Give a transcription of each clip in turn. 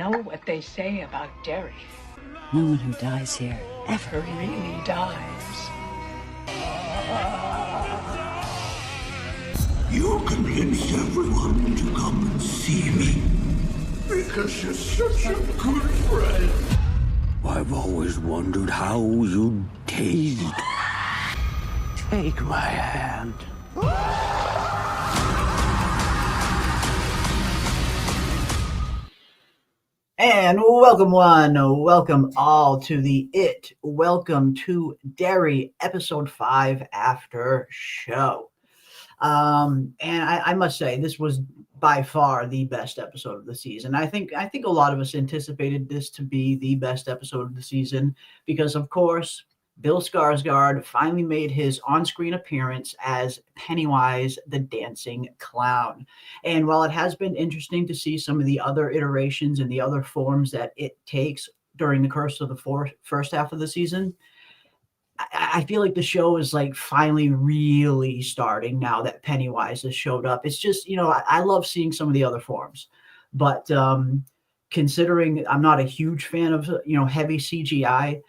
know what they say about Derry. No one who dies here ever Really dies. You convinced everyone to come and see me because you're such a good friend. I've always wondered how you'd taste. Take my hand. And welcome all to the Welcome to Derry, episode 5 after show. And I must say, this was by far the best episode of the season. I think a lot of us anticipated this to be the best episode of the season because, of course, Bill Skarsgård finally made his on-screen appearance as Pennywise the Dancing Clown. And while it has been interesting to see some of the other iterations and the other forms that it takes during the course of the first half of the season, I feel like the show is like finally really starting now that Pennywise has showed up. It's just, I love seeing some of the other forms, but considering I'm not a huge fan of, heavy CGI,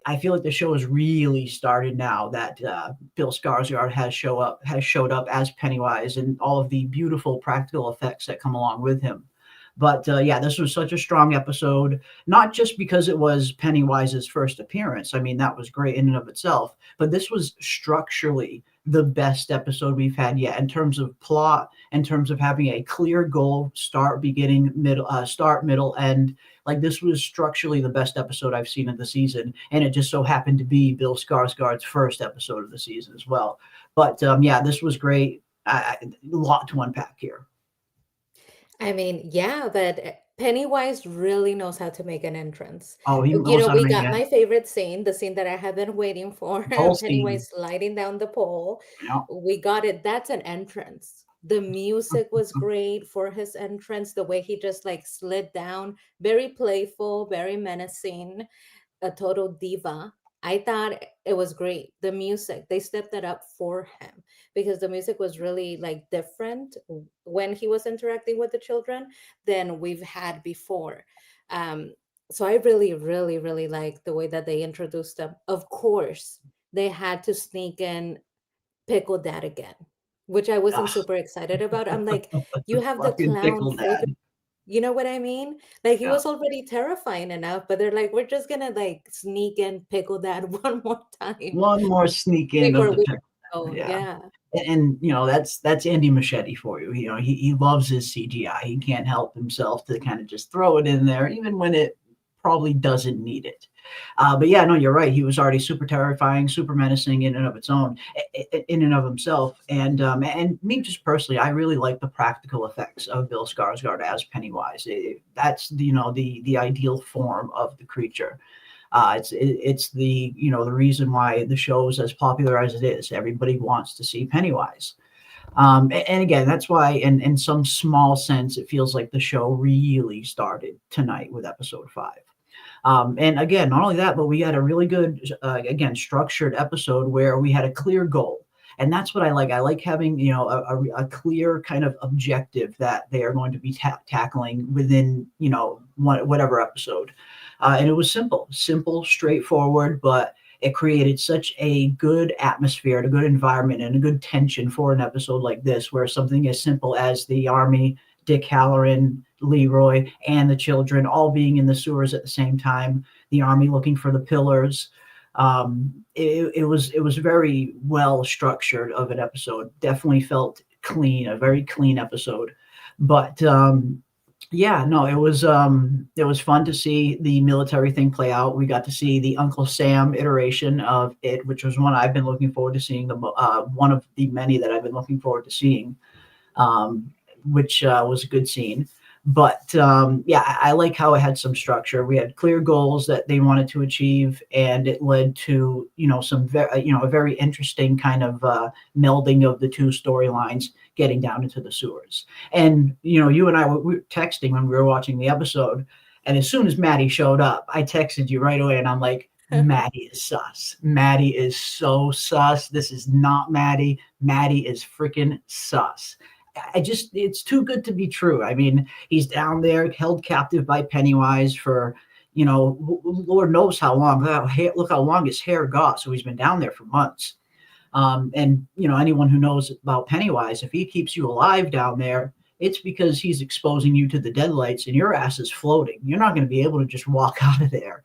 I feel like the show has really started now that Bill Skarsgård has showed up as Pennywise and all of the beautiful practical effects that come along with him. But this was such a strong episode, not just because it was Pennywise's first appearance. I mean, that was great in and of itself, but this was structurally the best episode we've had yet in terms of plot, in terms of having a clear goal, start, beginning, middle, end. Like, this was structurally the best episode I've seen of the season, and it just so happened to be Bill Skarsgård's first episode of the season as well. But this was great. A lot to unpack here. I mean, yeah, but Pennywise really knows how to make an entrance. Oh, he You knows know, how to we make got it. my favorite scene, the scene that I have been waiting for, Whole scene. Pennywise sliding down the pole. Yeah. We got it. That's an entrance. The music was great for his entrance, the way he just like slid down, very playful, very menacing, a total diva. I thought it was great. The music, they stepped it up for him because the music was really like different when he was interacting with the children than we've had before. So I really, really, really like the way that they introduced them. Of course, they had to sneak in Pickle Dad again, which I wasn't super excited about. I'm like, you have the Fucking clown Pickle figure. Dad. You know what I mean? Like he Yeah. was already terrifying enough, but they're like, we're just gonna like sneak in Pickle Dad one more time One more sneak in of before the we Pickle. go. Yeah. Yeah. And that's Andy Machete for you. He loves his CGI. He can't help himself to kind of just throw it in there, even when it probably doesn't need it. But yeah, no, you're right. He was already super terrifying, super menacing in and of its own, in and of himself. And me just personally, I really like the practical effects of Bill Skarsgård as Pennywise. That's the ideal form of the creature. It's the the reason why the show is as popular as it is. Everybody wants to see Pennywise. And again, that's why in some small sense, it feels like the show really started tonight with episode 5. And again, not only that, but we had a really good, again, structured episode where we had a clear goal. And that's what I like. I like having, a clear kind of objective that they are going to be tackling within, whatever episode. And it was simple, straightforward, but it created such a good atmosphere and a good environment and a good tension for an episode like this, where something as simple as the army, Dick Halloran, Leroy, and the children all being in the sewers at the same time, the army looking for the pillars. It was very well structured of an episode. Definitely felt clean, a very clean episode. But it was fun to see the military thing play out. We got to see the Uncle Sam iteration of it, which was one I've been looking forward to seeing. One of the many that I've been looking forward to seeing, which was a good scene. But I like how it had some structure. We had clear goals that they wanted to achieve, and it led to a very interesting kind of melding of the two storylines, getting down into the sewers. And you and I we were texting when we were watching the episode, and as soon as Maddie showed up, I texted you right away, and I'm like, Maddie is sus. Maddie is so sus. This is not Maddie. Maddie is freaking sus. I just, it's too good to be true. I mean, he's down there held captive by Pennywise for, Lord knows how long. Look how long his hair got. So he's been down there for months. And anyone who knows about Pennywise, if he keeps you alive down there, it's because he's exposing you to the deadlights and your ass is floating. You're not going to be able to just walk out of there.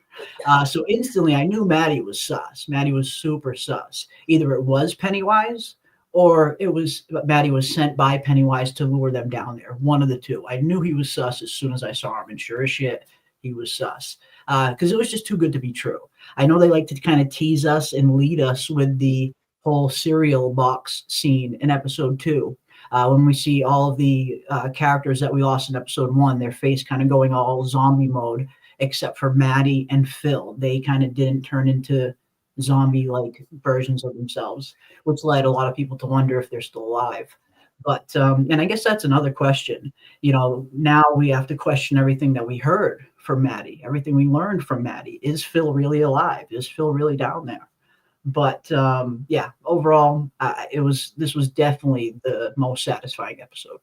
So instantly, I knew Maddie was sus. Maddie was super sus. Either it was Pennywise or it was Maddie was sent by Pennywise to lure them down there. One of the two. I knew he was sus as soon as I saw him, and sure as shit, he was sus. Because it was just too good to be true. I know they like to kind of tease us and lead us with the whole cereal box scene in episode 2. When we see all of the characters that we lost in episode 1, their face kind of going all zombie mode, except for Maddie and Phil. They kind of didn't turn into zombie-like versions of themselves, which led a lot of people to wonder if they're still alive. But and I guess that's another question. Now we have to question everything that we heard from Maddie, everything we learned from Maddie. Is Phil really alive? Is Phil really down there? But yeah, overall, this was definitely the most satisfying episode.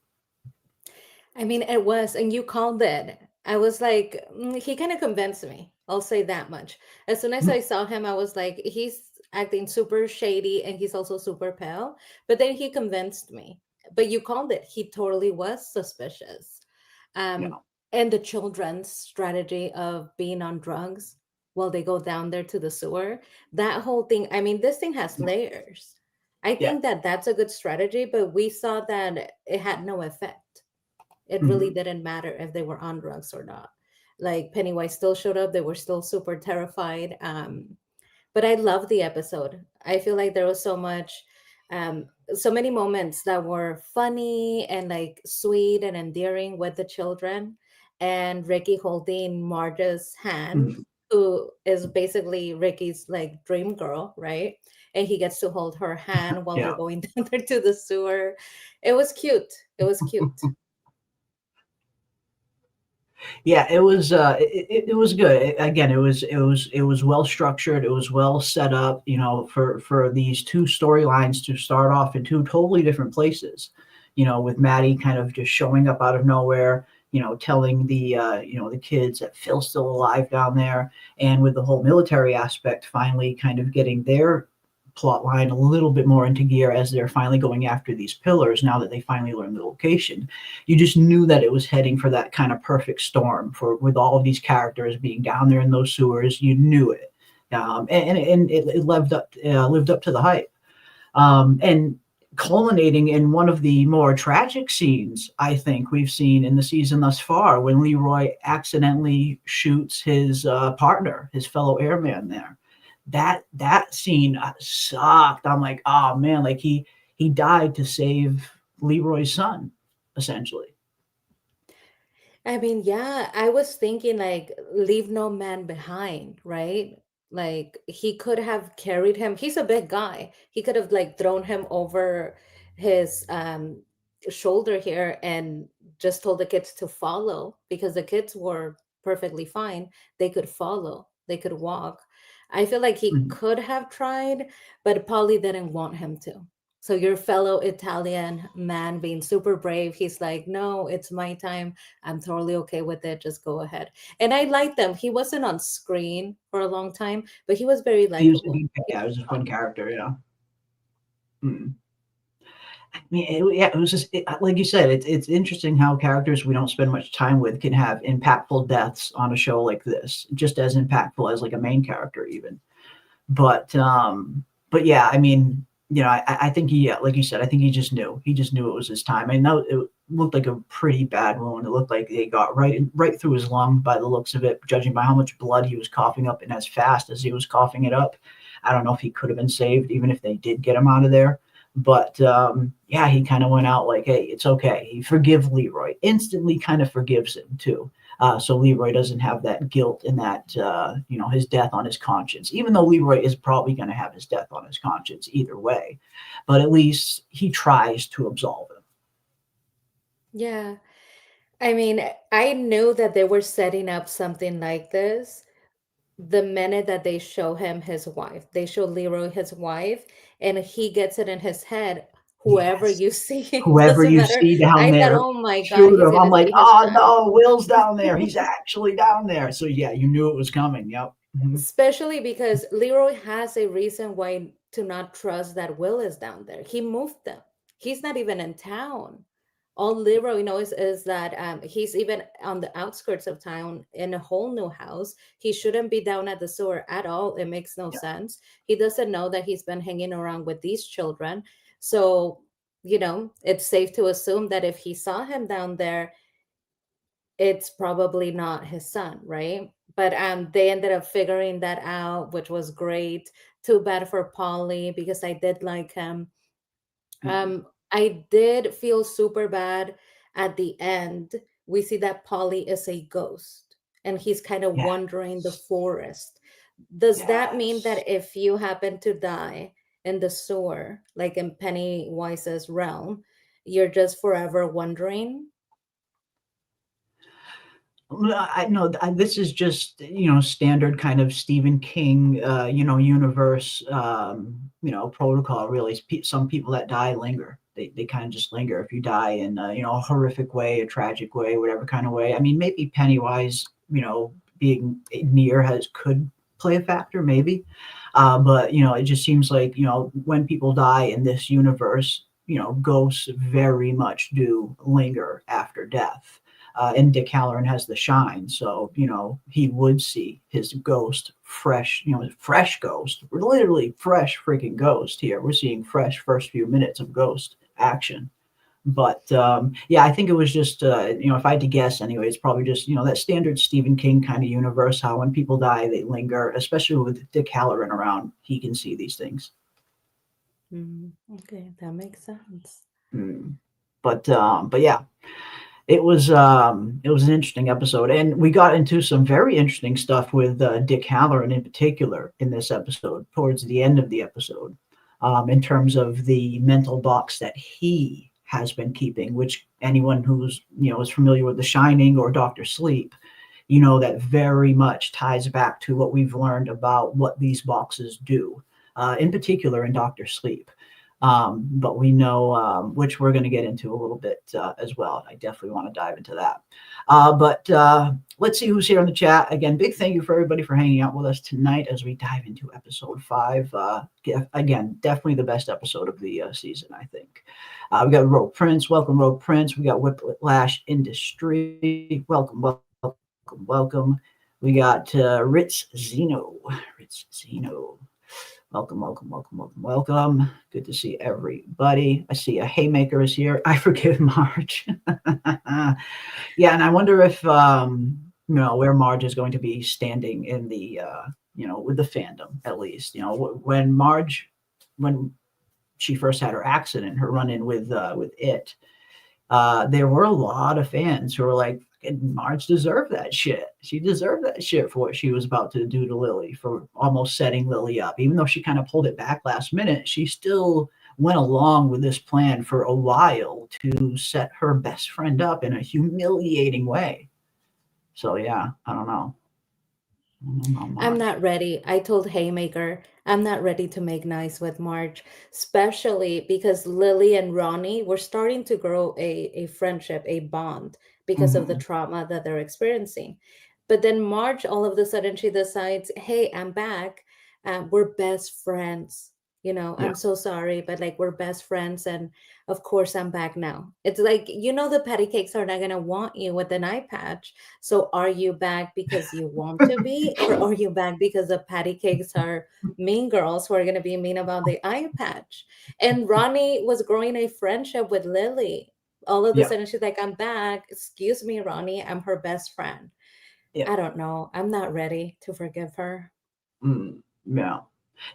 I mean, it was, and you called it. I was like, he kind of convinced me. I'll say that much. As soon as I saw him, I was like, he's acting super shady and he's also super pale. But then he convinced me. But you called it. He totally was suspicious. Yeah. And the children's strategy of being on drugs while they go down there to the sewer, that whole thing. I mean, this thing has layers. I Yeah. think that that's a good strategy, but we saw that it had no effect. It really Mhm. didn't matter if they were on drugs or not. Like Pennywise still showed up. They were still super terrified. But I loved the episode. I feel like there was so many moments that were funny and like sweet and endearing with the children. And Ricky holding Marge's hand, Mhm. who is basically Ricky's like dream girl, right? And he gets to hold her hand while they're Yeah. going down there to the sewer. It was cute. It was cute. Yeah, it was good. Again, it was well structured. It was well set up. For these two storylines to start off in two totally different places. With Maddie kind of just showing up out of nowhere. Telling the kids that Phil's still alive down there, and with the whole military aspect finally kind of getting their plot line a little bit more into gear as they're finally going after these pillars now that they finally learn the location. You just knew that it was heading for that kind of perfect storm for with all of these characters being down there in those sewers. You knew it. And it lived up to the hype. And culminating in one of the more tragic scenes I think we've seen in the season thus far, when Leroy accidentally shoots his partner, his fellow airman there. That scene sucked. I'm like, oh man, like he died to save Leroy's son, essentially. I mean, yeah, I was thinking like leave no man behind, right? Like he could have carried him. He's a big guy. He could have like thrown him over his shoulder here and just told the kids to follow because the kids were perfectly fine. They could follow. They could walk. I feel like he Mhm. could have tried, but Polly didn't want him to. So your fellow Italian man being super brave, he's like, "No, it's my time. I'm totally okay with it. Just go ahead." And I liked them. He wasn't on screen for a long time, but he was very He was, likable. yeah, it was a fun character. Yeah. Mm. I mean, yeah, it was just like you said. It's interesting how characters we don't spend much time with can have impactful deaths on a show like this, just as impactful as like a main character even. But yeah, I mean, I think he, yeah, like you said, I think he just knew it was his time. I know it looked like a pretty bad wound. It looked like they got right through his lung by the looks of it, judging by how much blood he was coughing up and as fast as he was coughing it up. I don't know if he could have been saved, even if they did get him out of there. But yeah, he kind of went out like, hey, it's okay. He forgive Leroy, instantly kind of forgives him too. So Leroy doesn't have that guilt and that his death on his conscience, even though Leroy is probably going to have his death on his conscience either way. But at least he tries to absolve him. Yeah. I mean, I knew that they were setting up something like this the minute that they show him his wife. They show Leroy his wife, and he gets it in his head. whoever Yes. you see, it Whoever doesn't you matter. see down I thought, there, oh my God, shoot he's him. I'm gonna like, see his oh son. no, Will's down there. He's actually down there. So yeah, you knew it was coming. Yep. Mhm. Especially because Leroy has a reason why to not trust that Will is down there. He moved them. He's not even in town. All Leroy knows is that he's even on the outskirts of town in a whole new house. He shouldn't be down at the sewer at all. It makes no Yeah. sense. He doesn't know that he's been hanging around with these children. So, it's safe to assume that if he saw him down there, it's probably not his son, right? But they ended up figuring that out, which was great. Too bad for Polly because I did like him. Mhm. I did feel super bad at the end. We see that Polly is a ghost and he's kind of wandering the Yes. forest. Does that mean Yes. that if you happen to die in the sewer, like in Pennywise's realm, you're just forever wandering? Well, I know this is just standard kind of Stephen King universe protocol. Really, some people that die linger. They kind of just linger. If you die in a horrific way, a tragic way, whatever kind of way. I mean, maybe Pennywise, being near could play a factor, maybe. But it just seems like when people die in this universe, ghosts very much do linger after death. And Dick Halloran has the shine, so he would see his ghost fresh, fresh ghost, literally fresh freaking ghost. Here we're seeing fresh first few minutes of ghost action. But yeah, I think it was just if I had to guess anyway, it's probably just that standard Stephen King kind of universe. How when people die, they linger, especially with Dick Halloran around, he can see these things. Okay, that makes sense. Mm. But yeah, it was an interesting episode, and we got into some very interesting stuff with Dick Halloran in particular in this episode towards the end of the episode, in terms of the mental box that he has been keeping, which anyone who's is familiar with The Shining or Doctor Sleep, that very much ties back to what we've learned about what these boxes do, in particular in Doctor Sleep. But we know, which we're going to get into a little bit as well. I definitely want to dive into that. But let's see who's here in the chat. Again, big thank you for everybody for hanging out with us tonight as we dive into episode 5. Again, definitely the best episode of the season, I think. We got Rogue Prince. Welcome, Rogue Prince. We got Whiplash Industry. Welcome, welcome, welcome. We got Ritz Zeno. Ritz Zeno. Welcome, welcome, welcome, welcome, welcome. Good to see everybody. I see a Haymaker is here. I forgive Marge. Yeah, and I wonder if where Marge is going to be standing in the with the fandom, at least. When Marge, when she first had her accident, her run-in with it, there were a lot of fans who were like, Marge deserved that shit. She deserved that shit for what she was about to do to Lily, for almost setting Lily up. Even though she kind of pulled it back last minute, she still went along with this plan for a while to set her best friend up in a humiliating way. So yeah, I don't know. I'm not ready. I told Haymaker, I'm not ready to make nice with Marge, especially because Lily and Ronnie were starting to grow a friendship, a bond because of the Mhm. trauma that they're experiencing. But then Marge, all of a sudden, she decides, hey, I'm back. We're best friends. Yeah. I'm so sorry, but like we're best friends. And of course, I'm back now. It's like, the patty cakes are not going to want you with an eye patch. So are you back because you want to be, or are you back because the patty cakes are mean girls who are going to be mean about the eye patch? And Ronnie was growing a friendship with Lily. All of a Yeah. sudden, she's like, I'm back. Excuse me, Ronnie. I'm her best friend. Yeah. I don't know. I'm not ready to forgive her. Yeah.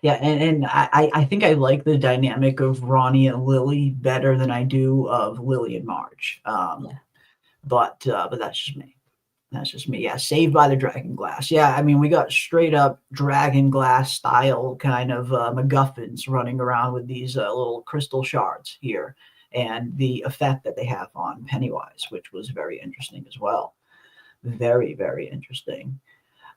Yeah, and I think I like the dynamic of Ronnie and Lily better than I do of Lily and Marge. Yeah. But that's just me. That's just me. Yeah, Saved by the Dragon Glass. Yeah, I mean, we got straight up Dragon Glass style kind of MacGuffins running around with these little crystal shards here, and the effect that they have on Pennywise, which was very interesting as well. Very, very interesting.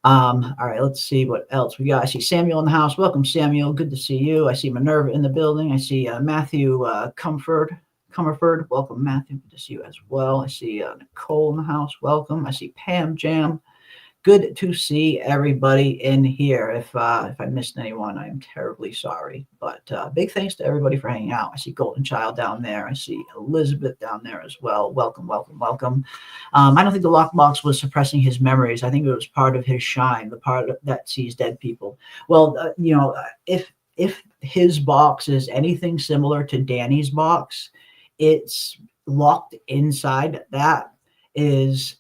All right, let's see what else we got. I see Samuel in the house. Welcome, Samuel. Good to see you. I see Minerva in the building. I see Matthew Comerford. Welcome, Matthew. Good to see you as well. I see Nicole in the house. Welcome. I see Pam Jam. Good to see everybody in here. If I missed anyone, I am terribly sorry. But big thanks to everybody for hanging out. I see Golden Child down there. I see Elizabeth down there as well. Welcome, welcome, welcome. I don't think the lockbox was suppressing his memories. I think it was part of his shine, the part that sees dead people. Well, if his box is anything similar to Danny's box, it's locked inside that is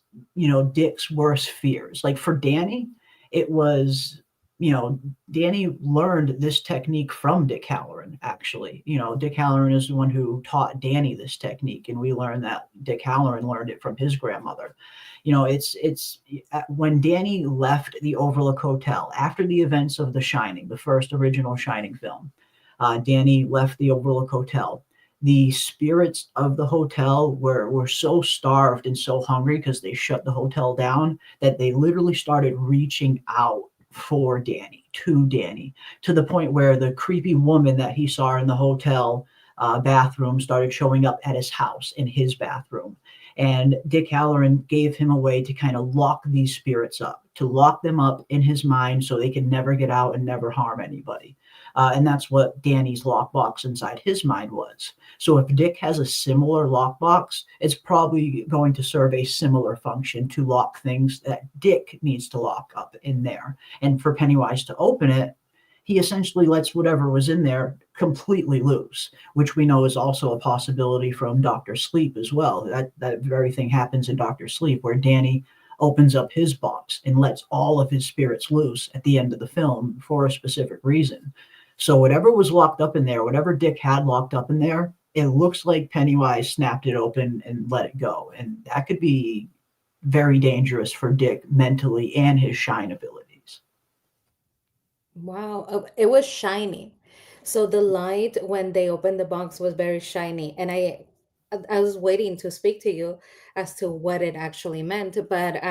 Dick's worst fears. Like for Danny, it was, Danny learned this technique from Dick Halloran, actually. Dick Halloran is the one who taught Danny this technique, and we learned that Dick Halloran learned it from his grandmother. It's when Danny left the Overlook Hotel after the events of The Shining, the first original Shining film. Danny left the Overlook Hotel. The spirits of the hotel were so starved and so hungry because they shut the hotel down that they literally started reaching out for Danny, to the point where the creepy woman that he saw in the hotel bathroom started showing up at his house in his bathroom. And Dick Halloran gave him a way to kind of lock these spirits up, to lock them up in his mind so they can never get out and never harm anybody. And that's what Danny's lockbox inside his mind was. So if Dick has a similar lockbox, it's probably going to serve a similar function to lock things that Dick needs to lock up in there. And for Pennywise to open it, he essentially lets whatever was in there completely loose, which we know is also a possibility from Dr. Sleep as well. That very thing happens in Dr. Sleep, where Danny opens up his box and lets all of his spirits loose at the end of the film for a specific reason. So whatever was locked up in there, whatever Dick had locked up in there, it looks like Pennywise snapped it open and let it go. And that could be very dangerous for Dick mentally and his shine abilities. Wow, it was shiny. So the light when they opened the box was very shiny, and I was waiting to speak to you as to what it actually meant. But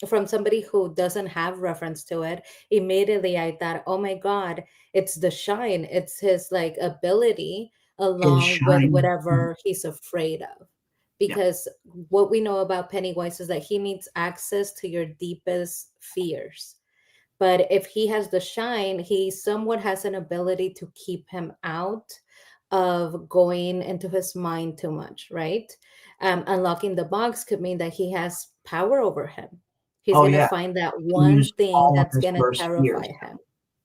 from somebody who doesn't have reference to it, immediately I thought, oh my God, it's the shine. It's his like ability His along with shine. whatever he's afraid of. Yeah. Because what we know about Pennywise is that he needs access to your deepest fears. But if he has the shine, he somewhat has an ability to keep him out of going into his mind too much, right? Unlocking the box could mean that he has power over him. He's Oh going to yeah. find that He can one use thing all of that's his going to worst terrify fears. him.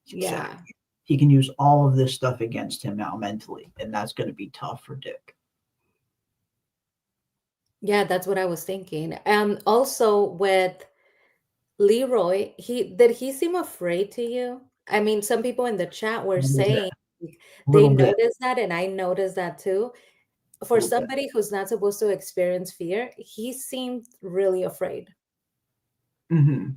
Yeah. Exactly. He can use all of this stuff against him now mentally, and that's going to be tough for Dick. Yeah, that's what I was thinking. Also with Leroy, he seem afraid to you? I mean, some people in the chat A were little bit. saying A they little bit. noticed that, and I noticed that too. A For little bit. somebody who's not supposed to experience fear, he seemed really afraid. Hmm.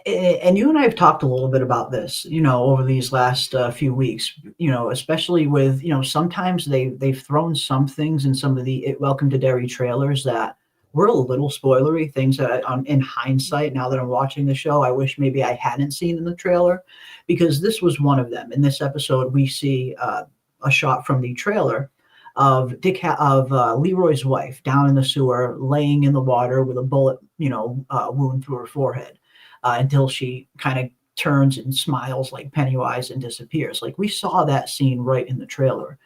And you and I have talked a little bit about this, over these last few weeks, especially with, sometimes they've thrown some things in some of the Welcome to Derry trailers that were a little spoilery, things that in hindsight, now that I'm watching the show, I wish maybe I hadn't seen in the trailer, because this was one of them. In this episode, we see a shot from the trailer of Leroy's wife down in the sewer, laying in the water with a bullet, wound through her forehead, until she kind of turns and smiles like Pennywise and disappears. Like we saw that scene right in the trailer.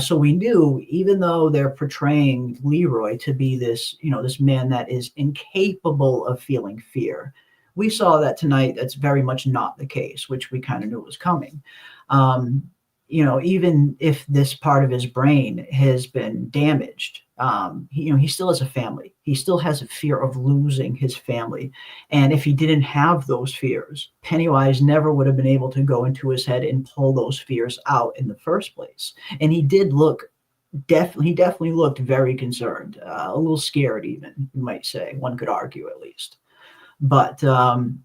So we knew, even though they're portraying Leroy to be this, this man that is incapable of feeling fear, we saw that tonight that's very much not the case, which we kind of knew was coming. Um, even if this part of his brain has been damaged, he still has a family. He still has a fear of losing his family. And if he didn't have those fears, Pennywise never would have been able to go into his head and pull those fears out in the first place. And he did look he definitely looked very concerned, a little scared even, you might say, one could argue at least. But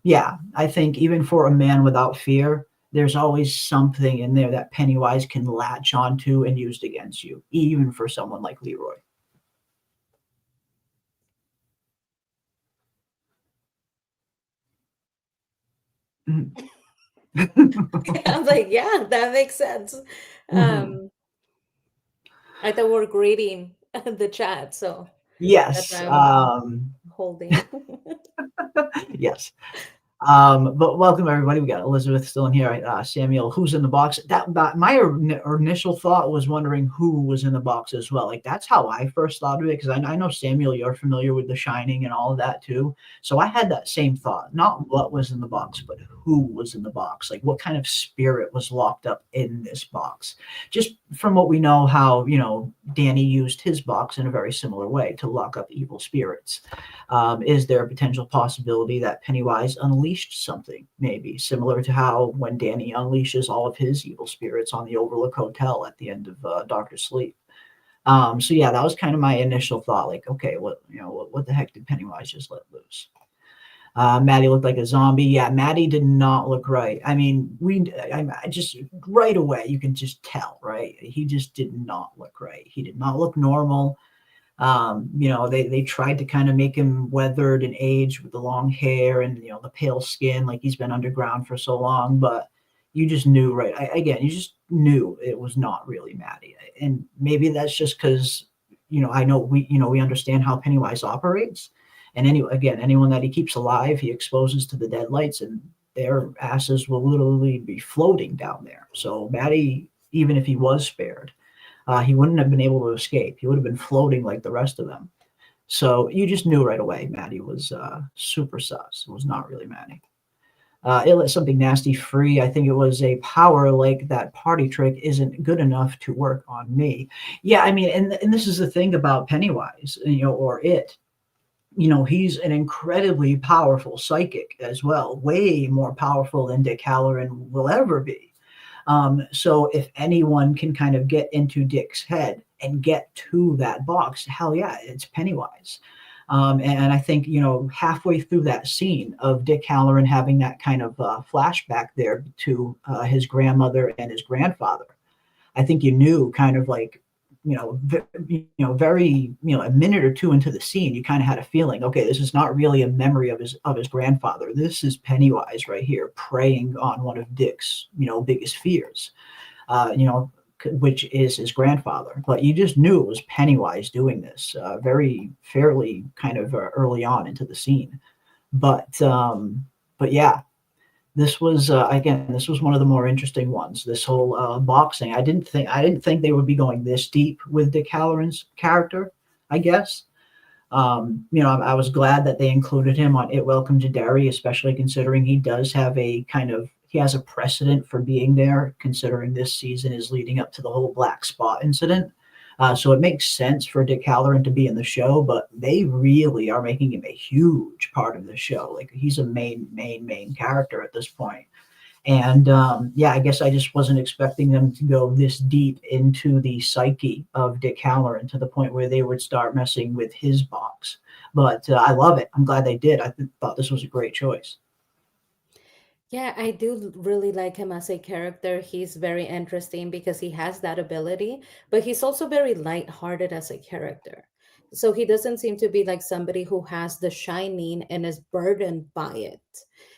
yeah, I think even for a man without fear, there's always something in there that Pennywise can latch onto and use against you, even for someone like Leroy. Mhm. I'm like, yeah, that makes sense. Mhm. Um, I thought we're greeting the chat, so that's why Yes. I'm holding. Yes. But welcome everybody. We got Elizabeth still in here. Samuel, who's in the box? That my initial thought was wondering who was in the box as well. Like that's how I first thought of it because I know Samuel, you're familiar with The Shining and all of that too. So I had that same thought, not what was in the box, but who was in the box. Like what kind of spirit was locked up in this box. Just from what we know, how Danny used his box in a very similar way to lock up evil spirits. Is there a potential possibility that Pennywise unleashed something, maybe similar to how when Danny unleashes all of his evil spirits on the Overlook Hotel at the end of Doctor Sleep? So yeah, that was kind of my initial thought. Like, okay, what the heck did Pennywise just let loose? Maddie looked like a zombie. Yeah, Maddie did not look right. I mean, I just right away you can just tell, right? He just did not look right. He did not look normal. They tried to kind of make him weathered and aged with the long hair and the pale skin, like he's been underground for so long. But you just knew, right? Again, you just knew it was not really Maddie, and maybe that's just because I know we understand how Pennywise operates, and anyone that he keeps alive, he exposes to the deadlights, and their asses will literally be floating down there. So Maddie, even if he was spared, he wouldn't have been able to escape. He would have been floating like the rest of them. So you just knew right away Maddie was super sus. It was not really Maddie. It let something nasty free. I think it was a power like that party trick isn't good enough to work on me. Yeah, I mean, and this is the thing about Pennywise, or it. He's an incredibly powerful psychic as well, way more powerful than Dick Halloran will ever be. So if anyone can kind of get into Dick's head and get to that box, hell yeah, it's Pennywise. And I think, halfway through that scene of Dick Halloran having that kind of flashback there to his grandmother and his grandfather, I think you knew kind of like, very, a minute or two into the scene, you kind of had a feeling, okay, this is not really a memory of his grandfather. This is Pennywise right here preying on one of Dick's, biggest fears, which is his grandfather. But you just knew it was Pennywise doing this, very fairly kind of early on into the scene. But yeah, this was one of the more interesting ones. This whole boxing. I didn't think they would be going this deep with Dick Halloran's character. I guess. I was glad that they included him on It Welcome to Derry, especially considering he has a precedent for being there, considering this season is leading up to the whole black spot incident. So it makes sense for Dick Halloran to be in the show, but they really are making him a huge part of the show. Like he's a main character at this point. And yeah, I guess I just wasn't expecting them to go this deep into the psyche of Dick Halloran to the point where they would start messing with his box. But I love it. I'm glad they did. Thought this was a great choice. Yeah, I do really like him as a character. He's very interesting because he has that ability, but he's also very lighthearted as a character. So he doesn't seem to be like somebody who has the shining and is burdened by it.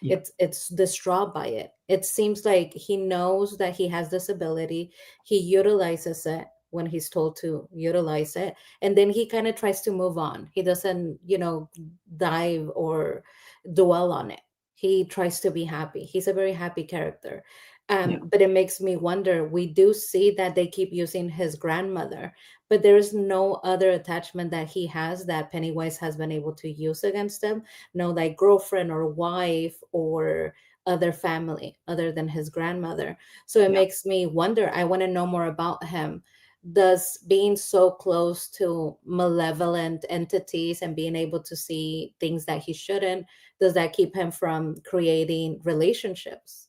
Yeah. It's distraught by it. It seems like he knows that he has this ability. He utilizes it when he's told to utilize it, and then he kind of tries to move on. He doesn't, dive or dwell on it. He tries to be happy. He's a very happy character. Yeah. But it makes me wonder. We do see that they keep using his grandmother, but there is no other attachment that he has that Pennywise has been able to use against him. No, like girlfriend or wife or other family other than his grandmother. So it Yeah. makes me wonder. I want to know more about him. Does being so close to malevolent entities and being able to see things that he shouldn't, does that keep him from creating relationships?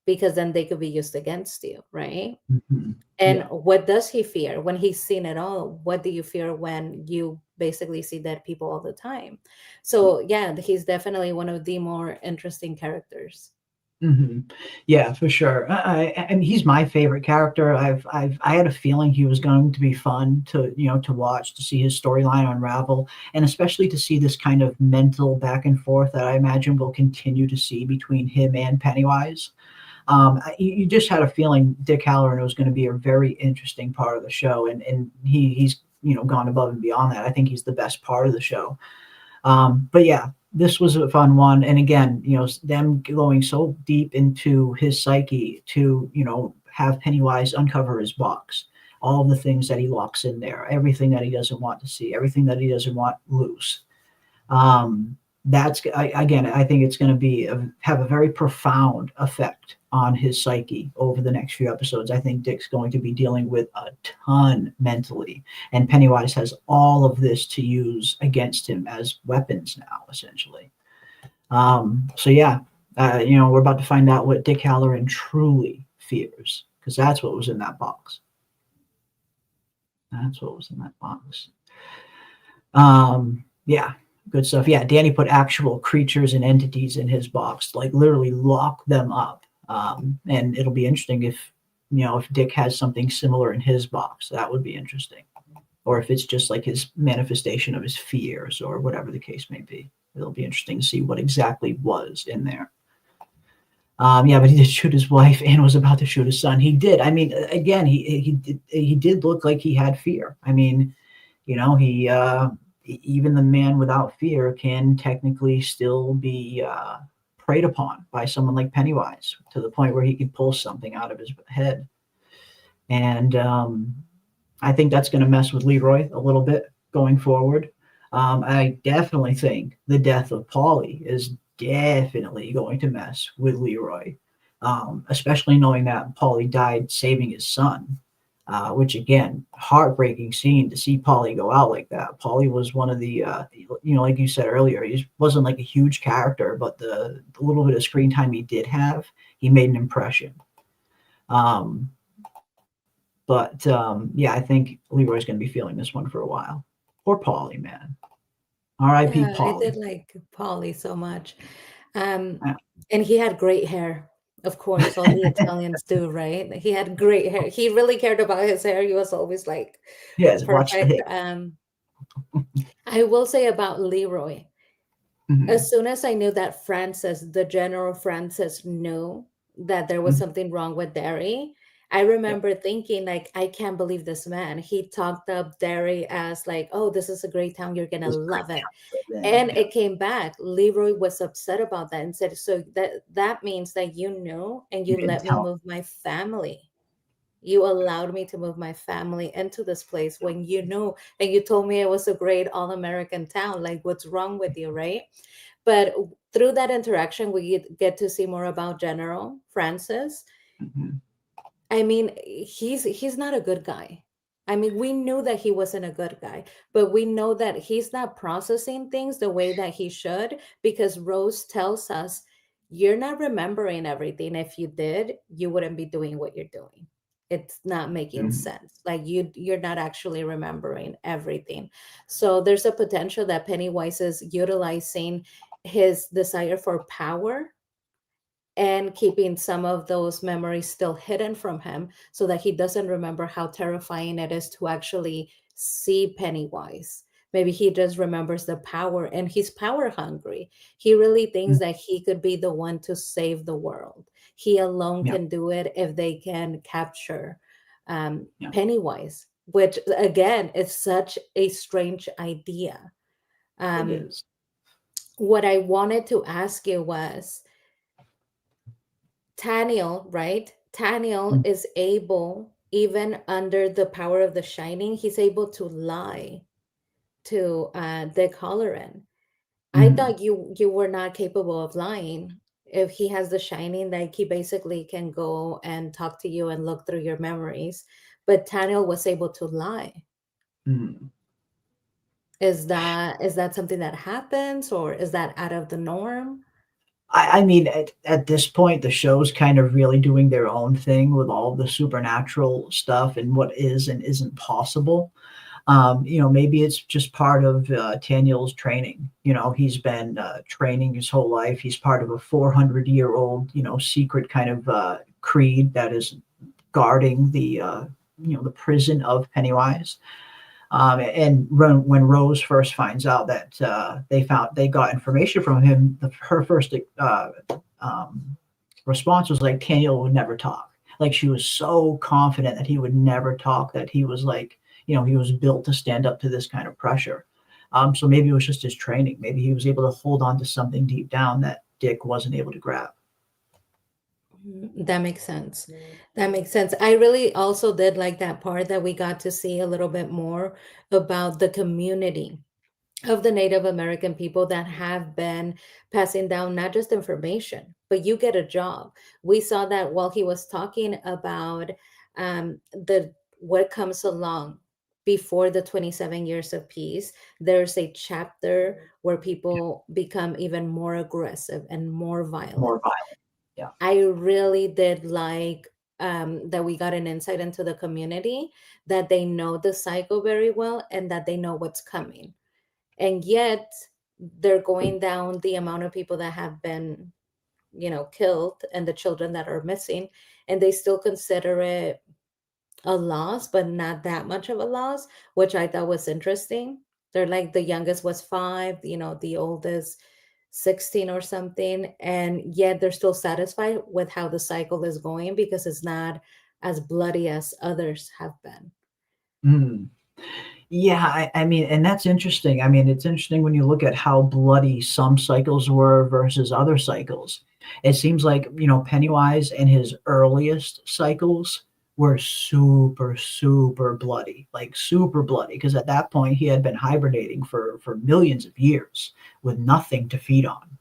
Because then they could be used against you, right? Mhm. And Yeah. what does he fear when he's seen it all? What do you fear when you basically see dead people all the time? So, yeah, he's definitely one of the more interesting characters. Hmm. Yeah, for sure. And he's my favorite character. I had a feeling he was going to be fun to to watch, to see his storyline unravel, and especially to see this kind of mental back and forth that I imagine we'll continue to see between him and Pennywise. You just had a feeling Dick Halloran was going to be a very interesting part of the show, and he's gone above and beyond that. I think he's the best part of the show. But yeah, this was a fun one. And again, them going so deep into his psyche to, have Pennywise uncover his box, all of the things that he locks in there, everything that he doesn't want to see, everything that he doesn't want loose. Again, I think it's going to have a very profound effect on his psyche over the next few episodes. I think Dick's going to be dealing with a ton mentally, and Pennywise has all of this to use against him as weapons now, essentially. So yeah, we're about to find out what Dick Halloran truly fears, because that's what was in that box. That's what was in that box. Yeah, good stuff. Yeah, Danny put actual creatures and entities in his box, like literally lock them up. And it'll be interesting if Dick has something similar in his box. That would be interesting. Or if it's just like his manifestation of his fears or whatever the case may be. It'll be interesting to see what exactly was in there. Yeah, but he did shoot his wife and was about to shoot his son. He did. I mean, again, he did look like he had fear. I mean, he even the man without fear can technically still be preyed upon by someone like Pennywise, to the point where he could pull something out of his head. And I think that's going to mess with Leroy a little bit going forward. I definitely think the death of Polly is definitely going to mess with Leroy, especially knowing that Polly died saving his son. Which again, heartbreaking scene to see Polly go out like that. Polly was one of the, like you said earlier, he wasn't like a huge character, but the little bit of screen time he did have, he made an impression. Yeah, I think Leroy's going to be feeling this one for a while. Poor Polly, man. R.I.P. Yeah, I Polly. did like Polly so much. Um, Yeah. and he had great hair. Of course, all the Italians do, right? He had great hair. He really cared about his hair. He was always like Yes, watch the perfect. hit. I will say about Leroy, Mhm. as soon as I knew that Francis, the General Francis, knew that there was Mhm. something wrong with Derry, I Yeah. remember thinking, like, I can't believe this man. He talked up Derry as like, oh, this is a great town. You're gonna This is a great love it. town to live in. And Yeah. it came back. Leroy was upset about that and said, so that means that you knew and You you didn't let me tell move my family. You allowed me to move my family into this place when you knew and you told me it was a great all-American town. Like, what's wrong with you, right? But through that interaction, we get to see more about General Francis. him. Mhm. I mean, he's not a good guy. I mean, we knew that he wasn't a good guy, but we know that he's not processing things the way that he should, because Rose tells us you're not remembering everything. If you did, you wouldn't be doing what you're doing. It's not making Mhm. sense. Like you're not actually remembering everything. So there's a potential that Pennywise is utilizing his desire for power and keeping some of those memories still hidden from him so that he doesn't remember how terrifying it is to actually see Pennywise. Maybe he just remembers the power and he's power hungry. He really thinks Mhm. that he could be the one to save the world. He alone Yeah. can do it if they can capture Yeah. Pennywise, which again is such a strange idea. It Um, is. what I wanted to ask you was, Taniel, right? Taniel Mm. is able, even under the power of the Shining, he's able to lie to Dick Halloran. I Mhm. thought you were not capable of lying. If he has the Shining, like he basically can go and talk to you and look through your memories. But Taniel was able to lie. Mhm. Is that something that happens, or is that out of the norm? I mean, at this point, the show's kind of really doing their own thing with all the supernatural stuff and what is and isn't possible. Maybe it's just part of Daniel's training. He's been training his whole life. He's part of a 400-year-old, secret kind of creed that is guarding the prison of Pennywise. And when Rose first finds out that they got information from him, her first response was like, Daniel would never talk. Like, she was so confident that he would never talk, that he was like, he was built to stand up to this kind of pressure. So maybe it was just his training. Maybe he was able to hold on to something deep down that Dick wasn't able to grab. That makes sense. That makes sense. I really also did like that part that we got to see a little bit more about the community of the Native American people that have been passing down not just information, but you get a job. We saw that while he was talking about the what comes along before the 27 years of peace. There's a chapter where people become even more aggressive and more More violent. violent. Yeah. I really did like that we got an insight into the community, that they know the cycle very well and that they know what's coming. And yet they're going down the amount of people that have been, killed and the children that are missing, and they still consider it a loss, but not that much of a loss, which I thought was interesting. They're like the youngest was 5, the oldest 16 or something, and yet they're still satisfied with how the cycle is going because it's not as bloody as others have been. Mm. Yeah, I mean, and that's interesting. I mean, it's interesting when you look at how bloody some cycles were versus other cycles. It seems like, Pennywise in his earliest cycles were super, super bloody, like super bloody, because at that point he had been hibernating for millions of years with nothing to feed on.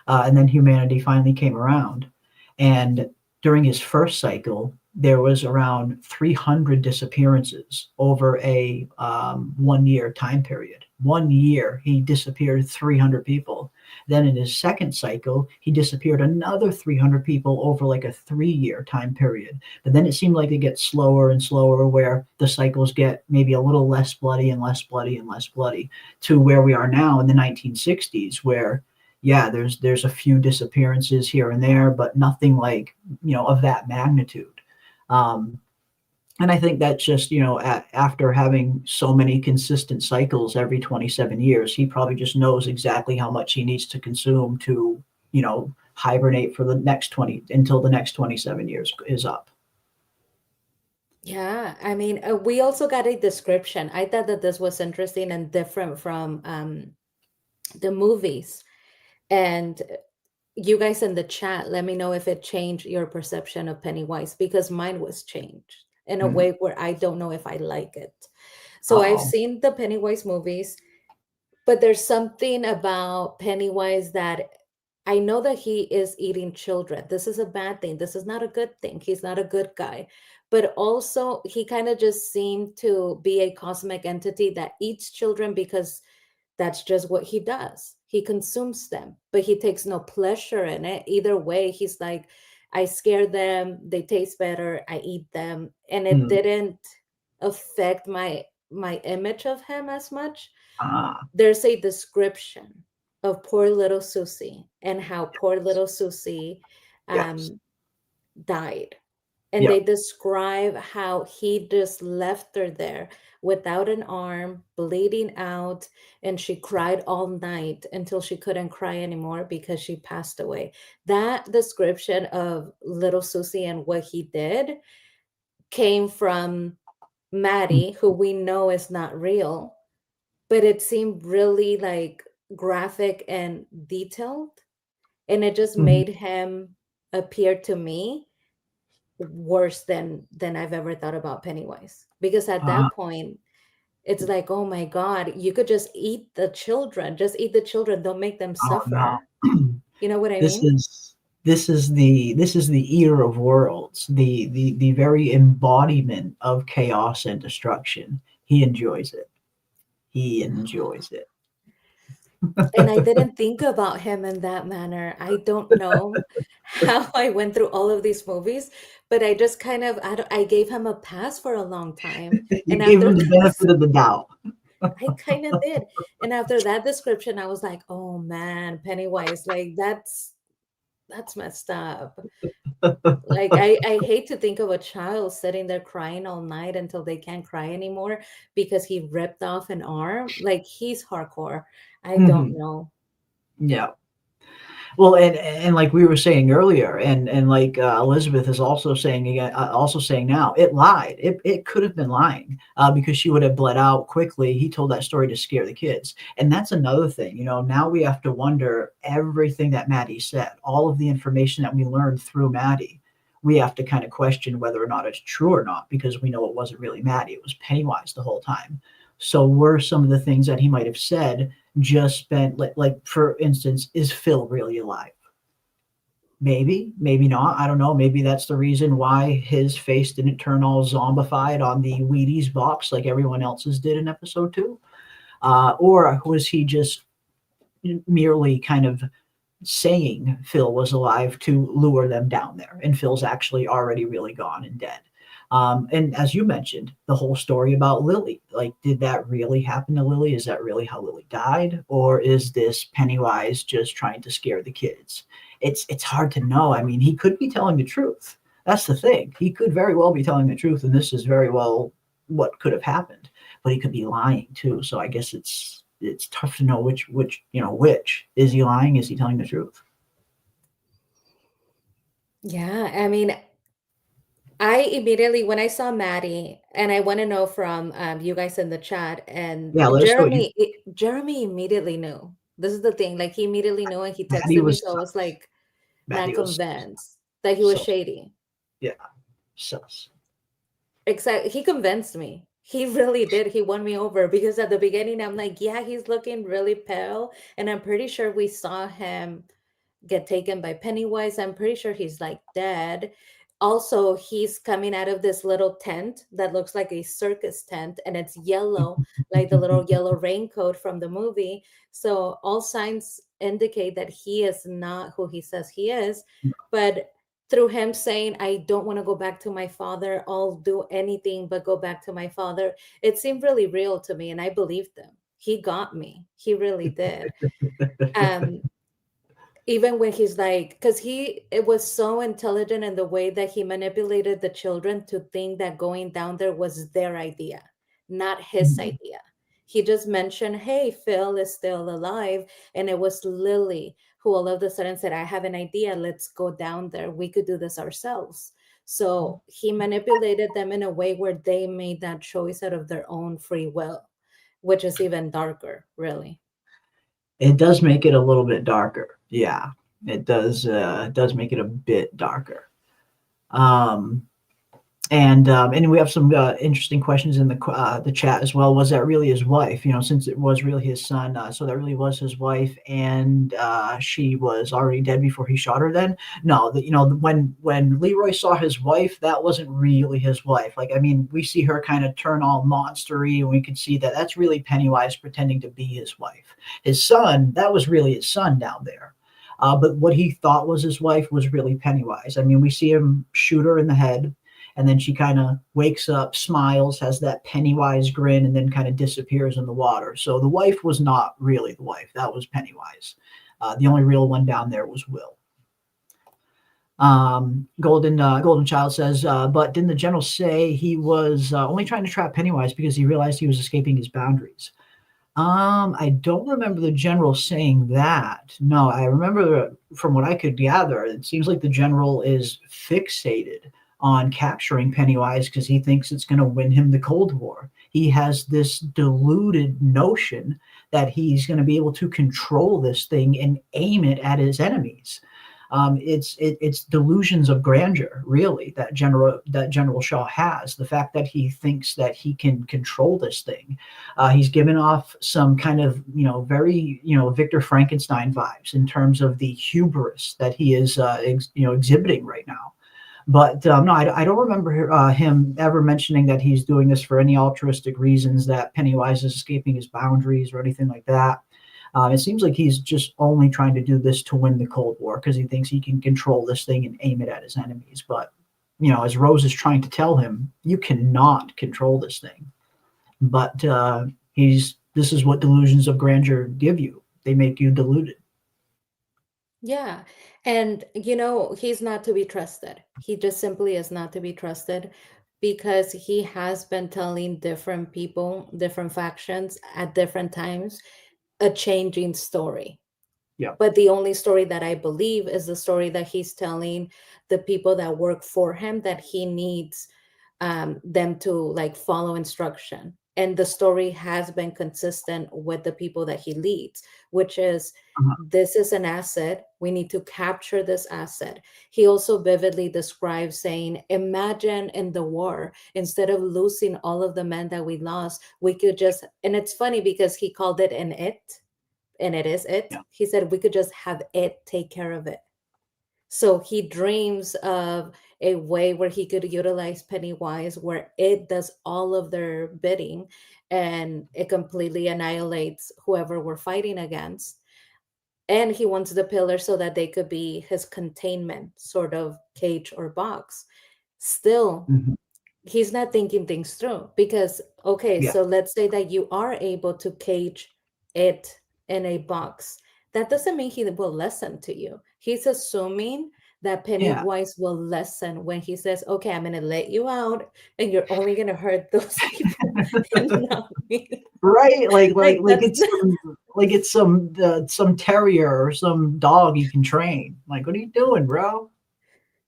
And then humanity finally came around. And during his first cycle, there was around 300 disappearances over a 1 year time period. 1 year, he disappeared 300 people. Then in his second cycle, he disappeared another 300 people over like a 3 year time period. But then it seemed like it gets slower and slower, where the cycles get maybe a little less bloody and less bloody and less bloody, to where we are now in the 1960s, where yeah, there's a few disappearances here and there, but nothing like, of that magnitude. Um, and I think that's just, after having so many consistent cycles every 27 years, he probably just knows exactly how much he needs to consume to, hibernate for the next 20 until the next 27 years is up. Yeah, I mean, we also got a description. I thought that this was interesting and different from the movies. And you guys in the chat, let me know if it changed your perception of Pennywise, because mine was changed in a Mm. way where I don't know if I like it. So I've Uh-oh. seen the Pennywise movies, but there's something about Pennywise that I know that he is eating children. This is a bad thing. This is not a good thing. He's not a good guy. But also, he kind of just seemed to be a cosmic entity that eats children because that's just what he does. He consumes them, but he takes no pleasure in it. Either way, he's like, I scare them, they taste better, I eat them. And it Mm. didn't affect my image of him as much. Ah, There's a description of poor little Susie and how poor little Susie yes. um, died. And they Yep. describe how he just left her there without an arm, bleeding out, and she cried all night until she couldn't cry anymore because she passed away. That description of little Susie and what he did came from Mm. Maddie, who we know is not real, but it seemed really like graphic and detailed, and it just Mhm. made him appear to me worse than I've ever thought about Pennywise, because at Ah, that point it's like, oh my god, you could just eat the children, just eat the children, don't make them oh no. suffer. You know what I This mean? is this is the eater of worlds, the very embodiment of chaos and destruction. He enjoys it. He enjoys it. And I didn't think about him in that manner. I don't know how I went through all of these movies, but I just kind of I gave him a pass for a long time. You And gave after him the this, benefit of the doubt. I kind of did. And after that description, I was like, "Oh man, Pennywise, like that's messed up." Like I hate to think of a child sitting there crying all night until they can't cry anymore because he ripped off an arm. Like he's hardcore. I don't Mhm. know. Yeah. Well, and like we were saying earlier, and like Elizabeth is also saying again, also saying now, it lied. It could have been lying because she would have bled out quickly. He told that story to scare the kids, and that's another thing. Now we have to wonder everything that Maddie said, all of the information that we learned through Maddie. We have to kind of question whether or not it's true or not because we know it wasn't really Maddie; it was Pennywise the whole time. So were some of the things that he might have said just spent like for instance, is Phil really alive? Maybe, maybe not. I don't know. Maybe that's the reason why his face didn't turn all zombified on the Wheaties box like everyone else's did in episode 2. Or was he just merely kind of saying Phil was alive to lure them down there, and Phil's actually already really gone and dead. And as you mentioned, the whole story about Lily, like, did that really happen to Lily? Is that really how Lily died, or is this Pennywise just trying to scare the kids? It's hard to know. I mean, he could be telling the truth. That's the thing. He could very well be telling the truth, and this is very well what could have happened. But he could be lying too. So I guess it's tough to know which is he lying? Is he telling the truth? Yeah, I mean, I immediately when I saw Maddie, and I want to know from you guys in the chat, and Yeah, let us know what you. Jeremy immediately knew. This is the thing, like he immediately knew, and he Maddie texted me, was so I was sus. like not Maddie was convinced that he was sus. shady. Yeah, sus. Except he convinced me. He really did. He won me over because at the beginning I'm like, yeah, he's looking really pale, and I'm pretty sure we saw him get taken by Pennywise. I'm pretty sure he's like dead. Also, he's coming out of this little tent that looks like a circus tent and it's yellow, like the little yellow raincoat from the movie. So, all signs indicate that he is not who he says he is. But through him saying, I don't want to go back to my father, I'll do anything but go back to my father, it seemed really real to me and I believed him. He got me. He really did. Um, Even when he's like, because it was so intelligent in the way that he manipulated the children to think that going down there was their idea, not his Mhm. idea. He just mentioned, hey, Phil is still alive, and it was Lily who all of a sudden said, I have an idea, let's go down there, we could do this ourselves. So he manipulated them in a way where they made that choice out of their own free will, which is even darker, really. It does make it a little bit darker. Yeah, it does. It does make it a bit darker. Um, and we have some interesting questions in the chat as well. Was that really his wife? Since it was really his son, so that really was his wife, and she was already dead before he shot her. Then no, when Leroy saw his wife, that wasn't really his wife. Like, I mean, we see her kind of turn all monstery, and we can see that that's really Pennywise pretending to be his wife. His son, that was really his son down there. But what he thought was his wife was really Pennywise. I mean, we see him shoot her in the head, and then she kind of wakes up, smiles, has that Pennywise grin, and then kind of disappears in the water. So the wife was not really the wife. That was Pennywise. The only real one down there was Will. Golden Child says, but didn't the general say he was only trying to trap Pennywise because he realized he was escaping his boundaries? I don't remember the general saying that. No, I remember from what I could gather, it seems like the general is fixated on capturing Pennywise because he thinks it's going to win him the Cold War. He has this deluded notion that he's going to be able to control this thing and aim it at his enemies. It's delusions of grandeur, really, that General Shaw has. The fact that he thinks that he can control this thing. He's given off some kind of very Victor Frankenstein vibes in terms of the hubris that he is exhibiting right now. But no, I don't remember him ever mentioning that he's doing this for any altruistic reasons, that Pennywise is escaping his boundaries or anything like that. It seems like he's just only trying to do this to win the Cold War because he thinks he can control this thing and aim it at his enemies. But, as Rose is trying to tell him, you cannot control this thing. But this is what delusions of grandeur give you. They make you deluded. Yeah. And, he's not to be trusted. He just simply is not to be trusted because he has been telling different people, different factions at different times, a changing story. Yeah. But the only story that I believe is the story that he's telling the people that work for him, that he needs them to like follow instruction. And the story has been consistent with the people that he leads, which is Uh-huh. this is an asset. We need to capture this asset. He also vividly describes saying, imagine in the war, instead of losing all of the men that we lost, we could just, and it's funny because he called it an it, and it is it. Yeah. He said we could just have it take care of it. So he dreams of a way where he could utilize Pennywise, where it does all of their bidding and it completely annihilates whoever we're fighting against. And he wants the pillar so that they could be his containment sort of cage or box. Still, Mhm. he's not thinking things through because, okay, Yeah. so let's say that you are able to cage it in a box. That doesn't mean he will listen to you. He's assuming that Yeah. Pennywise will listen when he says, okay, I'm going to let you out and you're only going to hurt those people and not me. Right? Like that's It's some terrier or some dog you can train. Like, what are you doing, bro?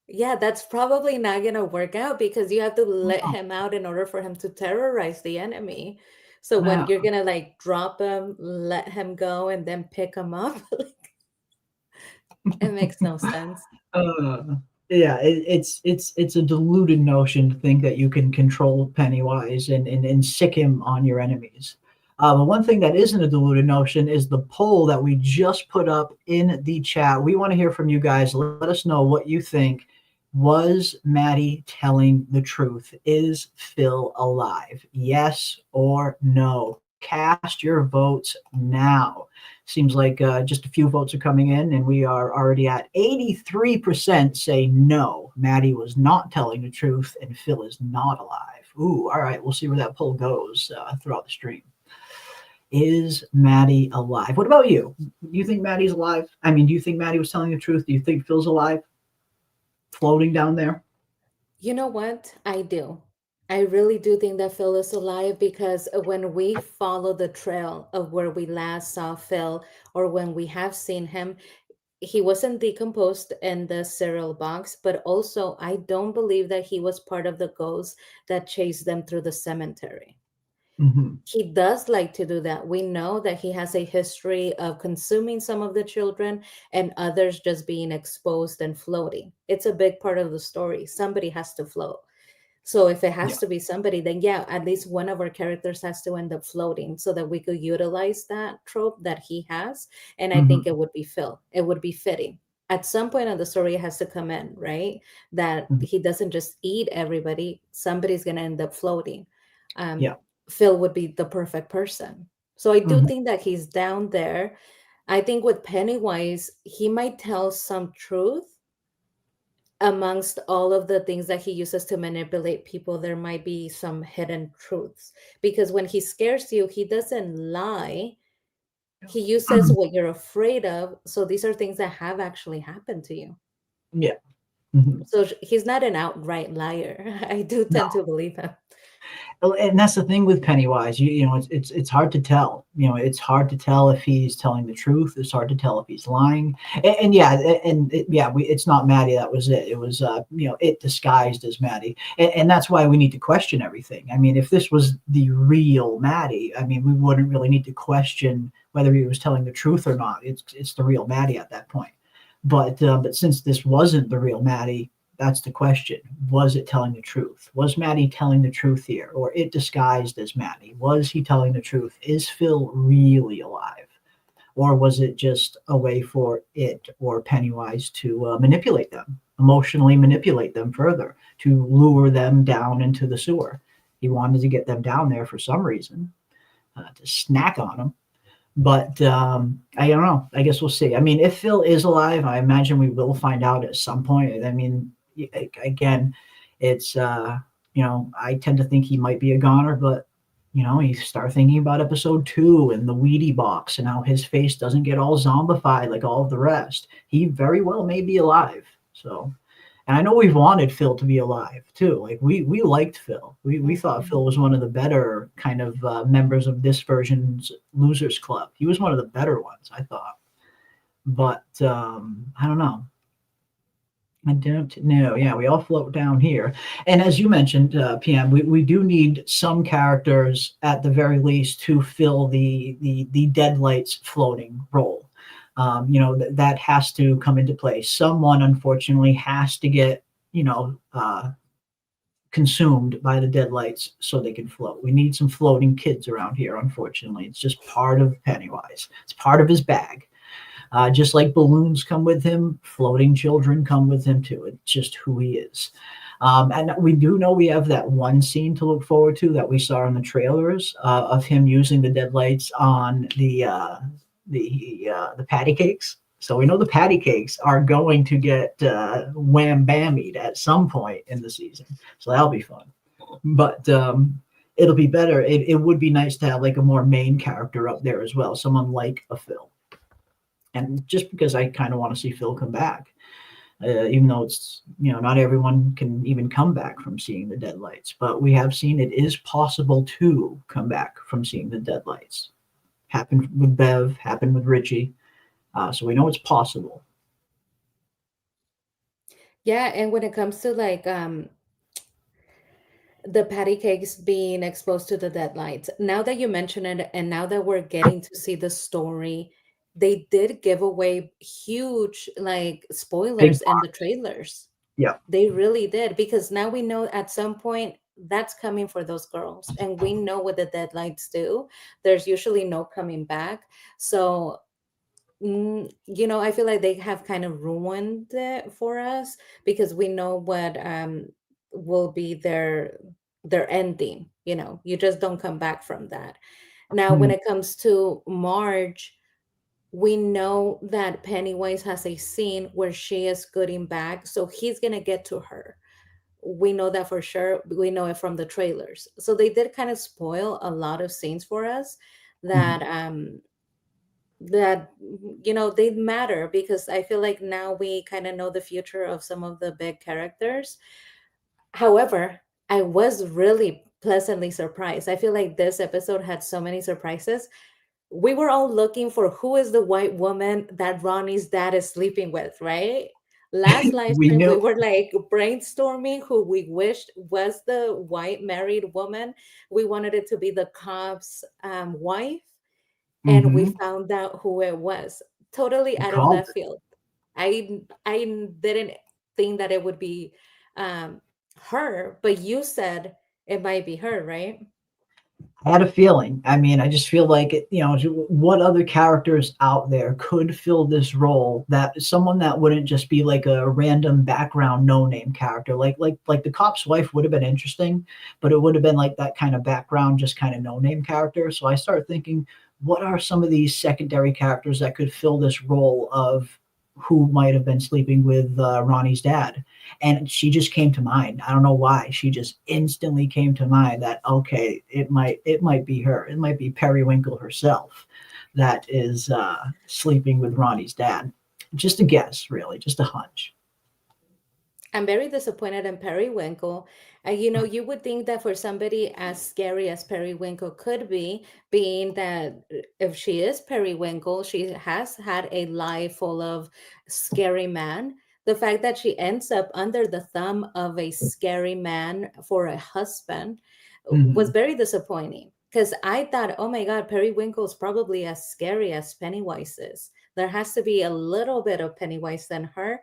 yeah, that's probably not going to work out because you have to let No. him out in order for him to terrorize the enemy. So when No. you're going to like drop him, let him go, and then pick him up, like, it makes no sense. Uh, yeah, it's a deluded notion to think that you can control Pennywise and sick him on your enemies. But one thing that isn't a deluded notion is the poll that we just put up in the chat. We want to hear from you guys. Let us know what you think. Was Maddie telling the truth? Is Phil alive? Yes or no? Cast your votes now. Seems like just a few votes are coming in, and we are already at 83% say no. Maddie was not telling the truth, and Phil is not alive. Ooh, all right. We'll see where that poll goes throughout the stream. Is Maddie alive? What about you? Do you think Maddie's alive? I mean, do you think Maddie was telling the truth? Do you think Phil's alive? Floating down there? You know what? I do. I really do think that Phil is alive because when we follow the trail of where we last saw Phil or when we have seen him, he wasn't decomposed in the cereal box, but also I don't believe that he was part of the ghost that chased them through the cemetery. Mm-hmm. He does like to do that. We know that he has a history of consuming some of the children and others just being exposed and floating. It's a big part of the story. Somebody has to float. So if it Yeah. has to be somebody, then yeah, at least one of our characters has to end up floating so that we could utilize that trope that he has. And I think Mm-hmm. it would be Phil. It would be fitting. At some point in the story, it has to come in, right? That Mhm. he doesn't just eat everybody. Somebody's going to end up floating. Yeah. Phil would be the perfect person. So I do Mm-hmm. think that he's down there. I think with Pennywise, he might tell some truth amongst all of the things that he uses to manipulate people. There might be some hidden truths because when he scares you, he doesn't lie. He uses what you're afraid of. So these are things that have actually happened to you. Yeah. Mm-hmm. So he's not an outright liar. I do No. tend to believe him. And that's the thing with Pennywise. It's hard to tell. It's hard to tell if he's telling the truth. It's hard to tell if he's lying. And yeah, it's not Maddie. That was it. It was it disguised as Maddie, and that's why we need to question everything. I mean, if this was the real Maddie, I mean, we wouldn't really need to question whether he was telling the truth or not. It's the real Maddie at that point. But since this wasn't the real Maddie, that's the question. Was it telling the truth? Was Maddie telling the truth here? Or it disguised as Maddie? Was he telling the truth? Is Phil really alive? Or was it just a way for it or Pennywise to manipulate them, emotionally manipulate them further, to lure them down into the sewer? He wanted to get them down there for some reason, to snack on them. But I don't know. I guess we'll see. I mean, if Phil is alive, I imagine we will find out at some point. I mean, again, it's I tend to think he might be a goner, but you start thinking about episode 2 and the Wheatie box and how his face doesn't get all zombified like all of the rest. He very well may be alive. So, and I know we've wanted Phil to be alive too. Like we liked Phil. We thought Phil was one of the better kind of members of this version's Losers Club. He was one of the better ones, I thought. But I don't know. I don't know. Yeah, we all float down here. And as you mentioned, PM, we do need some characters at the very least to fill the deadlights floating role. That has to come into play. Someone, unfortunately, has to get, consumed by the deadlights so they can float. We need some floating kids around here, unfortunately. It's just part of Pennywise, it's part of his bag. Just like balloons come with him, floating children come with him too. It's just who he is. And we do know we have that one scene to look forward to that we saw in the trailers of him using the deadlights on the patty cakes. So we know the patty cakes are going to get wham bammied at some point in the season. So that'll be fun. But it'll be better. It would be nice to have like a more main character up there as well, someone like a Phil. And just because I kind of want to see Phil come back, even though it's, not everyone can even come back from seeing the deadlights, but we have seen it is possible to come back from seeing the deadlights. Happened with Bev, happened with Richie. So we know it's possible. Yeah, and when it comes to like the patty cakes being exposed to the deadlights, now that you mention it, and now that we're getting to see the story, they did give away huge like Big spoilers in the box. trailers. Yeah. They really did, because now we know at some point that's coming for those girls, and we know what the deadlights do. There's usually no coming back. So I feel like they have kind of ruined it for us, because we know what will be their ending. You just don't come back from that. Now, when Mhm. it comes to Marge, we know that Pennywise has a scene where she is getting back, so he's gonna get to her. We know that for sure. We know it from the trailers. So they did kind of spoil a lot of scenes for us Mhm. that they matter, because I feel like now we kind of know the future of some of the big characters. However, I was really pleasantly surprised. I feel like this episode had so many surprises. We were all looking for who is the white woman that Ronnie's dad is sleeping with, right? Last live We stream, we knew. were like brainstorming who we wished was the white married woman. We wanted it to be the cop's wife, and we Hmm. found out who it was, totally We out of called left it. field. I didn't think that it would be um her, but you said it might be her, right? I had a feeling. I mean, I just feel like what other characters out there could fill this role, that someone that wouldn't just be like a random background no name character. Like the cop's wife would have been interesting, but it would have been like that kind of background, just kind of no name character. So I started thinking, what are some of these secondary characters that could fill this role of who might have been sleeping with Ronnie's dad? And she just came to mind. I don't know why. She just instantly came to mind that okay, it might be her. It might be Periwinkle herself that is sleeping with Ronnie's dad. Just a guess, really, just a hunch. I'm very disappointed in Periwinkle. You would think that for somebody as scary as Periwinkle could be, being that if she is Periwinkle, she has had a life full of scary man. The fact that she ends up under the thumb of a scary man for a husband was Hmm. very disappointing. Because I thought, oh my God, Periwinkle is probably as scary as Pennywise is. There has to be a little bit of Pennywise in her,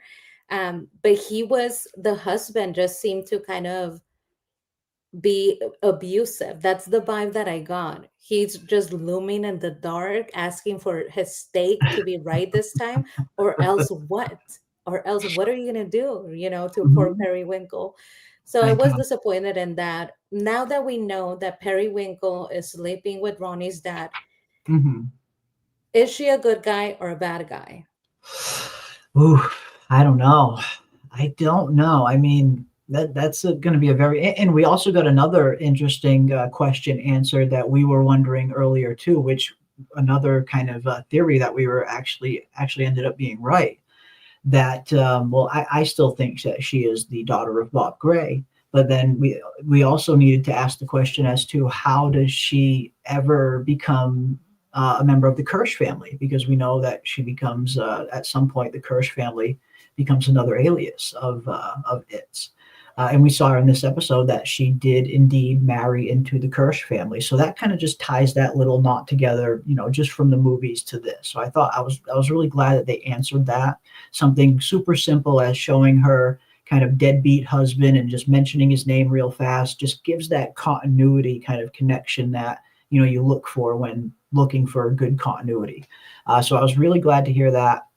but he was the husband, just seemed to kind of be abusive. That's the vibe that I got. He's just looming in the dark, asking for his steak to be right this time, or else what? Or else what are you gonna do? To poor Hmm. Periwinkle. So I I was know. disappointed in that. Now that we know that Periwinkle is sleeping with Ronnie's dad, Hmm. Is she a good guy or a bad guy? Ooh, I don't know. I don't know. I mean, that's going to be a very, and we also got another interesting question answered that we were wondering earlier too, which another kind of theory that we were actually ended up being right. That well, I still think that she is the daughter of Bob Gray, but then we also needed to ask the question as to how does she ever become a member of the Kirsch family, because we know that she becomes at some point the Kirsch family becomes another alias of its. And we saw in this episode that she did indeed marry into the Kirsch family. So that kind of just ties that little knot together, just from the movies to this. So I was really glad that they answered that. Something super simple as showing her kind of deadbeat husband and just mentioning his name real fast just gives that continuity kind of connection that you look for when looking for good continuity. So I was really glad to hear that.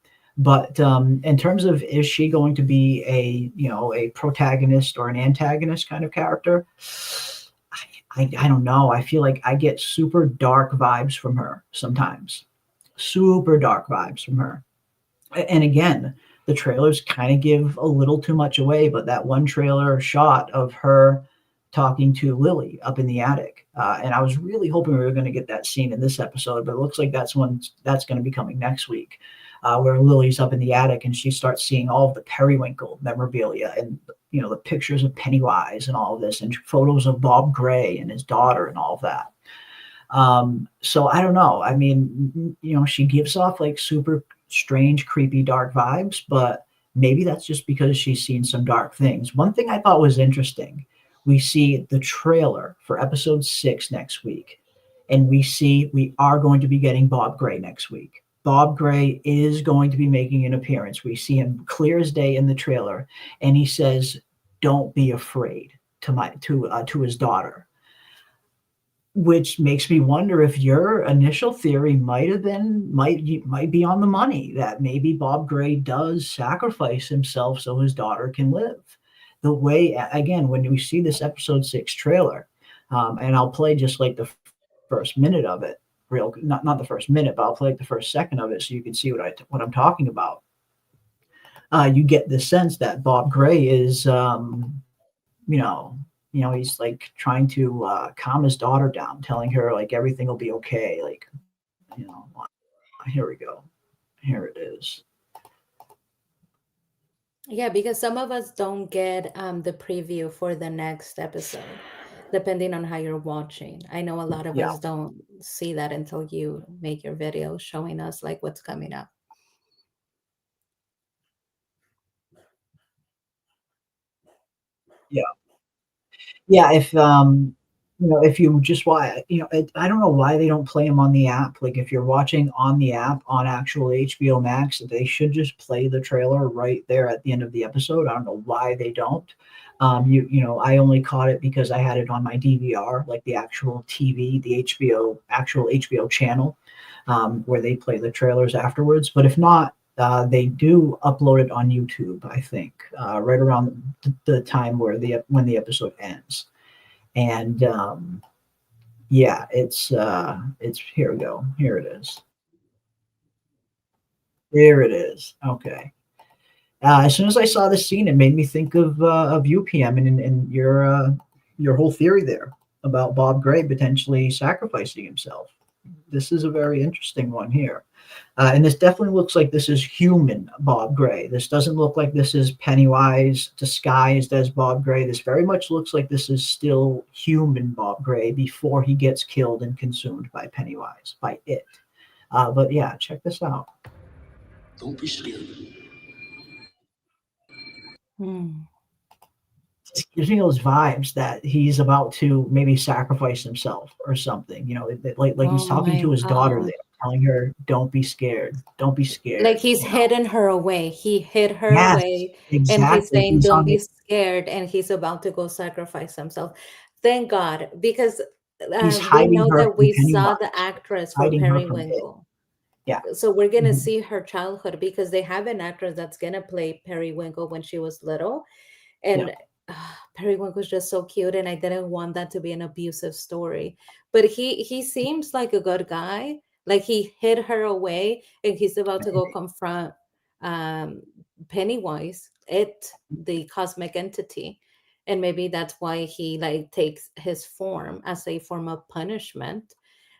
But in terms of, is she going to be a protagonist or an antagonist kind of character? I don't know. I feel like I get super dark vibes from her sometimes. Super dark vibes from her. And again, the trailers kind of give a little too much away, but that one trailer shot of her talking to Lily up in the attic, and I was really hoping we were going to get that scene in this episode, but it looks like that's going to be coming next week, where Lily's up in the attic and she starts seeing all of the Periwinkle memorabilia and the pictures of Pennywise and all of this, and photos of Bob Gray and his daughter and all of that. So I don't know. I mean, she gives off like super strange, creepy, dark vibes, but maybe that's just because she's seen some dark things. One thing I thought was interesting, we see the trailer for episode 6 next week, and we are going to be getting Bob Gray next week. Bob Gray is going to be making an appearance. We see him clear as day in the trailer, and he says, "Don't be afraid," to his daughter, which makes me wonder if your initial theory might be on the money, that maybe Bob Gray does sacrifice himself so his daughter can live. The way, again, when we see this episode 6 trailer, and I'll play just like the first minute of it, not the first minute, but I'll play like the first second of it so you can see what I'm talking about. You get the sense that Bob Gray is, he's like trying to calm his daughter down, telling her like everything will be okay. Like, here we go. Here it is. Yeah, because some of us don't get the preview for the next episode, depending on how you're watching. I know a lot of Yeah. us don't see that until you make your video showing us like what's coming up. Yeah. Yeah, if you just why I don't know why they don't play them on the app. Like if you're watching on the app on actual HBO Max, they should just play the trailer right there at the end of the episode. I don't know why they don't. I only caught it because I had it on my DVR, like the actual TV, the actual HBO channel, where they play the trailers afterwards. But if not, they do upload it on YouTube, I think, right around the time when the episode ends. And yeah, it's here we go. Here it is. There it is. Okay. As soon as I saw this scene, it made me think of UPM and your whole theory there about Bob Gray potentially sacrificing himself. This is a very interesting one here. And this definitely looks like this is human Bob Gray. This doesn't look like this is Pennywise disguised as Bob Gray. This very much looks like this is still human Bob Gray before he gets killed and consumed by Pennywise, by it. But yeah, check this out. Don't be scared. Hmm. It gives me those vibes that he's about to maybe sacrifice himself or something. Like he's Oh talking my to his daughter God. there, telling her, "Don't be scared. Don't be Like scared." he's hidden her away. He hid her Yes, away and he's exactly. saying, He's don't on be the scared. And he's about to go sacrifice himself. Thank God, because He's we hiding know her that from we saw the Pennywise. actress for Hiding her from it. Periwinkle. Yeah. So we're going to Mhm. see her childhood because they have an actress that's going to play Periwinkle when she was little. Yeah. And Periwinkle was just so cute. And I didn't want that to be an abusive story. But he seems like a good guy. Like he hid her away and he's about to go confront um Pennywise, the cosmic entity. And maybe that's why he like takes his form as a form of punishment.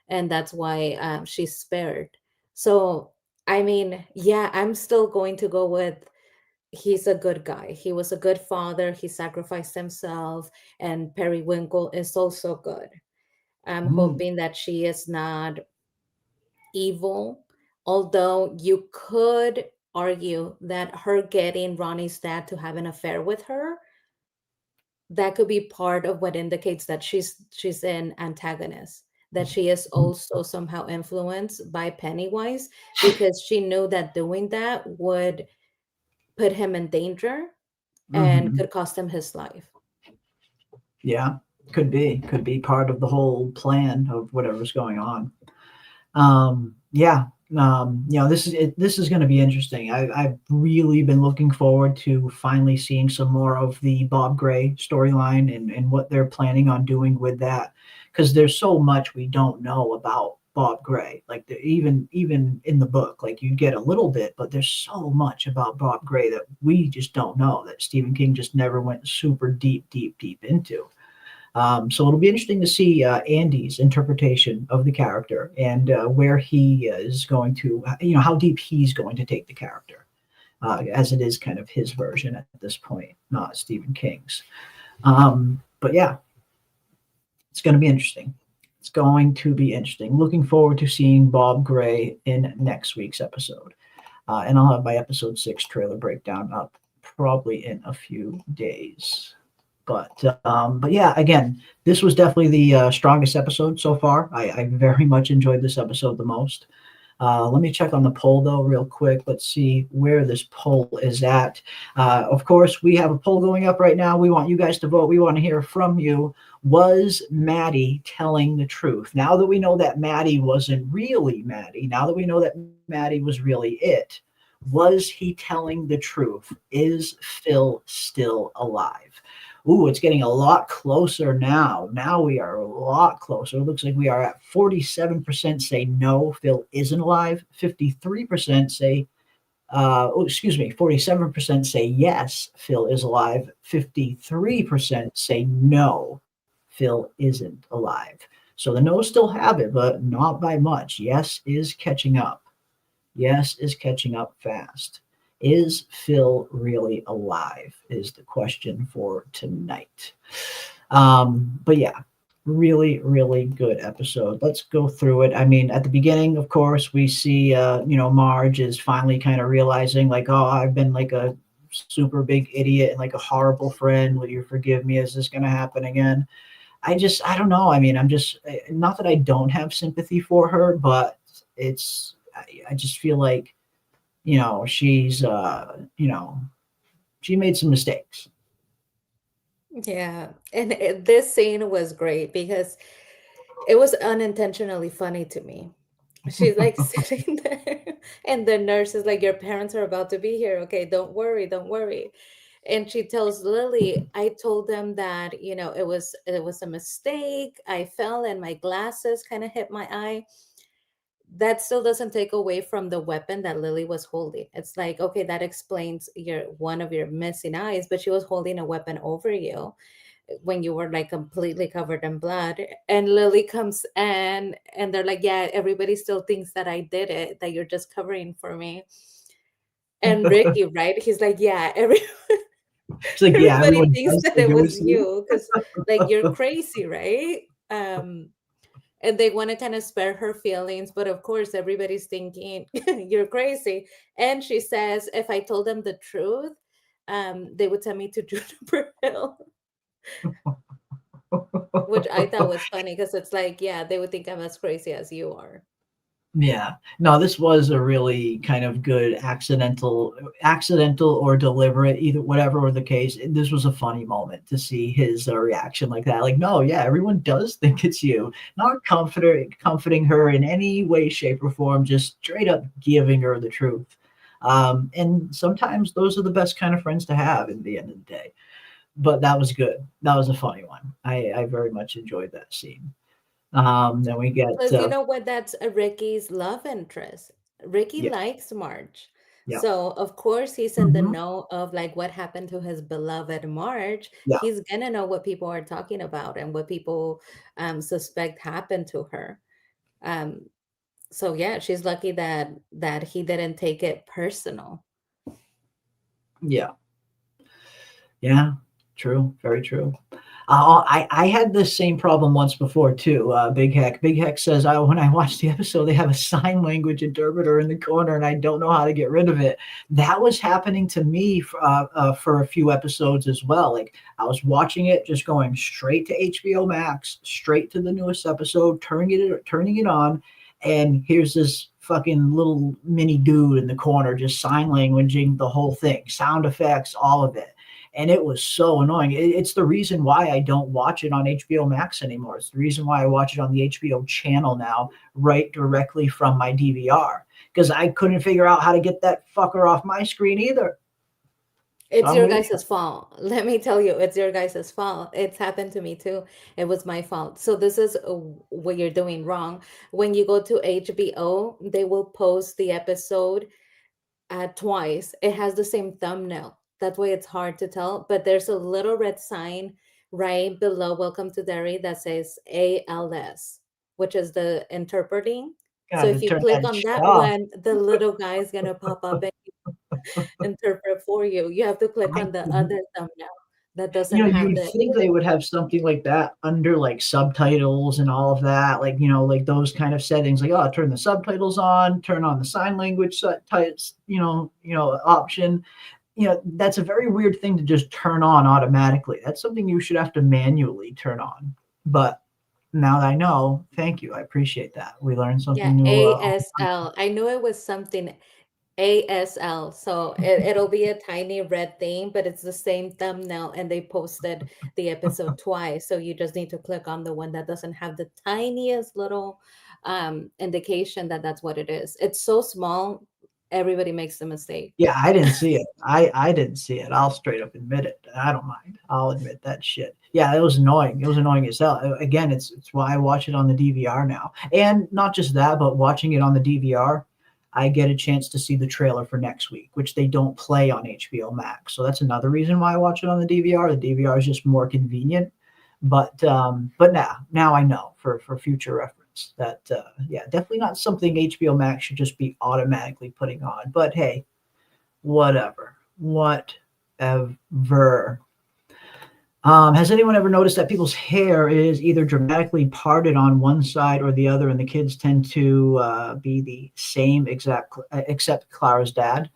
And that's why she's spared. So I mean, yeah, I'm still going to go with he's a good guy. He was a good father. He sacrificed himself, and Periwinkle is also good. I'm Mm, hoping that she is not evil, although you could argue that her getting Ronnie's dad to have an affair with her, that could be part of what indicates that she's an antagonist, that she is also somehow influenced by Pennywise, because she knew that doing that would put him in danger and mhm. could cost him his life. Yeah, could be part of the whole plan of whatever's going on. Yeah, this is going to be interesting. I've really been looking forward to finally seeing some more of the Bob Gray storyline and what they're planning on doing with that, because there's so much we don't know about Bob Gray. Like even in the book, like you get a little bit, but there's so much about Bob Gray that we just don't know, that Stephen King just never went super deep into. So it'll be interesting to see Andy's interpretation of the character and where he is going to, how deep he's going to take the character, as it is kind of his version at this point, not Stephen King's. But yeah, it's going to be interesting. It's going to be interesting. Looking forward to seeing Bob Gray in next week's episode. And I'll have my episode 6 trailer breakdown up probably in a few days. But yeah, again, this was definitely the strongest episode so far. I very much enjoyed this episode the most. Let me check on the poll though, real quick. Let's see where this poll is at. Of course, we have a poll going up right now. We want you guys to vote. We want to hear from you. Was Maddie telling the truth? Now that we know that Maddie wasn't really Maddie, now that we know that Maddie was really it, was he telling the truth? Is Phil still alive? Ooh, it's getting a lot closer now. Now we are a lot closer. It looks like we are at 47% say no, Phil isn't alive. 53% say, 47% say yes, Phil is alive. 53% say no, Phil isn't alive. So the no's still have it, but not by much. Yes is catching up. Yes is catching up fast. Is Phil really alive? Is the question for tonight. But yeah, really, really good episode. Let's go through it. I mean, at the beginning, of course, we see, Marge is finally kind of realizing, like, oh, I've been like a super big idiot and like a horrible friend. Will you forgive me? Is this going to happen again? I don't know. I mean, I'm just, not that I don't have sympathy for her, but I just feel like, she's, she made some mistakes. Yeah, and this scene was great because it was unintentionally funny to me. She's like sitting there, and the nurse is like, "Your parents are about to be here. Okay, don't worry, don't worry." And she tells Lily, "I told them that it was a mistake. I fell and my glasses kind of hit my eye." That still doesn't take away from the weapon that Lily was holding. It's like, okay, that explains your one of your missing eyes, but she was holding a weapon over you when you were like completely covered in blood. And Lily comes and they're like, yeah, everybody still thinks that I did it, that you're just covering for me. And Ricky, right? He's like, yeah, It's like, yeah, everybody everyone thinks does that think it it was was you. you because like you're crazy, right? And they want to kind of spare her feelings, but of course everybody's thinking you're crazy. And she says, if I told them the truth, they would send me to Juniper Hill, which I thought was funny because it's like, yeah, they would think I'm as crazy as you are. Yeah. No, this was a really kind of good accidental or deliberate, either whatever the case. This was a funny moment to see his reaction like that. Like, no, yeah, everyone does think it's you. Not comforting her in any way, shape, or form, just straight up giving her the truth. And sometimes those are the best kind of friends to have in the end of the day. But that was good. That was a funny one. I very much enjoyed that scene. Then we get Plus, you know what? That's a Ricky's love interest. Ricky yeah, likes Marge. yeah, So, of course, he's in the hmm know of like what happened to his beloved Marge. yeah, He's gonna know what people are talking about and what people suspect happened to her. Um, so yeah, she's lucky that he didn't take it personal. yeah, yeah. True, very true. I had this same problem once before too. Big Heck. Big Heck says, when I watched the episode, they have a sign language interpreter in the corner, and I don't know how to get rid of it. That was happening to me for a few episodes as well. Like I was watching it, just going straight to HBO Max, straight to the newest episode, turning it on, and here's this fucking little mini dude in the corner just sign languaging the whole thing, sound effects, all of it, and it was so annoying. It's the reason why I don't watch it on HBO Max anymore. It's the reason why I watch it on the HBO channel now, right directly from my DVR, because I couldn't figure out how to get that fucker off my screen either. So It's I'm your with guys' fault. Let me tell you, it's your guys' fault. It's happened to me too. It was my fault. So this is what you're doing wrong. When you go to HBO, they will post the episode twice. It has the same thumbnail. That way it's hard to tell. But there's a little red sign right below Welcome to Derry that says ALS, which is the interpreting. So God to if you turn click that on shit that off. one, the little guy is gonna pop up and interpret for you. You have to click I on the couldn't. other thumbnail that doesn't You have would the think they would have something like that under like subtitles and all of that, like like those kind of settings, like oh, turn the subtitles on, turn on the sign language subtitles, option. That's a very weird thing to just turn on automatically. That's something you should have to manually turn on. But now that I know, thank you. I appreciate that. We learned yeah, something new. ASL. I knew it was something ASL. So it'll be a tiny red thing, but it's the same thumbnail and they posted the episode twice. So you just need to click on the one that doesn't have the tiniest little indication that that's what it is. It's so small, everybody makes the mistake. Yeah, I didn't see it. I didn't see it. I'll straight up admit it. I don't mind. I'll admit that shit. Yeah, it was annoying. It was annoying as hell. Again, it's why I watch it on the DVR now. And not just that, but watching it on the DVR, I get a chance to see the trailer for next week, which they don't play on HBO Max. So that's another reason why I watch it on the DVR. The DVR is just more convenient. But now I know for future reference that yeah, definitely not something HBO Max should just be automatically putting on. But hey, whatever. Whatever. Has anyone ever noticed that people's hair is either dramatically parted on one side or the other, and the kids tend to be the same exact, except Clara's dad?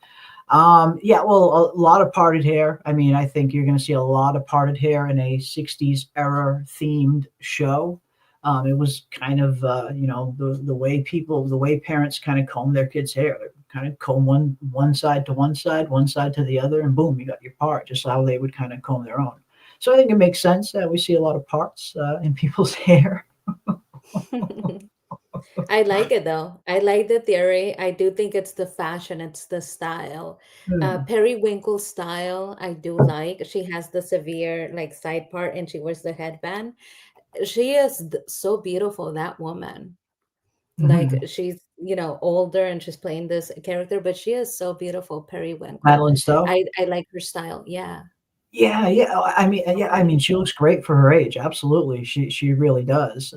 Yeah, well, a lot of parted hair. I mean, I think you're going to see a lot of parted hair in a 60s era themed show. It was kind of, the way parents kind of comb their kids' hair. They kind of comb one side to one side to the other, and boom, you got your part, just how they would kind of comb their own. So I think it makes sense that we see a lot of parts in people's hair. I like it though. I like the theory. I do think it's the fashion, it's the style. Hmm. Periwinkle style, I do like. She has the severe like side part and she wears the headband. She is so beautiful, that woman. Like Mhm. she's, older and she's playing this character, but she is so beautiful, Periwinkle. Madeline Stowe. I like her style. Yeah. Yeah, yeah. I mean, she looks great for her age. Absolutely, she really does.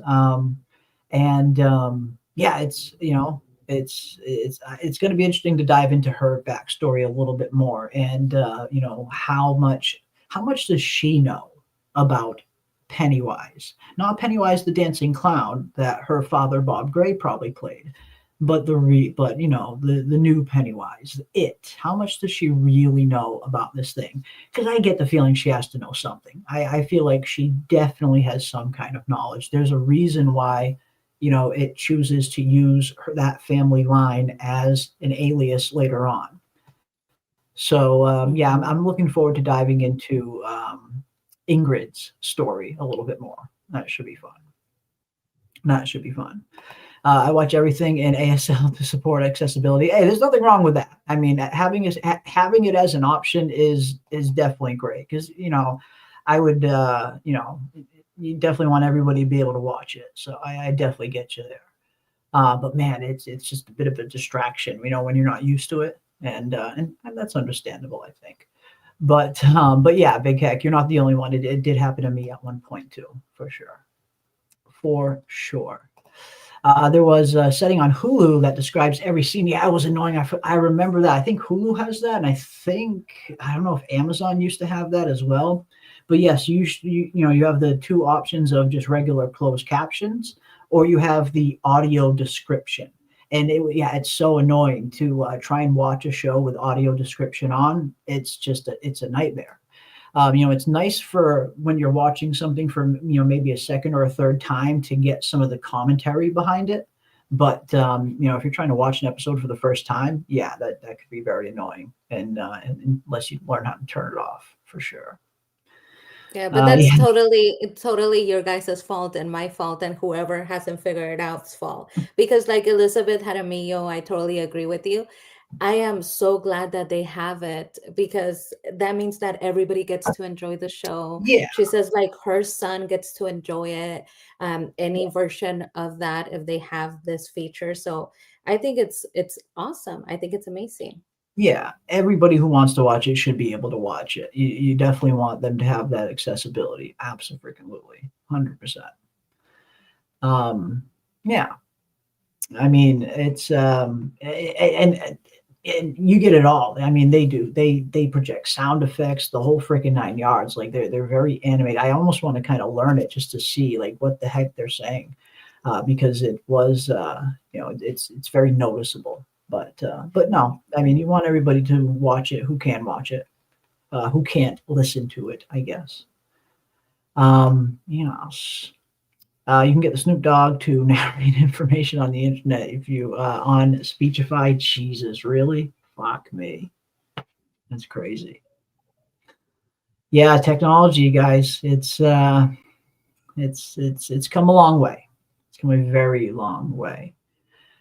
And yeah, it's going to be interesting to dive into her backstory a little bit more, and how much does she know about Pennywise? Not Pennywise the dancing clown that her father Bob Gray probably played, but the new Pennywise, it. How much does she really know about this thing? Because I get the feeling she has to know something. I feel like she definitely has some kind of knowledge. There's a reason why, it chooses to use that family line as an alias later on. So yeah, I'm, Mhm. I'm looking forward to diving into Ingrid's story a little bit more. That should be fun. That should be fun. I watch everything in ASL to support accessibility. Hey, there's nothing wrong with that. I mean, having it as an option is definitely great because I would you definitely want everybody to be able to watch it. So I definitely get you there. But man, it's just a bit of a distraction, when you're not used to it, and that's understandable, I think. But yeah, Big Heck, you're not the only one. It did happen to me at one point too, for sure, for sure. There was a setting on Hulu that describes every scene. Yeah, it was annoying. I remember that. I think Hulu has that, and I don't know if Amazon used to have that as well. But yes, you have the two options of just regular closed captions, or you have the audio description. And yeah, it's so annoying to try and watch a show with audio description on. It's a nightmare. It's nice for when you're watching something for maybe a second or a third time to get some of the commentary behind it. But if you're trying to watch an episode for the first time, yeah, that could be very annoying, and unless you learn how to turn it off, for sure. Yeah, but that's Yeah, totally your guys' fault and my fault and whoever hasn't figured it out's fault. Because like Elizabeth Jaramillo, I totally agree with you. I am so glad that they have it because that means that everybody gets to enjoy the show. yeah, She says like her son gets to enjoy it, any version of that if they have this feature. So I think it's awesome. I think it's amazing. yeah. Everybody who wants to watch it should be able to watch it. You definitely want them to have that accessibility. Absolutely, 100%. Um, yeah. I mean, it's and you get it all. I mean, they do. They project sound effects, the whole freaking nine yards. Like they're very animated. I almost want to kind of learn it just to see like what the heck they're saying, because it was it's very noticeable. But no, I mean, you want everybody to watch it who can watch it, who can't listen to it, I guess. You know, you can get the Snoop Dogg to narrate information on the internet if you on Speechify. Jesus, really? Fuck me. That's crazy. Yeah, technology, guys. It's come a long way. It's come a very long way.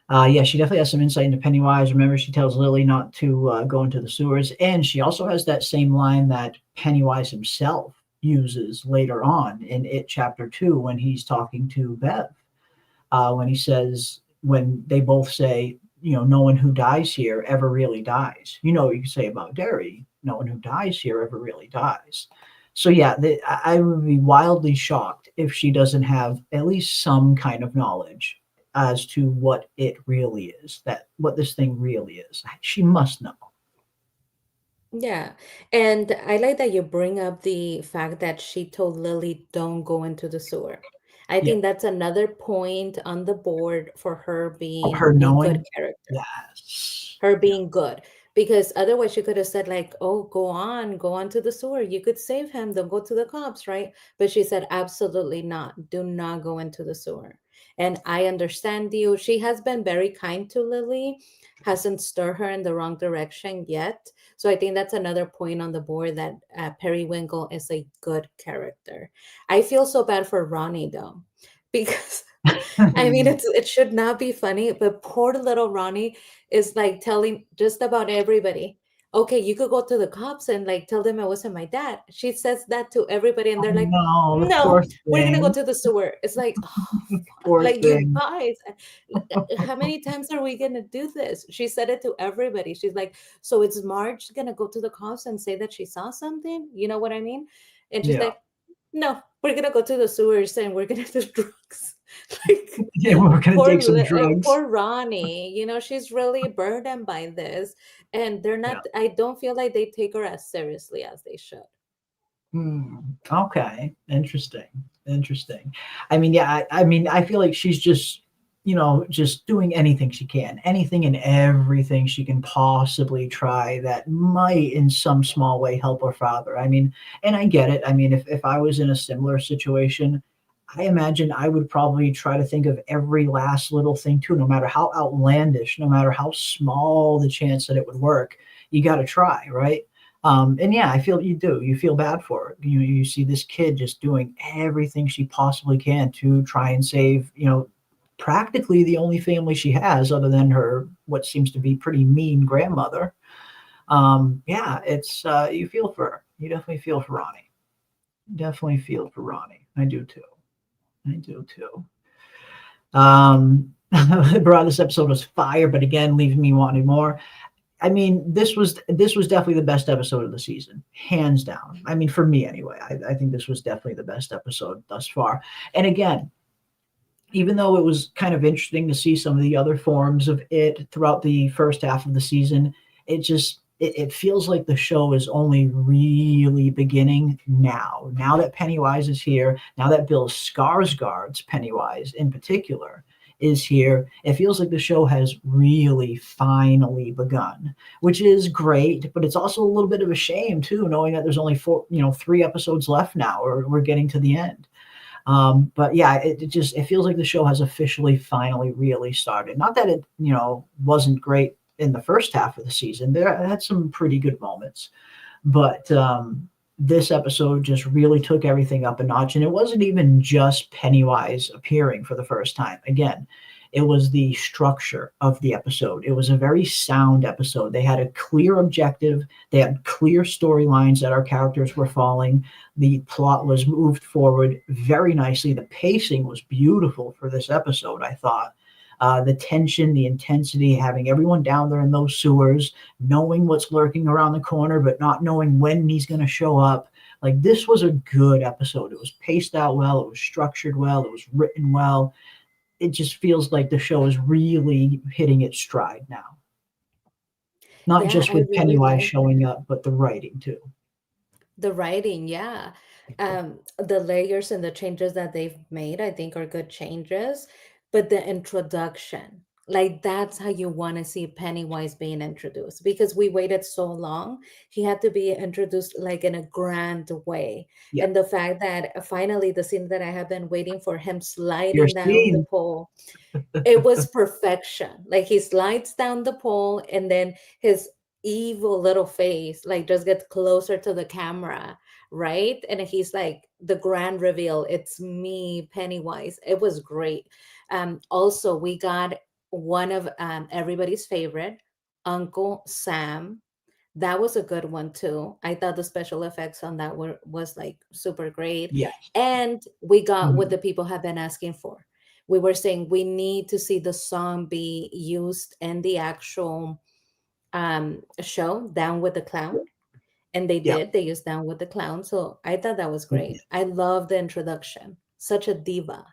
Yeah, she definitely has some insight into Pennywise. Remember, she tells Lily not to go into the sewers, and she also has that same line that Pennywise himself uses later on in It Chapter 2 when he's talking to Bev. When he says, when they both say, no one who dies here ever really dies. You can say about Derry, no one who dies here ever really dies. So yeah, I would be wildly shocked if she doesn't have at least some kind of knowledge as to what it really is, that what this thing really is. She must know. Yeah. And I like that you bring up the fact that she told Lily, don't go into the sewer. I Yeah, think that's another point on the board for her being her a good knowing. character, Yes. her Yeah. being good. Because otherwise she could have said, like, oh, go on to the sewer. You could save him. Don't go to the cops, right? But she said, absolutely not. Do not go into the sewer. And I understand you. She has been very kind to Lily, hasn't stirred her in the wrong direction yet. So I think that's another point on the board that Periwinkle is a good character. I feel so bad for Ronnie though, because I mean it should not be funny, but poor little Ronnie is like telling just about everybody, okay, you could go to the cops and like tell them it wasn't my dad. She says that to everybody, and Oh they're like, no, the no, poor we're gonna go thing. to the sewer. It's like, oh, Poor like you thing. guys, how many times are we gonna do this? She said it to everybody. She's like, so it's Marge gonna go to the cops and say that she saw something? You know what I mean? And she's Yeah. like, no, we're gonna go to the sewers and we're gonna do drugs. Like Yeah, we're gonna take some drugs. poor Ronnie, she's really burdened by this, and they're Yeah. not. I don't feel like they take her as seriously as they should. Hmm. Okay. Interesting. Interesting. I mean, yeah, I mean, I feel like she's just doing anything she can, anything and everything she can possibly try that might in some small way help her father. I mean, and I get it. I mean, if I was in a similar situation, I imagine I would probably try to think of every last little thing too, no matter how outlandish, no matter how small the chance that it would work, you got to try, right? And yeah, I feel you do. You feel bad for her. You see this kid just doing everything she possibly can to try and save, practically the only family she has other than her what seems to be pretty mean grandmother. Yeah, it's you feel for her. You definitely feel for Ronnie. Definitely feel for Ronnie. I do too. I do too. Bro, this episode was fire, but again, leaving me wanting more. I mean, this was definitely the best episode of the season, hands down. I mean, for me anyway, I think this was definitely the best episode thus far. And again, even though it was kind of interesting to see some of the other forms of it throughout the first half of the season, it feels like the show is only really beginning now. Now that Pennywise is here, now that Bill Skarsgård's Pennywise in particular is here, it feels like the show has really finally begun, which is great. But it's also a little bit of a shame too, knowing that there's only three episodes left now, or we're getting to the end. But yeah, it feels like the show has officially finally really started. Not that it wasn't great in the first half of the season. There had some pretty good moments, but this episode just really took everything up a notch. And it wasn't even just Pennywise appearing for the first time. Again, it was the structure of the episode. It was a very sound episode. They had a clear objective. They had clear storylines that our characters were following. The plot was moved forward very nicely. The pacing was beautiful for this episode, I thought. The tension, the intensity, having everyone down there in those sewers, knowing what's lurking around the corner, but not knowing when he's going to show up. Like, this was a good episode. It was paced out well. It was structured well. It was written well. It just feels like the show is really hitting its stride now. Not Yeah, just I with really Pennywise like it. showing up, but the writing too. The writing, yeah. The layers and the changes that they've made, I think, are good changes. But the introduction, like that's how you want to see Pennywise being introduced because we waited so long. He had to be introduced like in a grand way. Yeah. And the fact that finally the scene that I have been waiting for him Your sliding down the scene. pole, it was perfection. Like he slides down the pole and then his evil little face like just gets closer to the camera, right? And he's like the grand reveal, it's me, Pennywise. It was great. Also we got one of everybody's favorite, Uncle Sam. That was a good one too. I thought the special effects on that were was like super great. Yes. And we got what Mhm. the people have been asking for. We were saying we need to see the song be used in the actual show, Down with the Clown. And they Yeah. did. They used Down with the Clown. So I thought that was great. I love the introduction. Such a diva.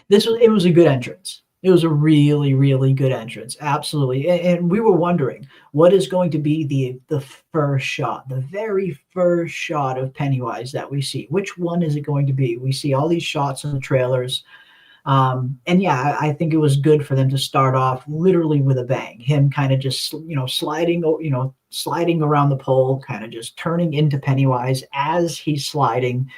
It was a good entrance. It was a really, really good entrance. Absolutely. And we were wondering what is going to be the first shot, the very first shot of Pennywise that we see. Which one is it going to be? We see all these shots in the trailers. And yeah, I think it was good for them to start off literally with a bang. Him kind of just, sliding around the pole, kind of just turning into Pennywise as he's sliding.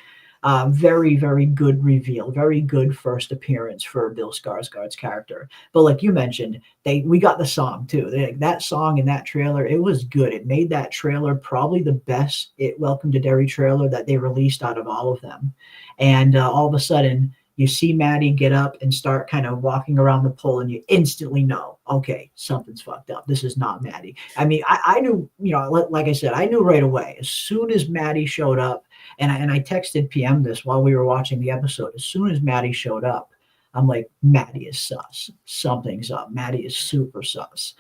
Very, very good reveal. Very good first appearance for Bill Skarsgård's character. But like you mentioned, we got the song too. That song in that trailer, it was good. It made that trailer probably the best Welcome to Derry trailer that they released out of all of them. And all of a sudden, you see Maddie get up and start kind of walking around the pole, and you instantly know, okay, something's fucked up. This is not Maddie. I mean, I knew, like I said, I knew right away. As soon as Maddie showed up, and I texted PM this while we were watching the episode. As soon as Maddie showed up, I'm like, Maddie is sus. Something's up. Maddie is super sus.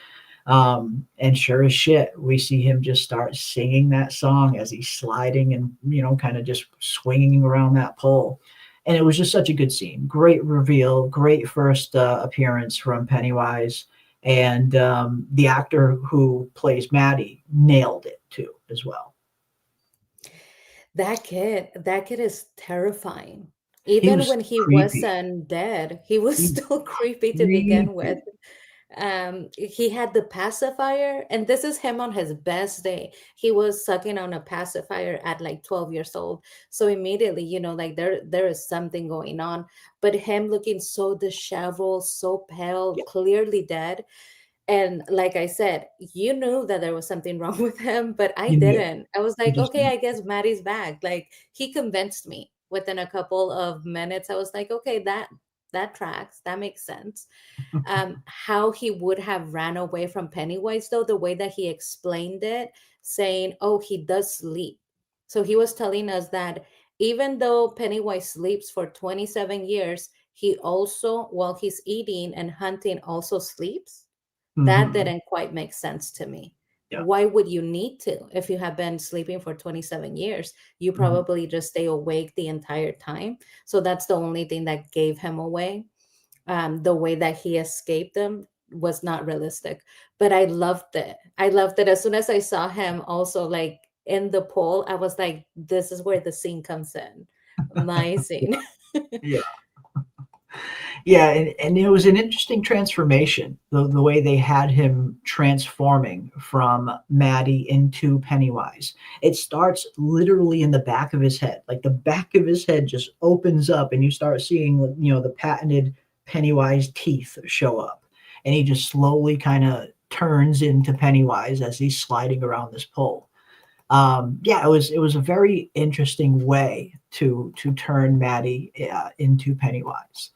And sure as shit, we see him just start singing that song as he's sliding and, kind of just swinging around that pole. And it was just such a good scene. Great reveal, great first appearance from Pennywise. And the actor who plays Maddie nailed it too, as well. That kid is terrifying. He Even was when he creepy. wasn't dead, he was He was still creepy to begin with. creepy. He had the pacifier, and this is him on his best day. He was sucking on a pacifier at like 12 years old. So immediately, like there is something going on. But him looking so disheveled, so pale, Yeah, clearly dead. And like I said, you knew that there was something wrong with him, but I you knew. didn't. I was You like, just okay, knew. I guess Maddie's back. Like he convinced me within a couple of minutes. I was like, okay, that tracks. That makes sense. How he would have ran away from Pennywise, though, the way that he explained it, saying, oh, he does sleep. So he was telling us that Even though Pennywise sleeps for 27 years, he also, while he's eating and hunting, also sleeps. That Mhm. didn't quite make sense to me. Yeah. Why would you need to? If you have been sleeping for 27 years, you Mhm. probably just stay awake the entire time. So that's the only thing that gave him away. The way that he escaped them was not realistic, but I loved it. I loved it. As soon as I saw him also like in the pool, I was like, this is where the scene comes in. My scene. Yeah. Yeah, and it was an interesting transformation, the way they had him transforming from Maddie into Pennywise. It starts literally in the back of his head. Like the back of his head just opens up and you start seeing, the patented Pennywise teeth show up. And he just slowly kind of turns into Pennywise as he's sliding around this pole. Yeah, it was a very interesting way to turn Maddie into Pennywise.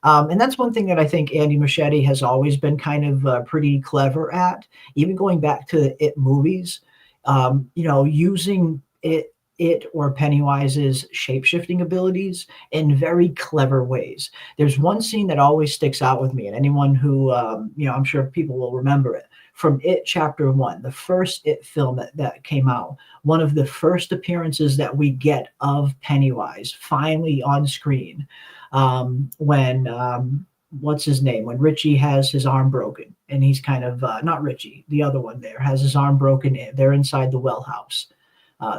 And that's one thing that I think Andy Muschietti has always been kind of pretty clever at, even going back to the It movies, using it or Pennywise's shape-shifting abilities in very clever ways. There's one scene that always sticks out with me, and anyone who, I'm sure people will remember it, from It Chapter 1, the first It film that came out. One of the first appearances that we get of Pennywise finally on screen, when what's his name, when Richie has his arm broken and he's kind of not Richie, the other one there has his arm broken. They're inside the well house,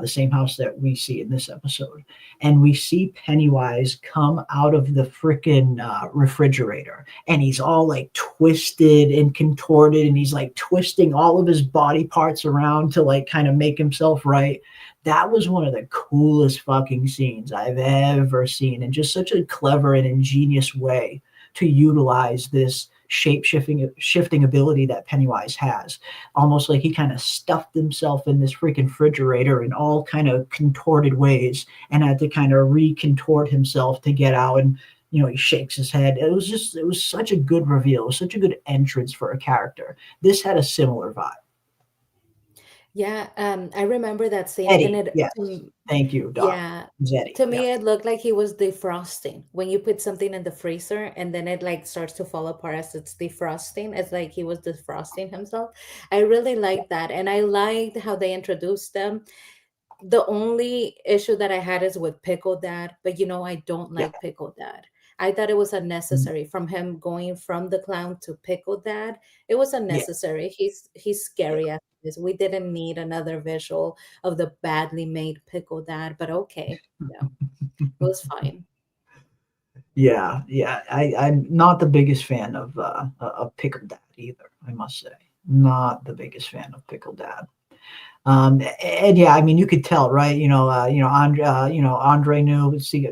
the same house that we see in this episode, and we see Pennywise come out of the freaking refrigerator, and he's all like twisted and contorted, and he's like twisting all of his body parts around to like kind of make himself right. That was one of the coolest fucking scenes I've ever seen, and just such a clever and ingenious way to utilize this shifting ability that Pennywise has. Almost like he kind of stuffed himself in this freaking refrigerator in all kind of contorted ways and had to kind of recontort himself to get out. And he shakes his head. It was such a good reveal. It was such a good entrance for a character. This had a similar vibe. Yeah, I remember that scene, and Eddie, yes. Thank you, Doc. yeah, Eddie. to Yeah. me, it looked like he was defrosting. When you put something in the freezer and then it like starts to fall apart as it's defrosting, it's like he was defrosting himself. I really liked that, and I liked how they introduced them. The only issue that I had is with Pickle Dad, but I don't Yeah. like Pickle Dad. I thought it was Mm, unnecessary from him going from the clown to Pickle Dad. It was yeah. unnecessary. He's Yeah. scary as it is. We didn't need another visual of the badly made Pickle Dad, but okay, it was fine. Yeah, yeah. I'm not the biggest fan of Pickle Dad either, I must say. Not the biggest fan of Pickle Dad. And yeah, I mean, you could tell, right? Andre knew. See,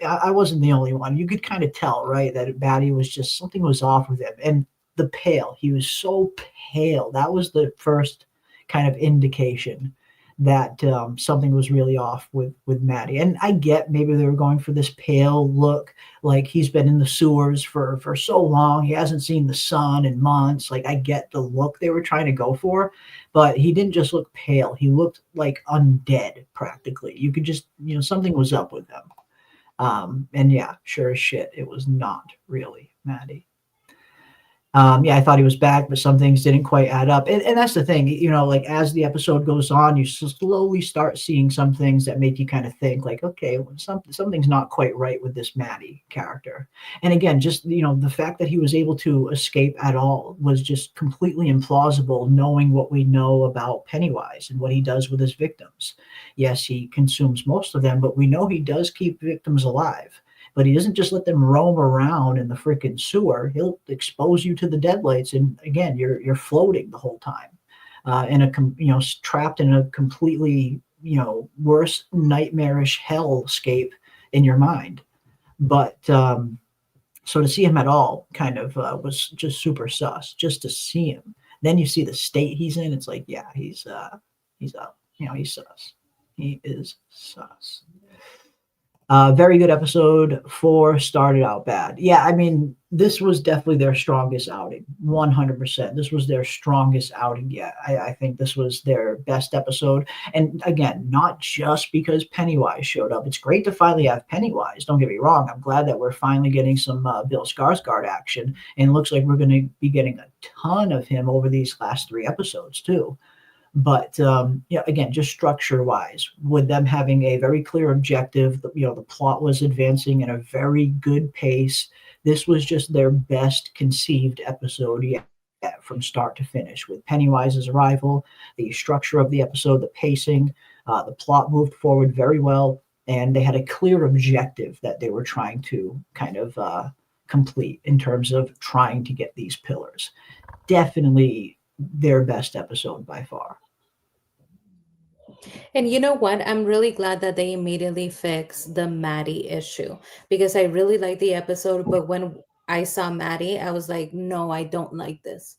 I wasn't the only one. You could kind of tell, right, that Batty was just something was off with him, and the pale. He was so pale. That was the first kind of indication that something was really off with Maddie. And I get maybe they were going for this pale look, like he's been in the sewers for so long. He hasn't seen the sun in months. Like I get the look they were trying to go for, but he didn't just look pale. He looked like undead practically. You could just, something was up with him. And yeah, sure as shit, it was not really Maddie. Yeah, I thought he was back, but some things didn't quite add up. And that's the thing, like as the episode goes on, you slowly start seeing some things that make you kind of think, like, okay, well, something's not quite right with this Maddie character. And again, just the fact that he was able to escape at all was just completely implausible, knowing what we know about Pennywise and what he does with his victims. Yes, he consumes most of them, but we know he does keep victims alive. But he doesn't just let them roam around in the freaking sewer. He'll expose you to the deadlights, and again, you're floating the whole time, trapped in a completely worse nightmarish hellscape in your mind. But so to see him at all kind of was just super sus. Just to see him, then you see the state he's in. It's like, yeah, he's up. He's sus. He is sus. Very good episode. 4 started out bad. Yeah, I mean, this was definitely their strongest outing. 100%. This was their strongest outing yet. I think this was their best episode. And again, not just because Pennywise showed up. It's great to finally have Pennywise. Don't get me wrong. I'm glad that we're finally getting some Bill Skarsgård action. And it looks like we're going to be getting a ton of him over these last 3 episodes, too. But yeah, again, just structure wise, with them having a very clear objective, the plot was advancing at a very good pace. This was just their best conceived episode yet from start to finish. With Pennywise's arrival, the structure of the episode, the pacing, the plot moved forward very well, and they had a clear objective that they were trying to kind of complete in terms of trying to get these pillars. Definitely their best episode by far. And you know what? I'm really glad that they immediately fixed the Maddie issue because I really liked the episode. But when I saw Maddie, I was like, no, I don't like this.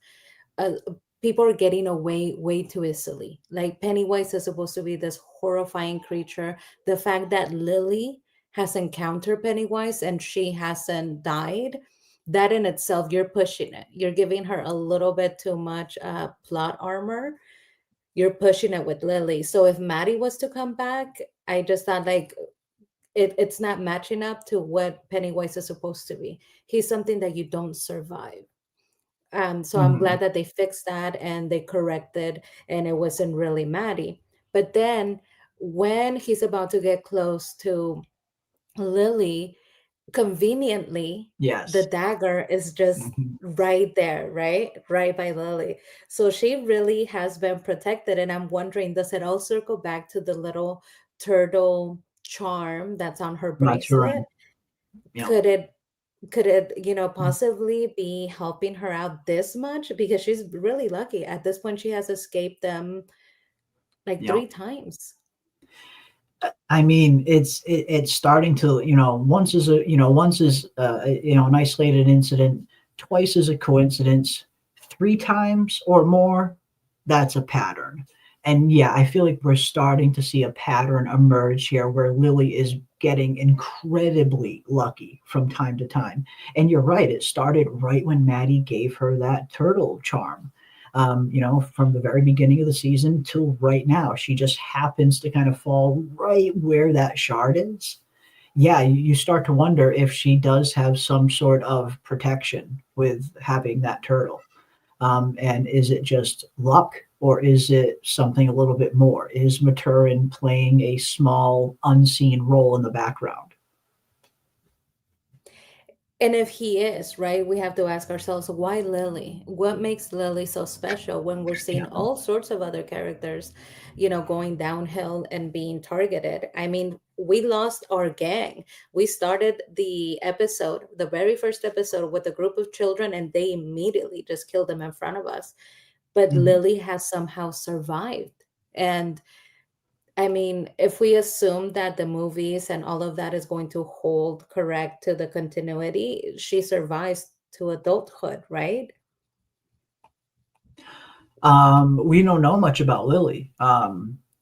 Uh, People are getting away way too easily. Like Pennywise is supposed to be this horrifying creature. The fact that Lily has encountered Pennywise and she hasn't died, that in itself, you're pushing it. You're giving her a little bit too much plot armor. You're pushing it with Lily. So if Maddie was to come back, I just thought like it's not matching up to what Pennywise is supposed to be. He's something that you don't survive. So I'm Mhm. glad that they fixed that and they corrected, and it wasn't really Maddie. But then when he's about to get close to Lily, conveniently, the Yes. dagger is just Mhm. right there, right by Lily. So she really has been protected, and I'm wondering, does it all circle back to the little turtle charm that's on her That's right. bracelet? Yeah. Could it possibly be helping her out this much, because she's really lucky at this point. She has escaped them like Yeah. 3 times. I mean, it's starting to, once is an isolated incident, twice is a coincidence, 3 times or more, that's a pattern. And yeah, I feel like we're starting to see a pattern emerge here where Lily is getting incredibly lucky from time to time. And you're right, it started right when Maddie gave her that turtle charm. From the very beginning of the season till right now, she just happens to kind of fall right where that shard is. Yeah, you start to wonder if she does have some sort of protection with having that turtle. And is it just luck, or is it something a little bit more? Is Maturin playing a small, unseen role in the background? And if he is, right, we have to ask ourselves, why Lily? What makes Lily so special when we're seeing Yeah. all sorts of other characters, going downhill and being targeted? I mean, we lost our gang. We started the very first episode, with a group of children, and they immediately just killed them in front of us. But Mhm. Lily has somehow survived. And I mean, if we assume that the movies and all of that is going to hold correct to the continuity, she survives to adulthood, right? We don't know much about Lily.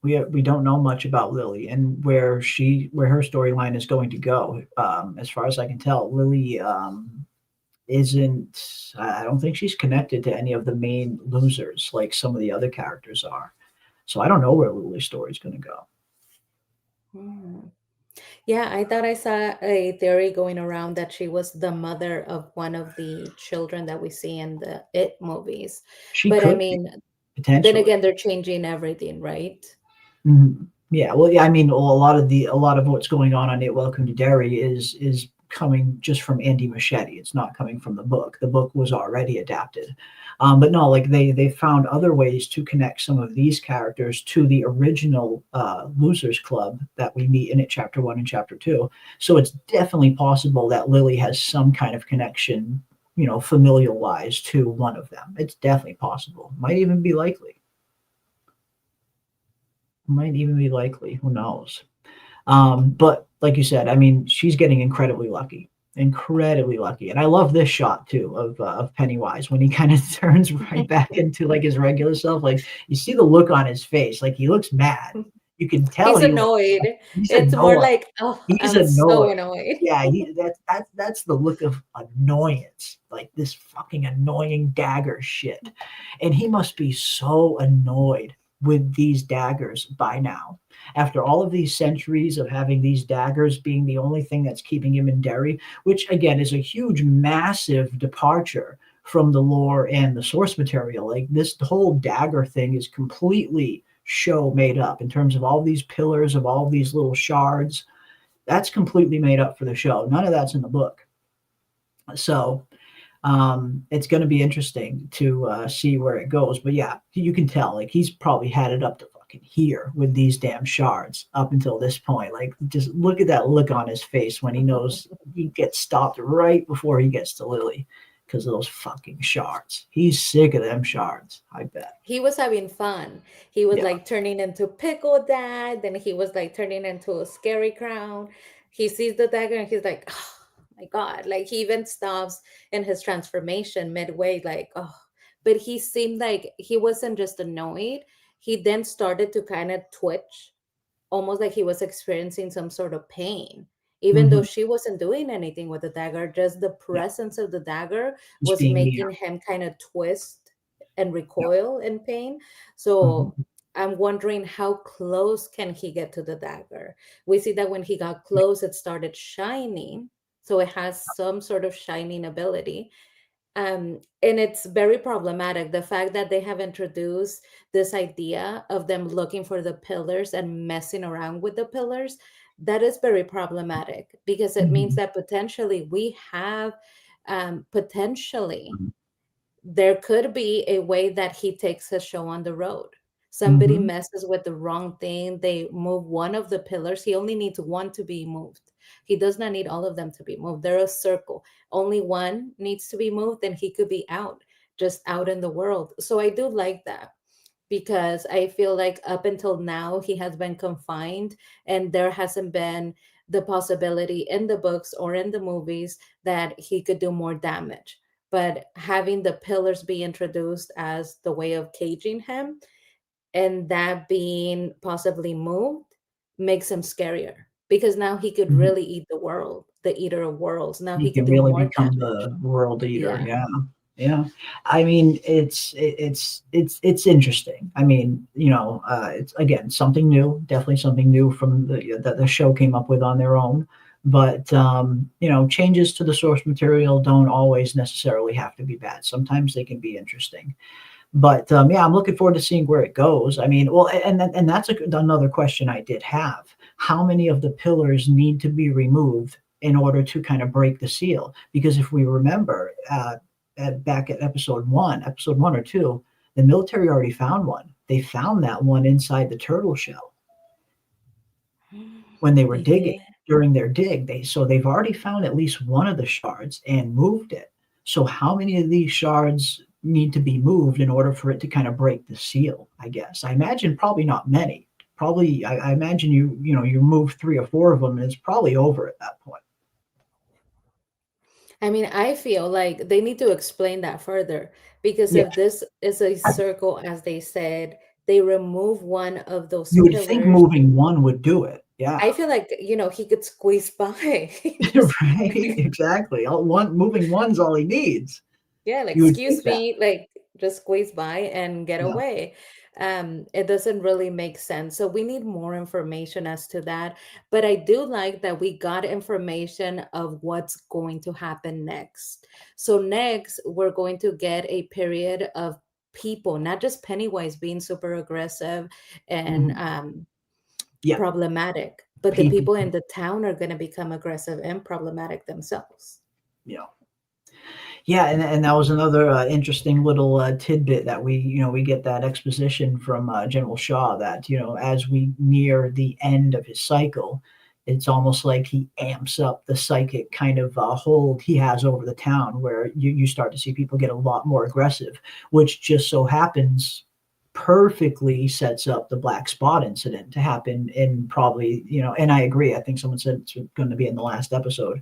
We don't know much about Lily and where her storyline is going to go. As far as I can tell, Lily isn't. I don't think she's connected to any of the main losers like some of the other characters are. So I don't know where Lily's story is going to go. Hmm. Yeah, I thought I saw a theory going around that she was the mother of one of the children that we see in the It movies. She But I could be mean, then potentially. again, they're changing everything, right? Mhm. Yeah, well, yeah, I mean, well, a lot of what's going on It Welcome to Derry is coming just from Andy Machete. It's not coming from the book. The book was already adapted. But no, like they found other ways to connect some of these characters to the original Losers Club that we meet in it, chapter 1 and chapter 2. So it's definitely possible that Lily has some kind of connection, familial wise, to one of them. It's definitely possible. Might even be likely. Might even be likely. Who knows? But like you said, I mean, she's getting incredibly lucky. And I love this shot too of Pennywise when he kind of turns right back into like his regular self. Like you see the look on his face, like he looks mad. You can tell He's he was annoyed. he's It's more annoyed. like, oh, He's I'm so annoyed. annoyed. Yeah, that's the look of annoyance, like this fucking annoying dagger shit. And he must be so annoyed with these daggers by now. After all of these centuries of having these daggers being the only thing that's keeping him in Derry, which again is a huge, massive departure from the lore and the source material. Like this whole dagger thing is completely show made up in terms of all these pillars of all these little shards. That's completely made up for the show. None of that's in the book. So it's going to be interesting to see where it goes. But yeah, you can tell like he's probably had it up to fucking here with these damn shards up until this point. Like just look at that look on his face when he knows he gets stopped right before he gets to Lily because of those fucking shards. He's sick of them shards, I bet. He was having fun. He was Yeah. like turning into Pickle Dad, then he was like turning into a scary crown. He sees the dagger and he's like, oh my God. Like he even stops in his transformation midway, like, oh. But he seemed like he wasn't just annoyed. He then started to kind of twitch, almost like he was experiencing some sort of pain. Even though Mhm. she wasn't doing anything with the dagger, just the Yeah. presence of the dagger Just was being near. making him kind of twist and Yeah. recoil in pain. So Mhm. I'm wondering how close can he get to the dagger? We see that when he got close, it started shining. So it has some sort of shining ability. And it's very problematic. The fact that they have introduced this idea of them looking for the pillars and messing around with the pillars, that is very problematic because it means Mhm. that potentially we have, potentially Mhm. there could be a way that he takes his show on the road. Somebody Mhm. messes with the wrong thing, they move one of the pillars. He only needs one to be moved. He does not need all of them to be moved. They're a circle. Only one needs to be moved, and he could be out, just out in the world. So I do like that because I feel like up until now, he has been confined, and there hasn't been the possibility in the books or in the movies that he could do more damage. But having the pillars be introduced as the way of caging him and that being possibly moved makes him scarier because now he could Mhm. really eat the world, the eater of worlds. Now He he could can do really more become damage. the world eater. Yeah. Yeah. Yeah. I mean, it's interesting. I mean, it's again something new, definitely something new from that the show came up with on their own. But changes to the source material don't always necessarily have to be bad. Sometimes they can be interesting. But yeah, I'm looking forward to seeing where it goes. I mean, well, and that's another question I did have. How many of the pillars need to be removed in order to kind of break the seal? Because if we remember, back at episode one or two, the military already found one. They found that one inside the turtle shell when they were They digging did. during their dig. They've already found at least one of the shards and moved it. So how many of these shards need to be moved in order for it to kind of break the seal? I guess I imagine probably not many. Probably I imagine you move three or four of them and it's probably over at that point. I mean, I feel like they need to explain that further because Yeah, if this is a circle, as they said, they remove one of those you would think pillars. moving one would do it. I Yeah, feel like, he could squeeze by. Just right. Exactly. Moving one's all he needs. yeah, like You would excuse think that. me, like just squeeze by and get Yeah. away. It doesn't really make sense, so we need more information as to that. But I do like that we got information of what's going to happen next. So next we're going to get a period of people, not just Pennywise being super aggressive and Mhm. Yeah. problematic, but the People. people in the town are going to become aggressive and problematic themselves. Yeah. Yeah, and that was another interesting little tidbit that we get that exposition from General Shaw that as we near the end of his cycle, it's almost like he amps up the psychic kind of hold he has over the town, where you start to see people get a lot more aggressive, which just so happens perfectly sets up the black spot incident to happen in probably, and I agree. I think someone said it's going to be in the last episode,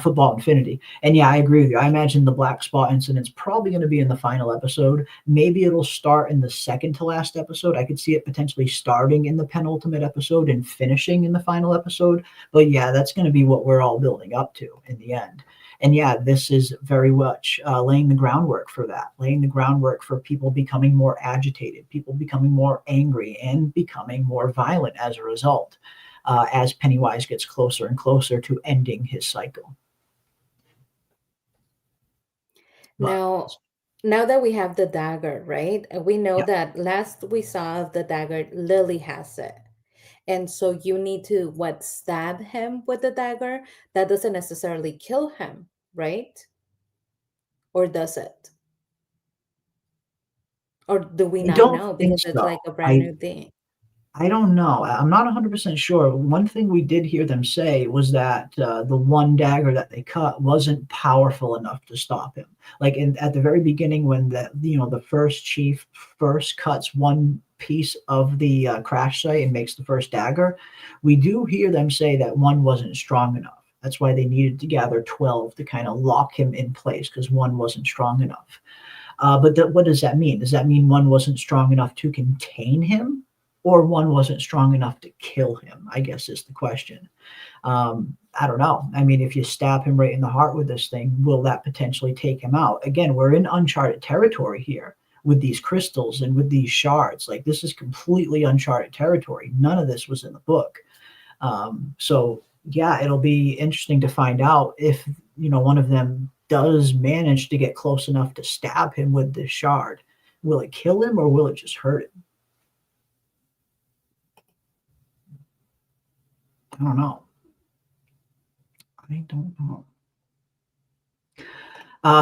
Football Infinity. And yeah, I agree with you. I imagine the black spot incident's probably going to be in the final episode. Maybe it'll start in the second to last episode. I could see it potentially starting in the penultimate episode and finishing in the final episode. But yeah, that's going to be what we're all building up to in the end. And yeah, this is very much laying the groundwork for that, laying the groundwork for people becoming more agitated, people becoming more angry, and becoming more violent as a result, as Pennywise gets closer and closer to ending his cycle. But Now, now that we have the dagger, right? We know yeah, that last we saw of the dagger, Lily has it. And so you need to what stab him with the dagger. That doesn't necessarily kill him, right? Or does it? Or do we I not don't know think because it's so. like a brand I new thing? I don't know. I'm not 100% sure. One thing we did hear them say was that the one dagger that they cut wasn't powerful enough to stop him. Like at the very beginning, when the first chief first cuts one piece of the crash site and makes the first dagger, we do hear them say that one wasn't strong enough. That's why they needed to gather 12 to kind of lock him in place because one wasn't strong enough. But what does that mean? Does that mean one wasn't strong enough to contain him, or one wasn't strong enough to kill him? I guess is the question. I don't know. I mean, if you stab him right in the heart with this thing, will that potentially take him out? Again, we're in uncharted territory here with these crystals and with these shards. Like this is completely uncharted territory. None of this was in the book. So yeah, it'll be interesting to find out if one of them does manage to get close enough to stab him with this shard. Will it kill him or will it just hurt him? I don't know. I don't know.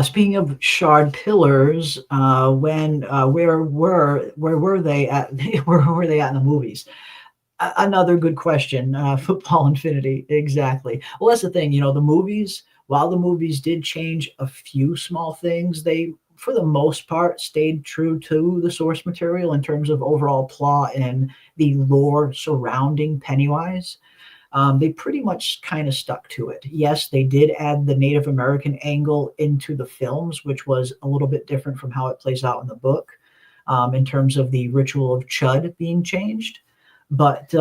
Speaking of shard pillars, where were they at? Where were they at in the movies? Another good question. Football Infinity, exactly. Well, that's the thing. The movies. While the movies did change a few small things, they, for the most part, stayed true to the source material in terms of overall plot and the lore surrounding Pennywise. They pretty much kind of stuck to it. Yes, they did add the Native American angle into the films, which was a little bit different from how it plays out in the book, in terms of the ritual of Chud being changed. But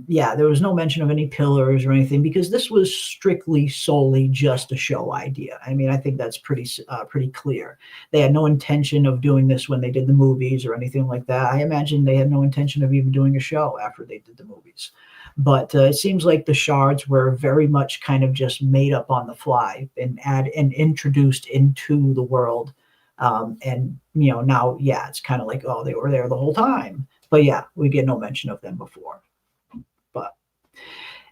yeah, there was no mention of any pillars or anything because this was strictly solely just a show idea. I mean, I think that's pretty clear. They had no intention of doing this when they did the movies or anything like that. I imagine they had no intention of even doing a show after they did the movies. But it seems like the shards were very much kind of just made up on the fly and introduced into the world. And now, yeah, it's kind of like, oh, they were there the whole time. But yeah, we get no mention of them before. But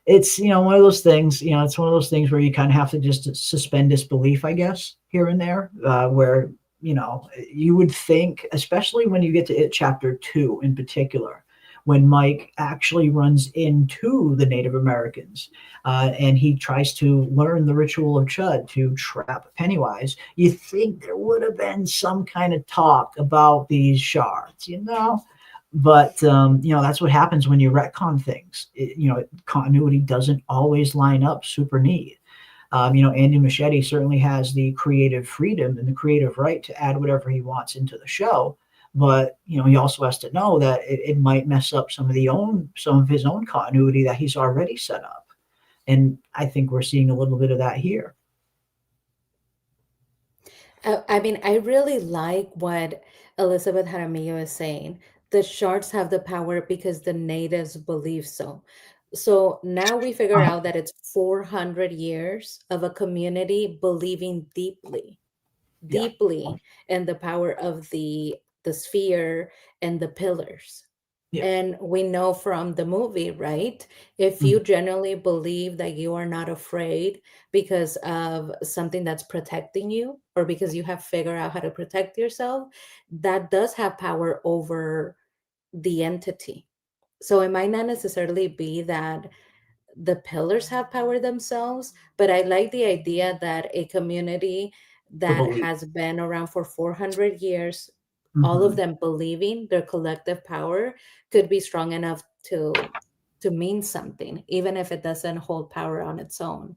it's one of those things. It's one of those things where you kind of have to just suspend disbelief, I guess, here and there, where you would think, especially when you get to it chapter 2 in particular, when Mike actually runs into the Native Americans and he tries to learn the ritual of Chud to trap Pennywise, you think there would have been some kind of talk about these shards, But that's what happens when you retcon things. Continuity doesn't always line up super neat. Andy Machete certainly has the creative freedom and the creative right to add whatever he wants into the show. But he also has to know that it might mess up some of his own continuity that he's already set up. And I think we're seeing a little bit of that here. I mean, I really like what Elizabeth Jaramillo is saying. The shards have the power because the natives believe so. So now we figure Uh, out that it's 400 years of a community believing yeah, deeply in the power of the sphere and the pillars. yeah, And we know from the movie, right? If mm, you genuinely believe that you are not afraid because of something that's protecting you or because you have figured out how to protect yourself, that does have power over the entity. So it might not necessarily be that the pillars have power themselves, but I like the idea that a community the that belief. has been around for 400 years all of Mhm. them believing their collective power could be strong enough to mean something, even if it doesn't hold power on its own.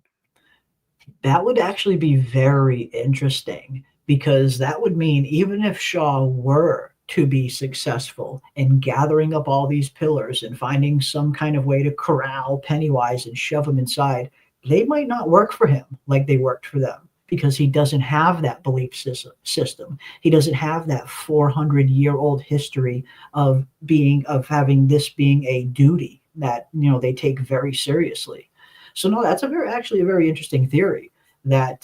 That would actually be very interesting because that would mean even if Shaw were to be successful in gathering up all these pillars and finding some kind of way to corral Pennywise and shove him inside, they might not work for him like they worked for them because he doesn't have that belief system. He doesn't have that 400-year-old history of having this being a duty that they take very seriously. So no, that's actually a very interesting theory that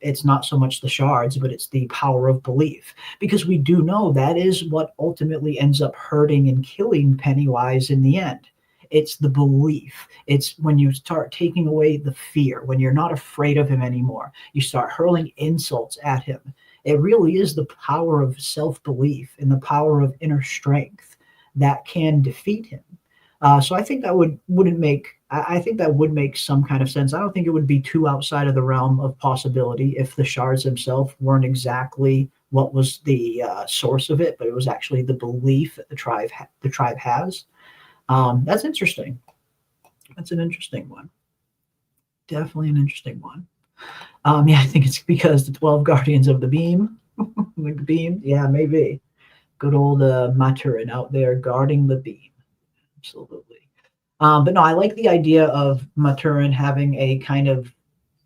it's not so much the shards, but it's the power of belief. Because we do know that is what ultimately ends up hurting and killing Pennywise in the end. It's the belief. It's when you start taking away the fear, when you're not afraid of him anymore, you start hurling insults at him. It really is the power of self belief and the power of inner strength that can defeat him. So I think that wouldn't make I think that would make some kind of sense. I don't think it would be too outside of the realm of possibility if the shards themselves weren't exactly what was the source of it, but it was actually the belief that the tribe has. That's interesting. That's an interesting one. Definitely an interesting one. Yeah, I think it's because the 12 guardians of the beam, like the beam. Yeah, maybe. Good old Maturin out there guarding the beam. Absolutely. But no, I like the idea of Maturin having a kind of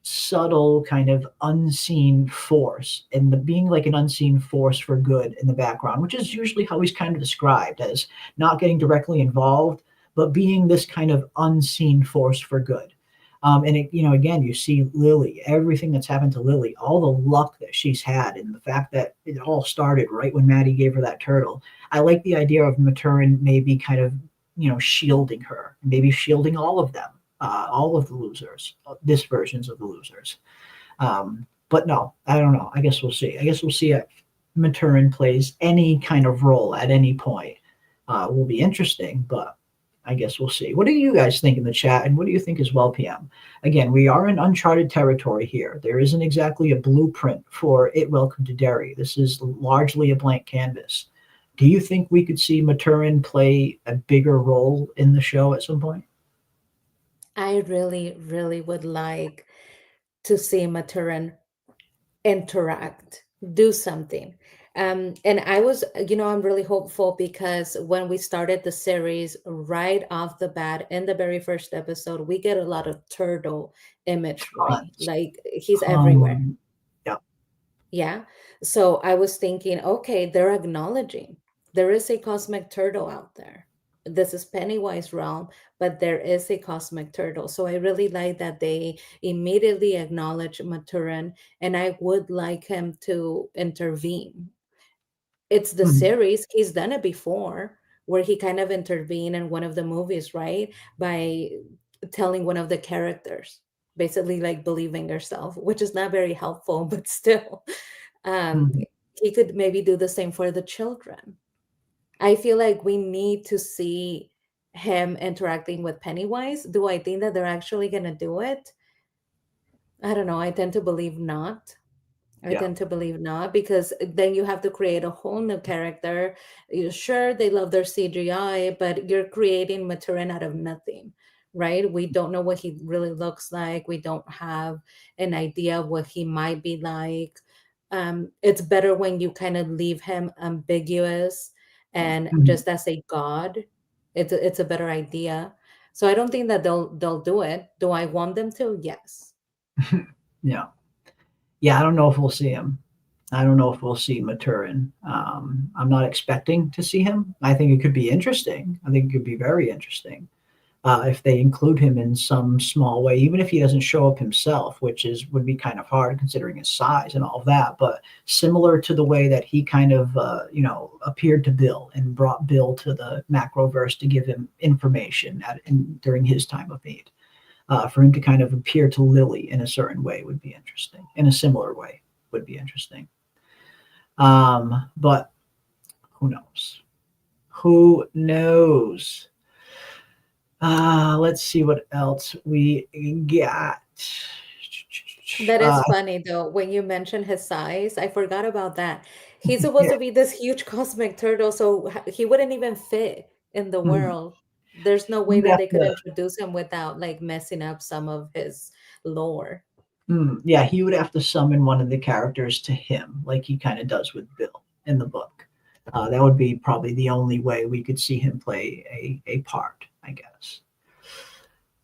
subtle, kind of unseen force, and the being like an unseen force for good in the background, which is usually how he's kind of described as not getting directly involved, but being this kind of unseen force for good. And again, you see Lily, everything that's happened to Lily, all the luck that she's had, and the fact that it all started right when Maddie gave her that turtle. I like the idea of Maturin maybe kind of shielding her, maybe shielding all of the losers, this versions of the losers. But no, I don't know. I guess we'll see. I guess we'll see if Maturin plays any kind of role at any point. Will be interesting, but I guess we'll see. What do you guys think in the chat, and what do you think as well, PM? Again, we are in uncharted territory here. There isn't exactly a blueprint for It Welcome to Derry. This is largely a blank canvas. Do you think we could see Maturin play a bigger role in the show at some point? I really, really would like to see Maturin interact, do something. And I was, I'm really hopeful because when we started the series, right off the bat, in the very first episode, we get a lot of turtle imagery. Tons. Like he's everywhere. Um, yeah. Yeah. So I was thinking, okay, they're acknowledging there is a cosmic turtle out there. This is Pennywise realm, but there is a cosmic turtle. So I really like that they immediately acknowledge Maturin, and I would like him to intervene. It's the Mhm. series, he's done it before, where he kind of intervened in one of the movies, right? By telling one of the characters, basically like believing yourself, which is not very helpful, but still. Um, Mhm. he could maybe do the same for the children. I feel like we need to see him interacting with Pennywise. Do I think that they're actually going to do it? I don't know. I tend to believe not. I Yeah. tend to believe not because then you have to create a whole new character. Sure, they love their CGI, but you're creating Maturin out of nothing, right? We don't know what he really looks like. We don't have an idea of what he might be like. It's better when you kind of leave him ambiguous and Mhm. just as a god. It's a better idea. So I don't think that they'll do it. Do I want them to? Yes. Yeah. Yeah, I don't know if we'll see him. I don't know if we'll see Maturin. I'm not expecting to see him. I think it could be interesting. I think it could be very interesting if they include him in some small way, even if he doesn't show up himself, which would be kind of hard considering his size and all of that. But similar to the way that he kind of appeared to Bill and brought Bill to the Macroverse to give him information during his time of need. For him to kind of appear to Lily in a certain way would be interesting. In a similar way would be interesting. But who knows? Who knows? Let's see what else we got. That is funny though. When you mention his size, I forgot about that. He's supposed Yeah. to be this huge cosmic turtle, so he wouldn't even fit in the Mhm. world. There's no He way would that have they could to, introduce him without like messing up some of his lore. yeah, he would have to summon one of the characters to him, like he kind of does with Bill in the book. That would be probably the only way we could see him play a part, I guess.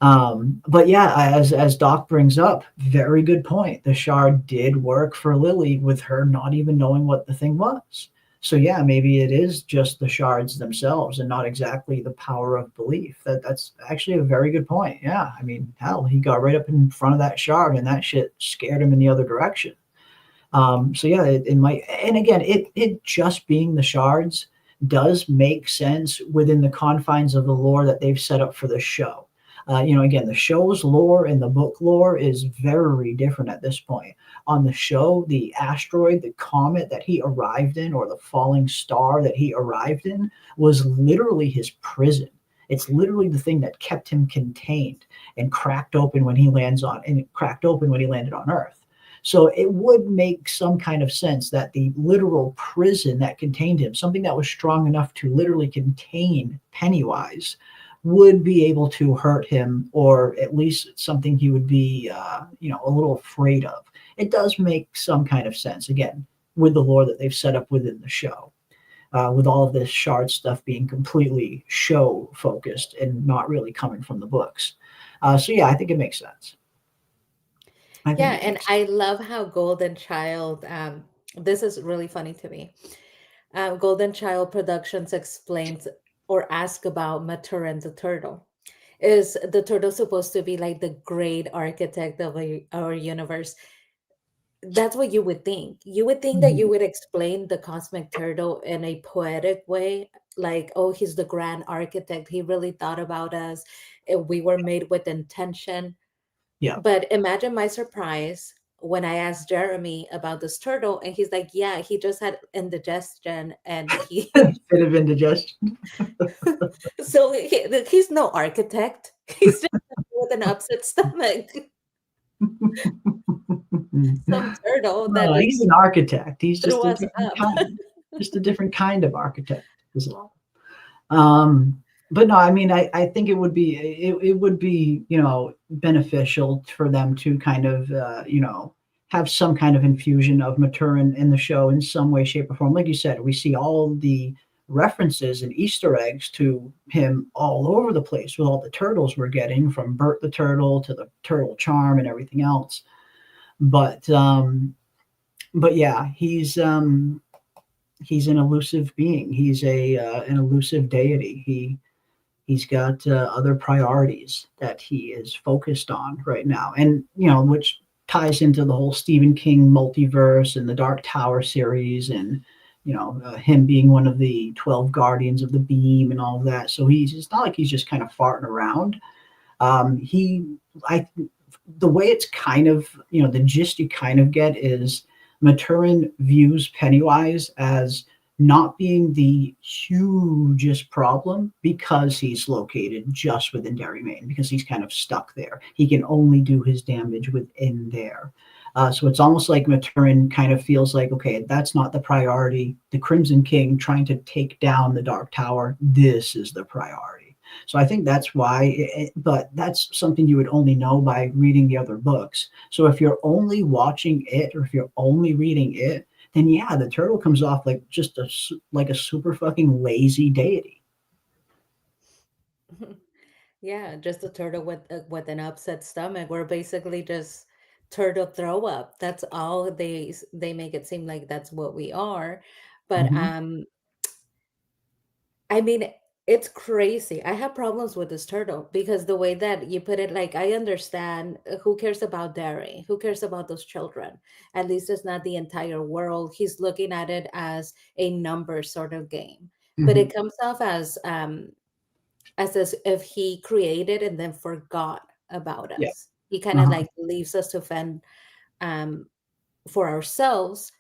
But yeah, as Doc brings up, very good point. The shard did work for Lily with her not even knowing what the thing was. So yeah, maybe it is just the shards themselves and not exactly the power of belief. That's actually a very good point. Yeah, I mean, hell, he got right up in front of that shard and that shit scared him in the other direction. So yeah, it might, and again, it just being the shards does make sense within the confines of the lore that they've set up for the show. Again, the show's lore and the book lore is very different at this point. On the show, the asteroid, the comet that he arrived in, or the falling star that he arrived in, was literally his prison. It's literally the thing that kept him contained and cracked open when he lands on, and it cracked open when he landed on Earth. So it would make some kind of sense that the literal prison that contained him, something that was strong enough to literally contain Pennywise, would be able to hurt him, or at least something he would be, a little afraid of. It does make some kind of sense, again, with the lore that they've set up within the show, with all of this shard stuff being completely show focused and not really coming from the books. So yeah, I think it makes sense. I think Yeah, it and makes I love how Golden Child, this is really funny to me. Golden Child Productions explains or asks about Maturin the turtle. Is the turtle supposed to be like the great architect of our universe? That's what you would think. You would think that you sense. would explain the cosmic turtle in a poetic way, like, oh, he's the grand architect. He really thought about us. We were made with intention. Yeah. But imagine my surprise when I asked Jeremy about this turtle, and he's like, yeah, he just had indigestion and he, Bit of indigestion. so he's no architect. He's just with an upset stomach. Some turtle that No, just he's an architect. He's threw just a us different up. kind, just a different kind of architect is all. But no, I mean, I think it would be, beneficial for them to kind of, have some kind of infusion of Maturin in the show in some way, shape, or form. Like you said, we see all the references and Easter eggs to him all over the place with all the turtles we're getting, from Bert the Turtle to the Turtle Charm and everything else. But yeah, he's an elusive being. He's an elusive deity. He's got other priorities that he is focused on right now, and which ties into the whole Stephen King multiverse and the Dark Tower series, and him being one of the 12 guardians of the beam and all of that. So it's not like he's just kind of farting around. He I The way it's kind of, the gist you kind of get is Maturin views Pennywise as not being the hugest problem because he's located just within Derry, Maine, because he's kind of stuck there. He can only do his damage within there. So it's almost like Maturin kind of feels like, okay, that's not the priority. The Crimson King trying to take down the Dark Tower, this is the priority. So I think that's why, but that's something you would only know by reading the other books. So if you're only watching it, or if you're only reading it, then yeah, the turtle comes off like just like a super fucking lazy deity. Yeah, just a turtle with an upset stomach, or basically just turtle throw up. That's all they make it seem like that's what we are. But Hmm. I mean, it's crazy. I have problems with this turtle because the way that you put it, like, I understand, who cares about Derry? Who cares about those children? At least it's not the entire world. He's looking at it as a number sort of game. But Hmm. it comes off as if he created and then forgot about Yeah. us. He kind of Uh-huh. like leaves us to fend um, for ourselves.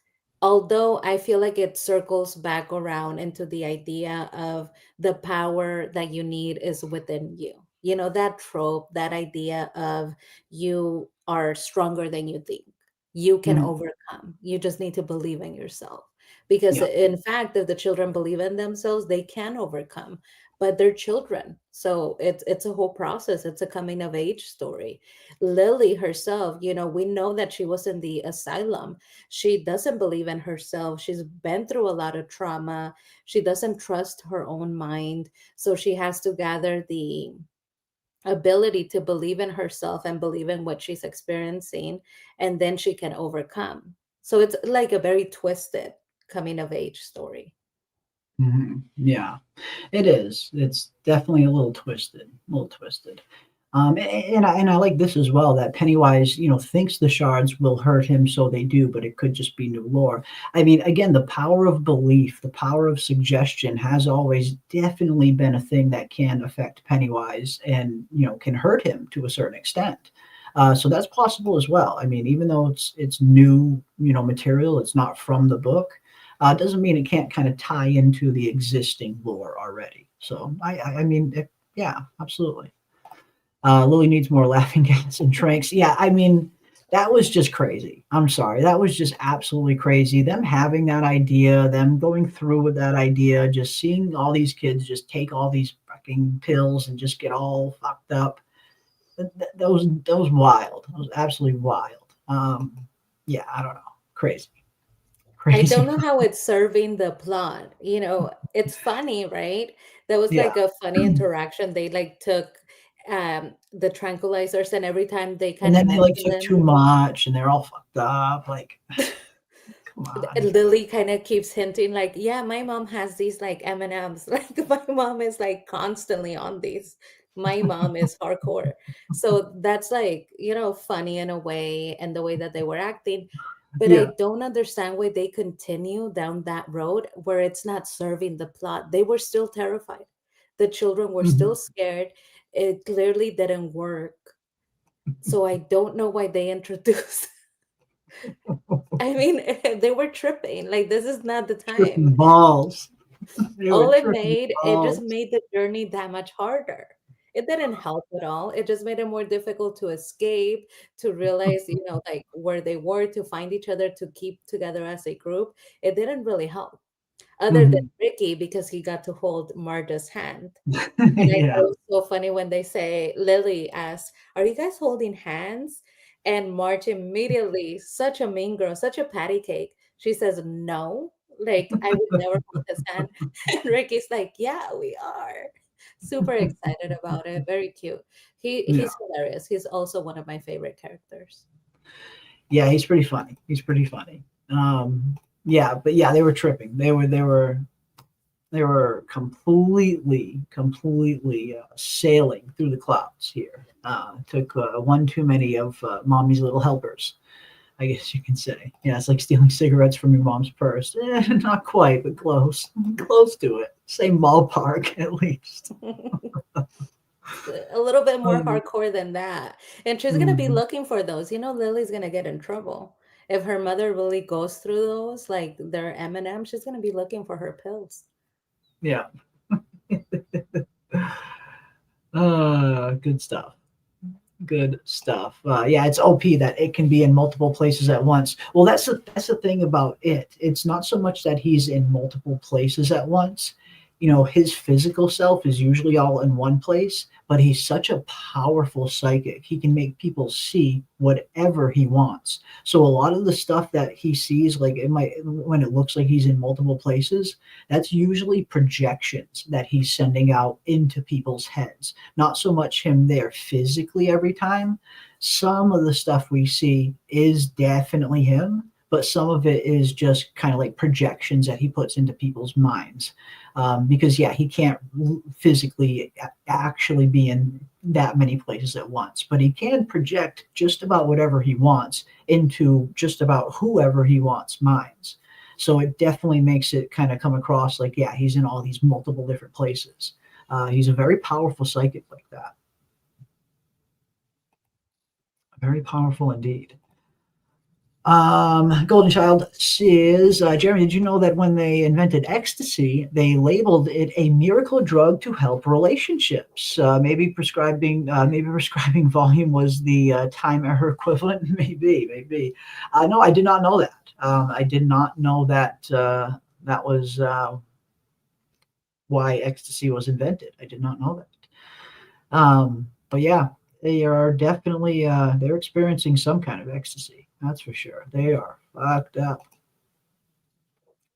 Although I feel like it circles back around into the idea of the power that you need is within you. That trope, that idea of you are stronger than you think. You can Mhm. overcome. You just need to believe in yourself. Because Yeah. in fact, if the children believe in themselves, they can overcome. But they're children. So it's a whole process. It's a coming of age story. Lily herself, we know that she was in the asylum. She doesn't believe in herself. She's been through a lot of trauma. She doesn't trust her own mind. So she has to gather the ability to believe in herself and believe in what she's experiencing, and then she can overcome. So it's like a very twisted coming of age story. Yeah, it is. It's definitely a little twisted, a little twisted. And I like this as well, that Pennywise, thinks the shards will hurt him, so they do, but it could just be new lore. I mean, again, the power of belief, the power of suggestion has always definitely been a thing that can affect Pennywise and, can hurt him to a certain extent. So that's possible as well. I mean, even though it's new, material, it's not from the book. Doesn't mean it can't kind of tie into the existing lore already. So I mean, yeah, absolutely. Lily needs more laughing gas and tranks. Yeah, I mean, that was just crazy. I'm sorry. That was just absolutely crazy. Them having that idea, them going through with that idea, just seeing all these kids just take all these fucking pills and just get all fucked up. That was wild. That was absolutely wild. Yeah, I don't know. Crazy. I don't Crazy. know how it's serving the plot. It's funny, right? That was Yeah. like a funny interaction. They like took the tranquilizers, and every time they And kind of then they like mentioned took them, too much and they're all fucked up. Like, come on, you guys. Lily kind of keeps hinting like, yeah, my mom has these like M&Ms. Like my mom is like constantly on these. My mom is hardcore. So that's like, funny in a way, and the way that they were acting. But I Yeah. don't understand why they continue down that road where it's not serving the plot. They were still terrified. The children were still Mhm. scared. It clearly didn't work. So I don't know why they introduced. I mean, they were tripping. Like, this is not the time. Tripping balls. They were All tripping it just balls. made the journey that much harder. It didn't help at all. It just made it more difficult to escape, to realize, like where they were, to find each other, to keep together as a group. It didn't really help, other than Mhm. Ricky, because he got to hold Marta's hand. And I Yeah. thought it was so funny when they say, Lily asks, are you guys holding hands? And Marge immediately, such a mean girl, such a patty cake, she says, no, like I would never hold his hand. And Ricky's like, yeah, we are. Super excited about it. Very cute. Yeah. He's hilarious. He's also one of my favorite characters. Yeah, he's pretty funny. He's pretty funny. Yeah, but yeah, they were tripping. They were completely sailing through the clouds here. Took one too many of mommy's little helpers, I guess you can say. Yeah, it's like stealing cigarettes from your mom's purse. Not quite, but close. Close to it. Same ballpark, at least. A little bit more Um, hardcore than that. And she's gonna be mhm. looking for those. Lily's gonna get in trouble. If her mother really goes through those, like their M&M, she's gonna be looking for her pills. Yeah. Good stuff. Good stuff. Yeah, it's OP that it can be in multiple places at once. Well, that's the thing about it. It's not so much that he's in multiple places at once. His physical self is usually all in one place, but he's such a powerful psychic. He can make people see whatever he wants. So a lot of the stuff that he sees, like it might when it looks like he's in multiple places, that's usually projections that he's sending out into people's heads, not so much him there physically every time. Some of the stuff we see is definitely him, but some of it is just kind of like projections that he puts into people's minds. Because, yeah, he can't physically actually be in that many places at once, but he can project just about whatever he wants into just about whoever he wants minds. So it definitely makes it kind of come across like, yeah, he's in all these multiple different places. He's a very powerful psychic like that. Very powerful indeed. Golden Child says, Jeremy, did you know that when they invented ecstasy, they labeled it a miracle drug to help relationships? Maybe prescribing volume was the time error equivalent. Maybe. No, I did not know that. I did not know that that was why ecstasy was invented. I did not know that. But yeah, they are definitely they're experiencing some kind of ecstasy. That's for sure. They are fucked up.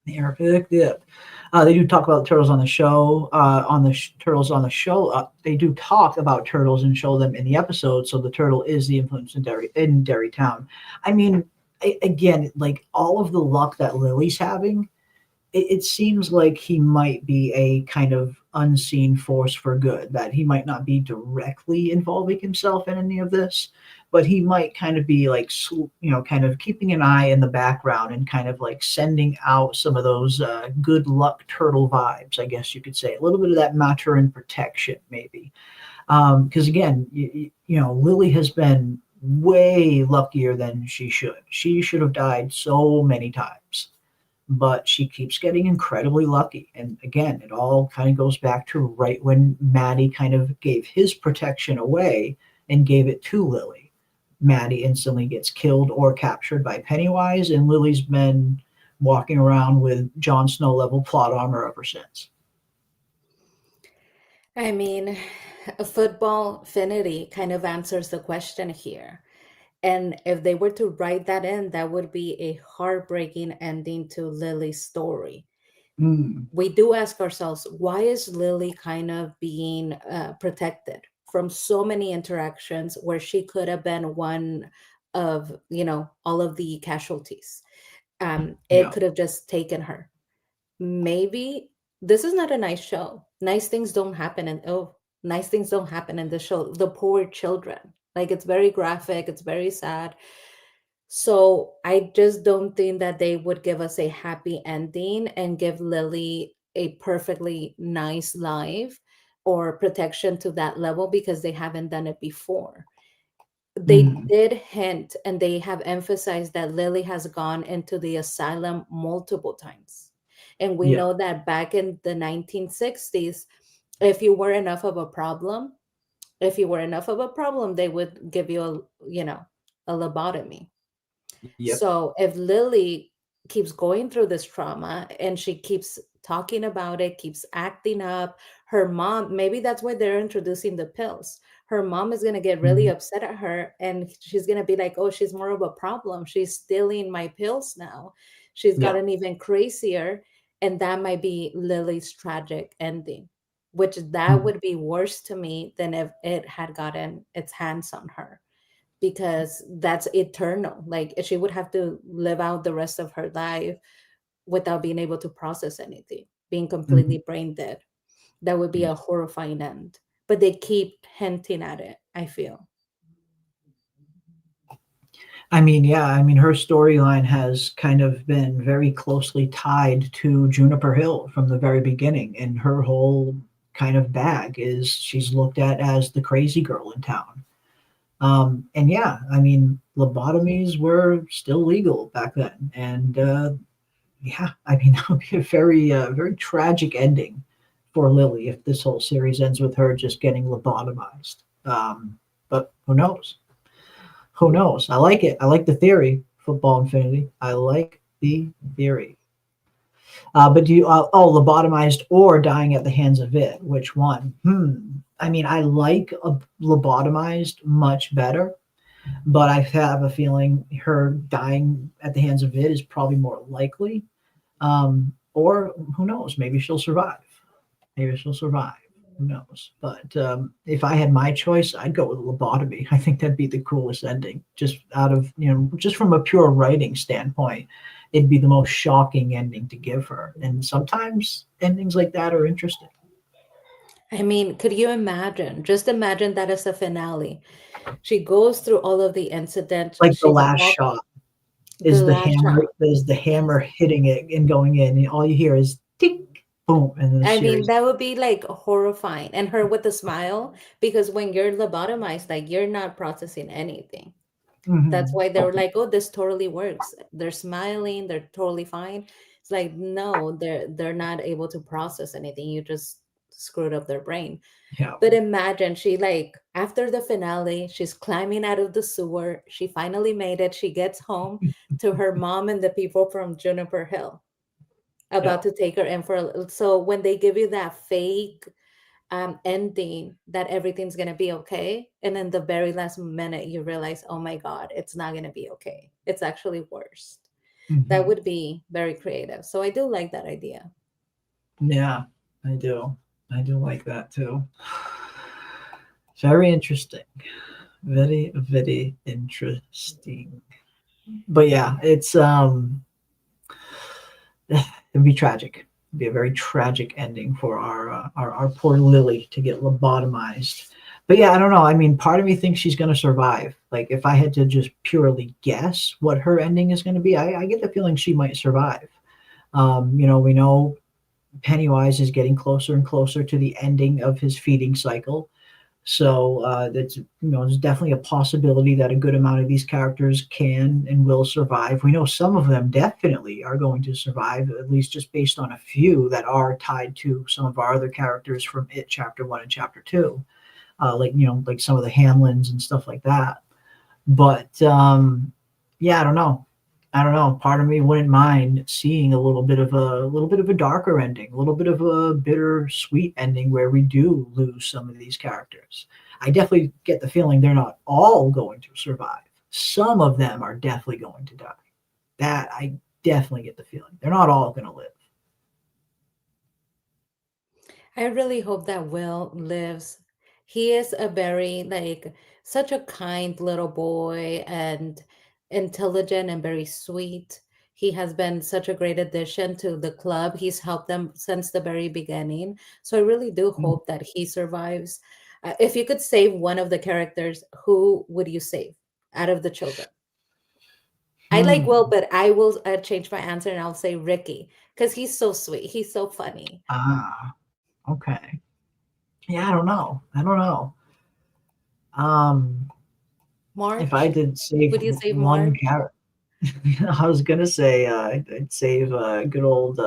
They are fucked up. They do talk about turtles on the show. Turtles on the show. They do talk about turtles and show them in the episode. So the turtle is the influence in Derry Town. I mean, again, like all of the luck that Lily's having, it seems like he might be a kind of unseen force for good, that he might not be directly involving himself in any of this, but he might kind of be like, kind of keeping an eye in the background and kind of like sending out some of those good luck turtle vibes, I guess you could say. A little bit of that Maturin protection, maybe. Because again, Lily has been way luckier than she should. She should have died so many times, but she keeps getting incredibly lucky. And again, it all kind of goes back to right when Maddie kind of gave his protection away and gave it to Lily. Maddie instantly gets killed or captured by Pennywise, and Lily's been walking around with Jon Snow level plot armor ever since. I mean, a football affinity kind of answers the question here. And if they were to write that in, that would be a heartbreaking ending to Lily's story. Mm, We do ask ourselves, why is Lily kind of being protected from so many interactions where she could have been one of, all of the casualties? It yeah. could have just taken her. Maybe this is not a nice show. Nice things don't happen, and nice things don't happen in the show. The poor children, like it's very graphic, it's very sad. So I just don't think that they would give us a happy ending and give Lily a perfectly nice life or protection to that level because they haven't done it before. They Mm, did hint and they have emphasized that Lily has gone into the asylum multiple times. And we yeah. know that back in the 1960s, if you were enough of a problem, they would give you a lobotomy. Yep. So if Lily keeps going through this trauma and she keeps talking about it, keeps acting up, her mom, maybe that's why they're introducing the pills. Her mom is going to get really Mhm. upset at her and she's going to be like, oh, she's more of a problem. She's stealing my pills now. She's Yeah. gotten even crazier. And that might be Lily's tragic ending, which that Mm, would be worse to me than if it had gotten its hands on her because that's eternal. Like she would have to live out the rest of her life without being able to process anything, being mhm. completely brain dead. That would be Yeah. a horrifying end. But they keep hinting at it, I feel. I mean, yeah, I mean, her storyline has kind of been very closely tied to Juniper Hill from the very beginning, and her whole kind of bag is she's looked at as the crazy girl in town. And yeah, I mean, lobotomies were still legal back then, and yeah, I mean, that would be a very tragic ending for Lily if this whole series ends with her just getting lobotomized. But who knows? Who knows? I like it. I like the theory, Football Infinity. I like the theory. But do you, lobotomized or dying at the hands of it? Which one? I mean, I like a lobotomized much better, but I have a feeling her dying at the hands of it is probably more likely. Or who knows? Maybe she'll survive. Maybe she'll survive. Who knows? But if I had my choice, I'd go with a lobotomy. I think that'd be the coolest ending. Just out of just from a pure writing standpoint, it'd be the most shocking ending to give her. And sometimes endings like that are interesting. I mean, could you imagine? Just imagine that as a finale. She goes through all of the incidents. Like the She's last walked shot the last shot. is the hammer Yes. hitting it and going in, and all you hear is tick, boom, and then the I mean, series. that would be like horrifying. And her with a smile, because when you're lobotomized, like you're not processing anything. That's Hmm. why they were Okay. like, oh, this totally works. They're smiling, they're totally fine. It's like, no, they're not able to process anything. You just screwed up their brain. Yeah. But imagine she like after the finale, she's climbing out of the sewer. She finally made it. She gets home to her mom and the people from Juniper Hill Yeah. about to take her in for so when they give you that fake ending that everything's gonna be okay, and then the very last minute you realize, oh my god, it's not gonna be okay. It's actually worse. That Hmm. would be very creative. So I do like that idea. Yeah, I do. I do like that too. Very interesting. Very, very interesting. But yeah, it'd be tragic. It'd be a very tragic ending for our poor Lily to get lobotomized. But yeah, I don't know. I mean, part of me thinks she's going to survive. Like, if I had to just purely guess what her ending is going to be, I get the feeling she might survive. We know Pennywise is getting closer and closer to the ending of his feeding cycle. So that's there's definitely a possibility that a good amount of these characters can and will survive. We know some of them definitely are going to survive, at least just based on a few that are tied to some of our other characters from It Chapter One and Chapter Two, like some of the Hamlins and stuff like that. But yeah, I don't know. I don't know. Part of me wouldn't mind seeing a little bit of a darker ending, a little bit of a bittersweet ending where we do lose some of these characters. I definitely get the feeling they're not all going to survive. Some of them are definitely going to die. That I definitely get the feeling. They're not all going to live. I really hope that Will lives. He is a very like such a kind little boy and intelligent and very sweet. He has been such a great addition to the club. He's helped them since the very beginning. So I really do Mm. hope that he survives. If you could save one of the characters, who would you save out of the children? I like Will, Hmm. but I will change my answer and I'll say Ricky because he's so sweet. He's so funny. Ah, okay. Yeah, I don't know. I don't know. Um, if I March? did save Would you save one March? character, I was gonna say I'd save good old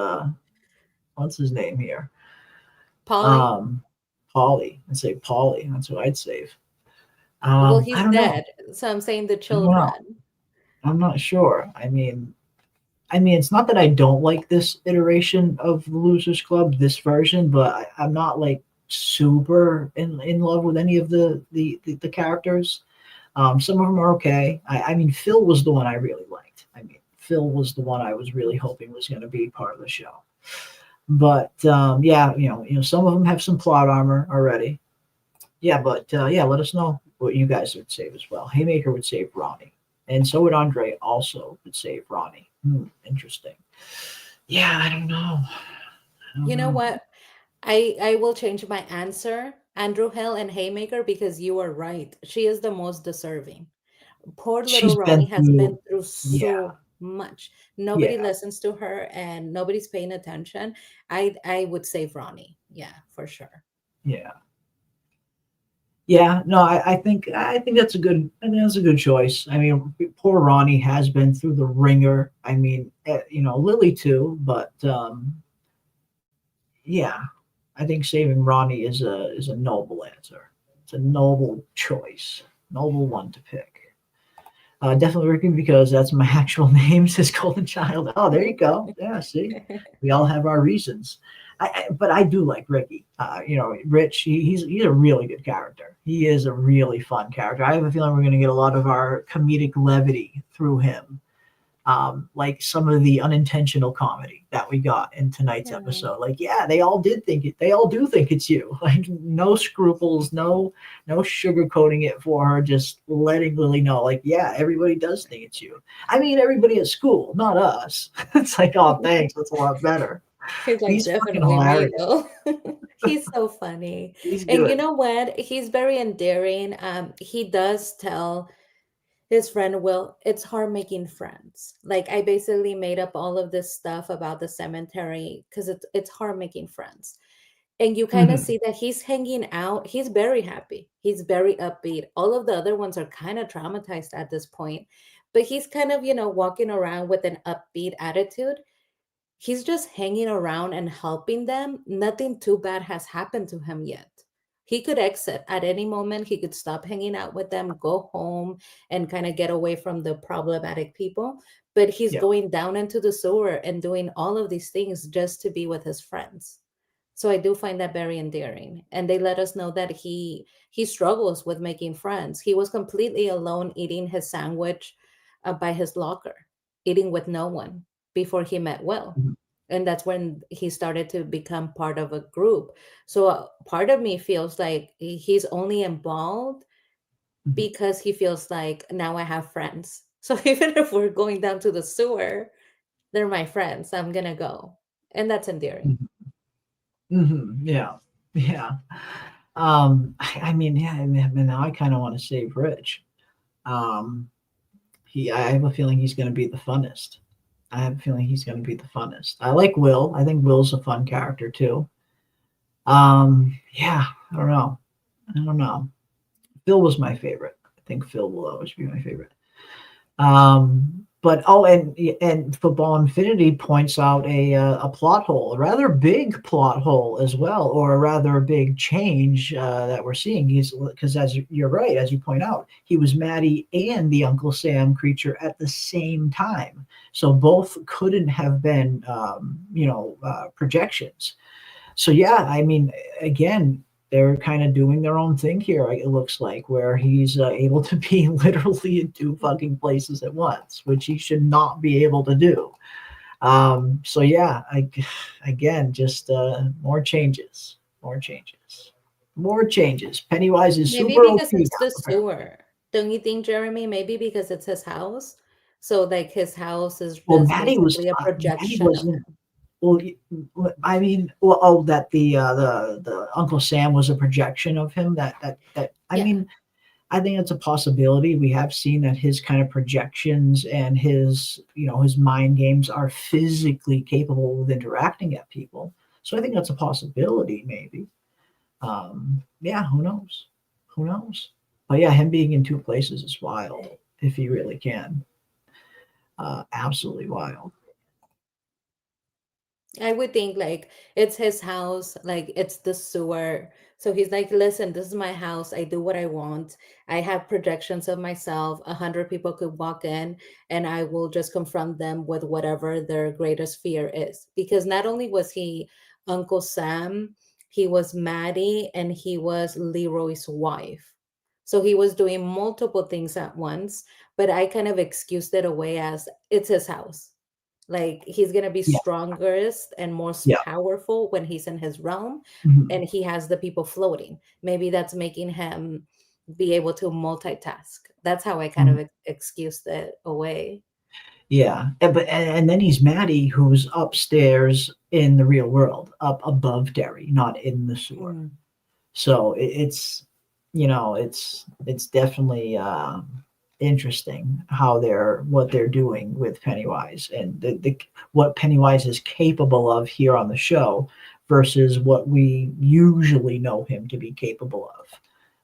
what's his name here? Polly? Um, Polly. I'd say Polly. That's who I'd save. Well, I he's don't know. dead. So I'm saying the I don't know. children. I'm not sure. I mean, it's not that I don't like this iteration of the Losers Club, this version, but I'm not like super in love with any of the characters. Some of them are okay. I mean, Phil was the one I really liked. I mean, Phil was the one I was really hoping was going to be part of the show. But yeah, some of them have some plot armor already. Yeah, but yeah, let us know what you guys would save as well. Haymaker would save Ronnie, and so would Andre. Also would save Ronnie. Interesting. Yeah, I don't know. I don't You know know. what? I will change my answer, Andrew Hill and Haymaker, because you are right. She is the most deserving. Poor little She's been Ronnie has been through. through Yeah, so much. Nobody yeah, listens to her and nobody's paying attention. I would save Ronnie. Yeah, for sure. yeah. Yeah, no, I think that's a good. I think that's a good choice. I mean, poor Ronnie has been through the ringer. I mean, Lily too, but yeah, I think saving Ronnie is a noble answer. It's a noble choice, noble one to pick. Definitely Ricky because that's my actual name, says Golden Child. Oh, there you go. Yeah, see, we all have our reasons. But I do like Ricky. Rich. He's a really good character. He is a really fun character. I have a feeling we're going to get a lot of our comedic levity through him, like some of the unintentional comedy that we got in tonight's Yeah. episode. Like, yeah, they all did think it. They all do think it's you. Like, no scruples, no sugarcoating it for her. Just letting Lily know, like, yeah, everybody does think it's you. I mean, everybody at school, not us. It's like, oh, thanks, that's a lot better. He's like, He's fucking definitely me, hilarious. though. He's so funny. He's And you good. know what? He's very endearing. He does tell his friend Will, it's hard making friends. Like I basically made up all of this stuff about the cemetery because it's hard making friends. And you kind of Hmm. see that he's hanging out. He's very happy. He's very upbeat. All of the other ones are kind of traumatized at this point, but he's kind of, walking around with an upbeat attitude. He's just hanging around and helping them. Nothing too bad has happened to him yet. He could exit at any moment. He could stop hanging out with them, go home, and kind of get away from the problematic people. But he's Yeah. going down into the sewer and doing all of these things just to be with his friends. So I do find that very endearing. And they let us know that he struggles with making friends. He was completely alone eating his sandwich by his locker, eating with no one before he met Will. Mhm. And that's when he started to become part of a group. So part of me feels like he's only involved Mhm. because he feels like now I have friends. So even if we're going down to the sewer, they're my friends. I'm gonna go. And that's endearing. Mhm. Yeah. Yeah. I mean, yeah, I mean, now I kind of want to save Rich. Um, I have a feeling he's going to be the funnest. I have a feeling he's going to be the funnest. I like Will. I think Will's a fun character too. Yeah, I don't know. I don't know. Phil was my favorite. I think Phil will always be my favorite. But oh, and Football Infinity points out a plot hole, a rather big plot hole as well, or a rather big change that we're seeing. He's because you're right, as you point out, he was Maddie and the Uncle Sam creature at the same time, so both couldn't have been projections. So yeah, I mean, again, they're kind of doing their own thing here. It looks like where he's able to be literally in two fucking places at once, which he should not be able to do. So yeah, again, just more changes, more changes, more changes. Pennywise is Maybe super OP because it's now, the apparently. sewer. Don't you think, Jeremy? Maybe because it's his house. So like his house is Well, just Maddie was basically a Maddie projection of wasn't. him. Well, I mean, well, oh, that the Uncle Sam was a projection of him. That I Yeah. mean, I think it's a possibility. We have seen that his kind of projections and his mind games are physically capable of interacting at people. So I think that's a possibility, maybe. Yeah, who knows? Who knows? But yeah, him being in two places is wild if he really can. Absolutely wild. I would think like it's his house, like it's the sewer. So he's like, listen, this is my house. I do what I want. I have projections of myself. 100 people could walk in and I will just confront them with whatever their greatest fear is. Because not only was he Uncle Sam, he was Maddie and he was Leroy's wife. So he was doing multiple things at once, but I kind of excused it away as it's his house, like he's gonna be Yeah, strongest and most yeah. powerful when he's in his realm, Mhm. and he has the people floating. Maybe that's making him be able to multitask. That's how I kind Mhm. of excused it away. Yeah, and then he's Maddie, who's upstairs in the real world, up above Derry, not in the sewer. Mm. So it's definitely interesting how what they're doing with Pennywise and what Pennywise is capable of here on the show versus what we usually know him to be capable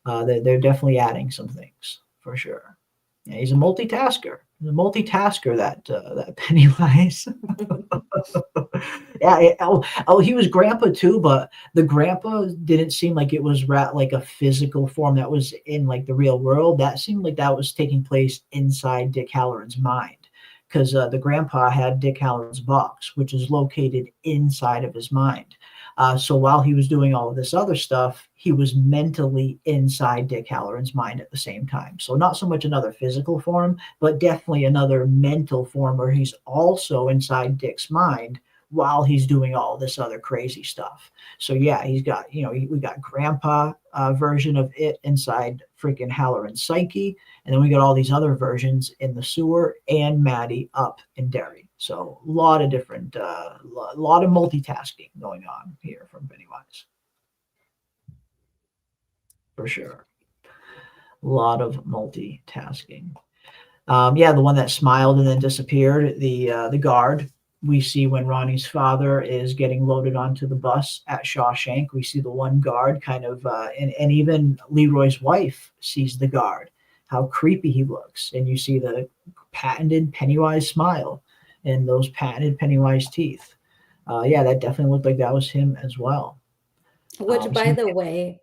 of. They're definitely adding some things for sure. Yeah, he's a multitasker. He's a multitasker, that Pennywise. Yeah. Oh, he was Grandpa too, but the Grandpa didn't seem like it was like a physical form that was in like the real world. That seemed like that was taking place inside Dick Halloran's mind, because the Grandpa had Dick Halloran's box, which is located inside of his mind. So while he was doing all of this other stuff, he was mentally inside Dick Halloran's mind at the same time. So not so much another physical form, but definitely another mental form where he's also inside Dick's mind while he's doing all this other crazy stuff. So yeah, he's got, we got Grandpa version of it inside freaking Halloran's psyche, and then we got all these other versions in the sewer and Maddie up in Derry. So a lot of different, lot of multitasking going on here from Pennywise, for sure. A lot of multitasking. Yeah, the one that smiled and then disappeared, the guard. We see when Ronnie's father is getting loaded onto the bus at Shawshank, we see the one guard kind of, and even Leroy's wife sees the guard, how creepy he looks. And you see the patented Pennywise smile and those patented Pennywise teeth. Yeah, that definitely looked like that was him as well. Which, So by the way,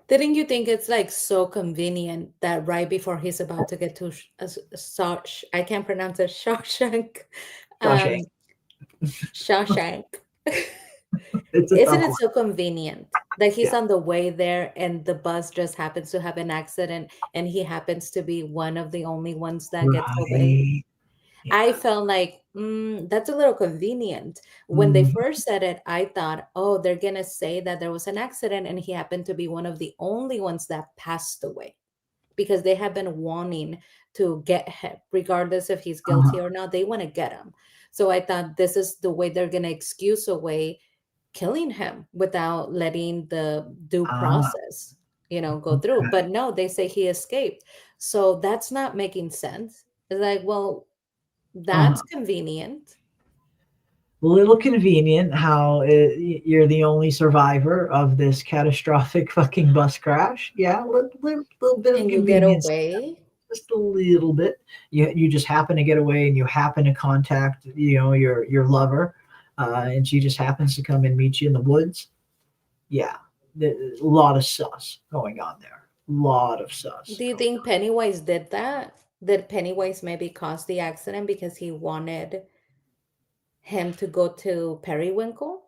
didn't you think it's like so convenient that right before he's about to get to I can't pronounce it, Shawshank, Shawshank, um, Shawshank. it's a Isn't tough it one. so convenient that he's Yeah. on the way there and the bus just happens to have an accident and he happens to be one of the only ones that gets away? Right. I Yeah. felt like that's a little convenient. When they Mhm. first said it, I thought, oh, they're gonna say that there was an accident and he happened to be one of the only ones that passed away because they have been wanting to get him, regardless if he's guilty Uh-huh. or not. They want to get him. So I thought this is the way they're gonna excuse away killing him without letting the due Ah, process, go through. okay. But no, they say he escaped. So that's not making sense. It's like, well, Uh-huh. that's convenient. Little convenient how you're the only survivor of this catastrophic fucking bus crash. Yeah, little bit of And you get convenience, away. just a little bit. You just happen to get away, and you happen to contact your lover, and she just happens to come and meet you in the woods. Yeah, a lot of sus going on there. Lot of sus Do you going think Pennywise did that? Did Pennywise maybe cause the accident because he wanted him to go to Periwinkle?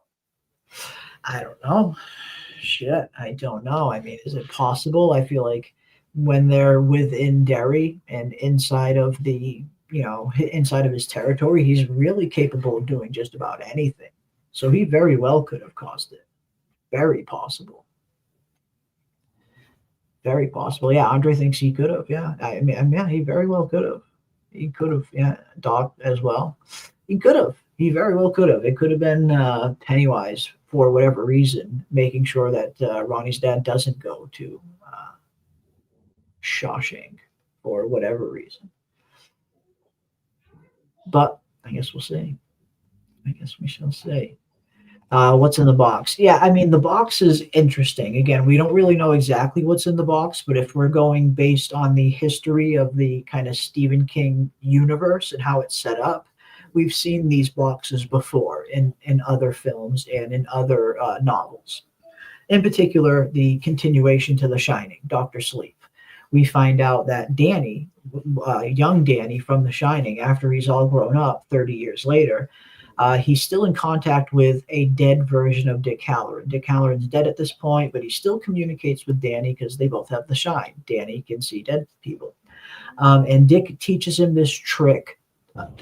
on. I don't know. Shit, I don't know. I mean, is it possible? I feel like when they're within Derry and inside of inside of his territory, he's really capable of doing just about anything. So he very well could have caused it. Very possible. Very possible. Yeah, Andre thinks he could have. Yeah, yeah, he very well could have. He could have. Yeah, Doc as well. He could have. He very well could have. It could have been Pennywise for whatever reason, making sure that Ronnie's dad doesn't go to Shawshank for whatever reason. But I guess we'll see. I guess we shall see. What's in the box? Yeah, I mean, the box is interesting. Again, we don't really know exactly what's in the box, but if we're going based on the history of the kind of Stephen King universe and how it's set up, we've seen these boxes before in other films and in other novels. In particular, the continuation to The Shining, Doctor Sleep. We find out that Danny, young Danny from The Shining, after he's all grown up 30 years later, he's still in contact with a dead version of Dick Halloran. Dick Halloran's dead at this point, but he still communicates with Danny because they both have the shine. Danny can see dead people. And Dick teaches him this trick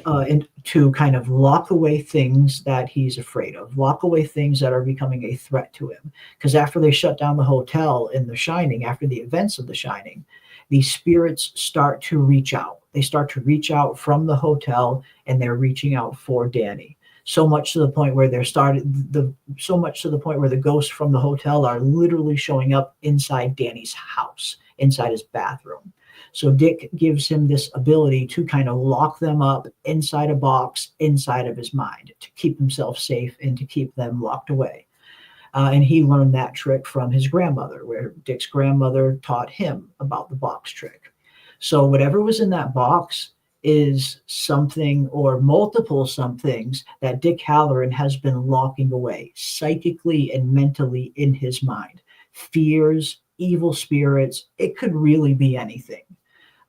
and to kind of lock away things that he's afraid of, lock away things that are becoming a threat to him. Because after they shut down the hotel in The Shining, after the events of The Shining, the spirits start to reach out. They start to reach out from the hotel, and they're reaching out for Danny. So much to the point where so much to the point where the ghosts from the hotel are literally showing up inside Danny's house, inside his bathroom. So Dick gives him this ability to kind of lock them up inside a box inside of his mind to keep himself safe and to keep them locked away. And he learned that trick from his grandmother, where Dick's grandmother taught him about the box trick. So whatever was in that box is something or multiple somethings that Dick Halloran has been locking away psychically and mentally in his mind. Fears, evil spirits, it could really be anything.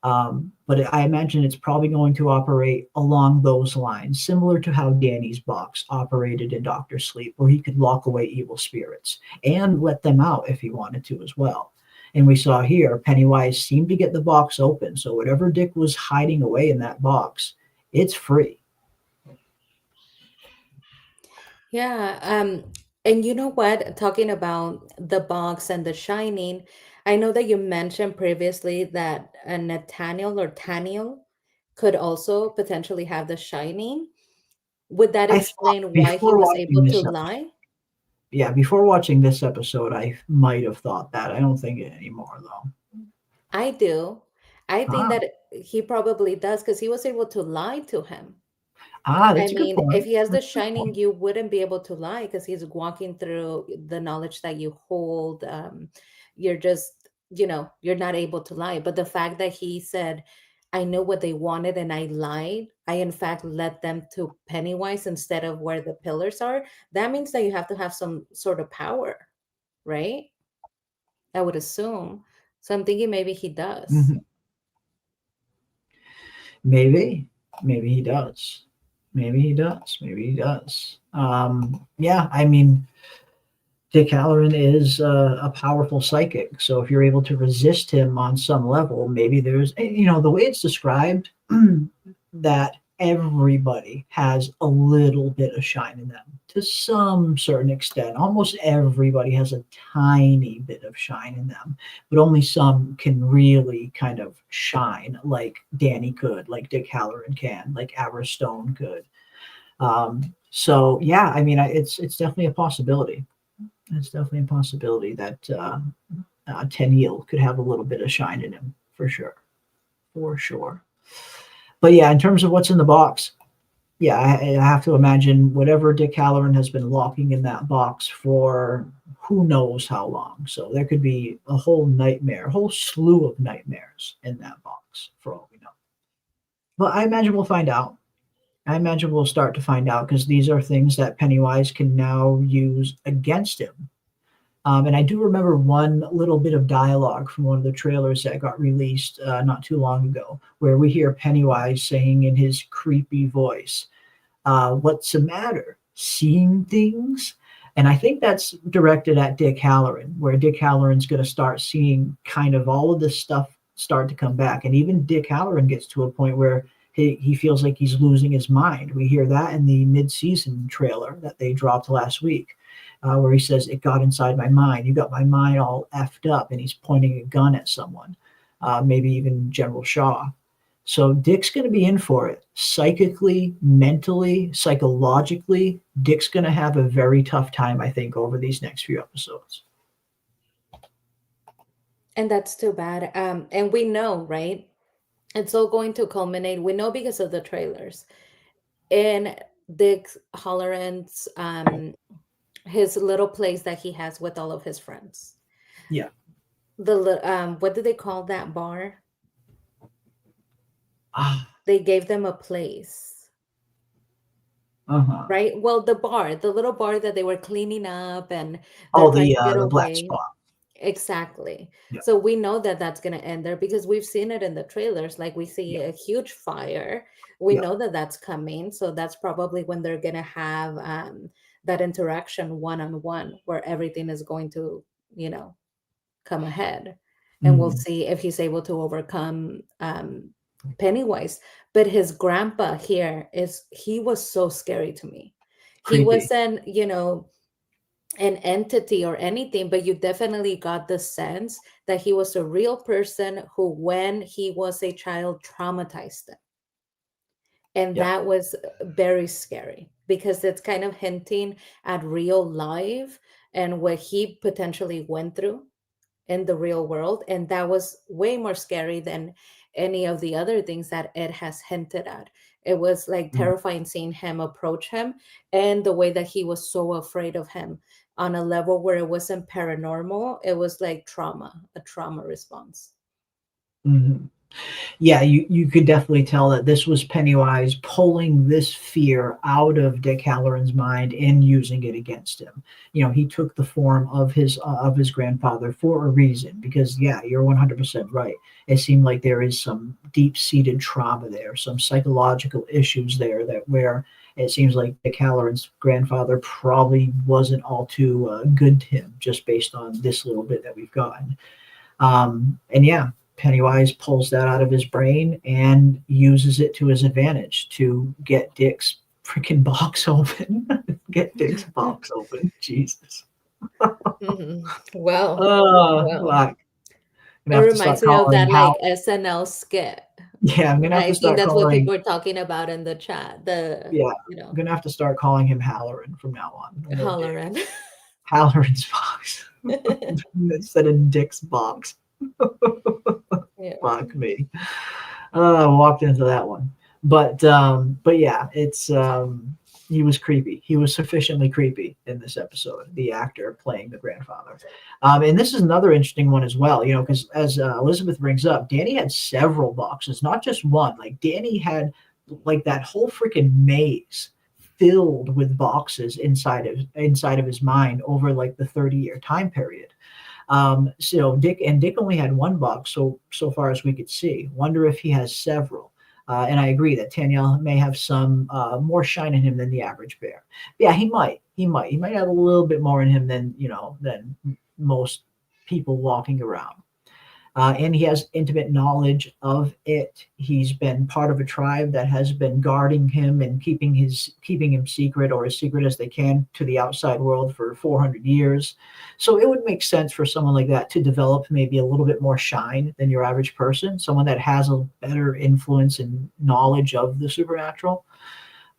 But I imagine it's probably going to operate along those lines, similar to how Danny's box operated in Doctor Sleep, where he could lock away evil spirits and let them out if he wanted to as well. And we saw here, Pennywise seemed to get the box open. So whatever Dick was hiding away in that box, it's free. Yeah, and you know what? Talking about the box and the shining, I know that you mentioned previously that Nathaniel or Taniel could also potentially have the shining. Would that I thought explain why he before was watching able to this episode, lie? yeah, before watching this episode, I might have thought that. I don't think it anymore, though. I do. I think Ah, that he probably does because he was able to lie to him. That's I a good mean, if point. he has the That's a good shining, point. you wouldn't be able to lie because he's walking through the knowledge that you hold. You're just, you're not able to lie. But the fact that he said, I know what they wanted and I lied, I in fact led them to Pennywise instead of where the pillars are, that means that you have to have some sort of power, right? I would assume. So I'm thinking maybe he does. Mhm. Maybe, maybe he does. Maybe he does. Maybe he does. Yeah, I mean, Dick Halloran is a powerful psychic. So if you're able to resist him on some level, maybe there's, the way it's described, that everybody has a little bit of shine in them to some certain extent. Almost everybody has a tiny bit of shine in them, but only some can really kind of shine like Danny could, like Dick Halloran can, like Abra Stone could. So yeah, I mean, it's definitely a possibility. It's definitely a possibility that Tenniel could have a little bit of shine in him for sure, for sure. But yeah, in terms of what's in the box, yeah, I have to imagine whatever Dick Halloran has been locking in that box for who knows how long. So there could be a whole nightmare, a whole slew of nightmares in that box for all we know. But I imagine we'll find out. I imagine we'll start to find out because these are things that Pennywise can now use against him. And I do remember one little bit of dialogue from one of the trailers that got released not too long ago, where we hear Pennywise saying in his creepy voice, "What's the matter? Seeing things?" And I think that's directed at Dick Halloran, where Dick Halloran's going to start seeing kind of all of this stuff start to come back. And even Dick Halloran gets to a point where he feels like he's losing his mind. We hear that in the mid-season trailer that they dropped last week, where he says, "It got inside my mind. You got my mind all effed up." And he's pointing a gun at someone, maybe even General Shaw. So Dick's going to be in for it. Psychically, mentally, psychologically, Dick's going to have a very tough time, I think, over these next few episodes. And that's too bad. And we know, right? It's all going to culminate. We know because of the trailers. In Dick Halloran's his little place that he has with all of his friends. Yeah. What do they call that bar? Ah, They gave them a place, uh-huh. right? Well, the little bar that they were cleaning up and they're Oh, trying to get the black away. spot. Exactly. Yeah. So we know that that's going to end there because we've seen it in the trailers. Like we see Yeah. a huge fire. We Yeah. know that that's coming. So that's probably when they're going to have that interaction one on one where everything is going to, you know, come ahead. And we'll Mhm. see if he's able to overcome Pennywise. But his grandpa here he was so scary to me. He Creepy. wasn't, an entity or anything, but you definitely got the sense that he was a real person who, when he was a child, traumatized them. And Yeah. that was very scary because it's kind of hinting at real life and what he potentially went through in the real world. And that was way more scary than any of the other things that Ed has hinted at. It was like Mhm. terrifying seeing him approach him and the way that he was so afraid of him on a level where it wasn't paranormal. It was like a trauma response. Mhm. Yeah, you could definitely tell that this was Pennywise pulling this fear out of Dick Halloran's mind and using it against him. He took the form of his grandfather for a reason because yeah, you're 100% right. It seemed like there is some deep-seated trauma there, some psychological issues there that where it seems like Dick Halloran's grandfather probably wasn't all too good to him just based on this little bit that we've gotten. And yeah, Pennywise pulls that out of his brain and uses it to his advantage to get Dick's freaking box open. Get Dick's box open. Jesus. Mhm. Well, Oh, well, fuck. I'm it gonna have to start reminds me of calling him that like Hal. SNL skit. Yeah, I'm gonna have to I think start that's what calling. people are talking about in the chat. Yeah, I'm gonna have to start calling him Halloran from now on. No more Dick. Hollering. Halloran's box instead of Dick's box. Yeah. Fuck me. I walked into that one. But yeah, it's he was creepy. He was sufficiently creepy in this episode, the actor playing the grandfather. And this is another interesting one as well, you know, because as Elizabeth brings up, Danny had several boxes, not just one. Like Danny had like that whole freaking maze filled with boxes inside of his mind over like the 30-year time period. So Dick only had one box so far as we could see. Wonder if he has several. And I agree that Danielle may have some more shine in him than the average bear. Yeah, he might. He might have a little bit more in him than than most people walking around. And he has intimate knowledge of it. He's been part of a tribe that has been guarding him and keeping him secret, or as secret as they can, to the outside world for 400 years. So it would make sense for someone like that to develop maybe a little bit more shine than your average person, someone that has a better influence and knowledge of the supernatural.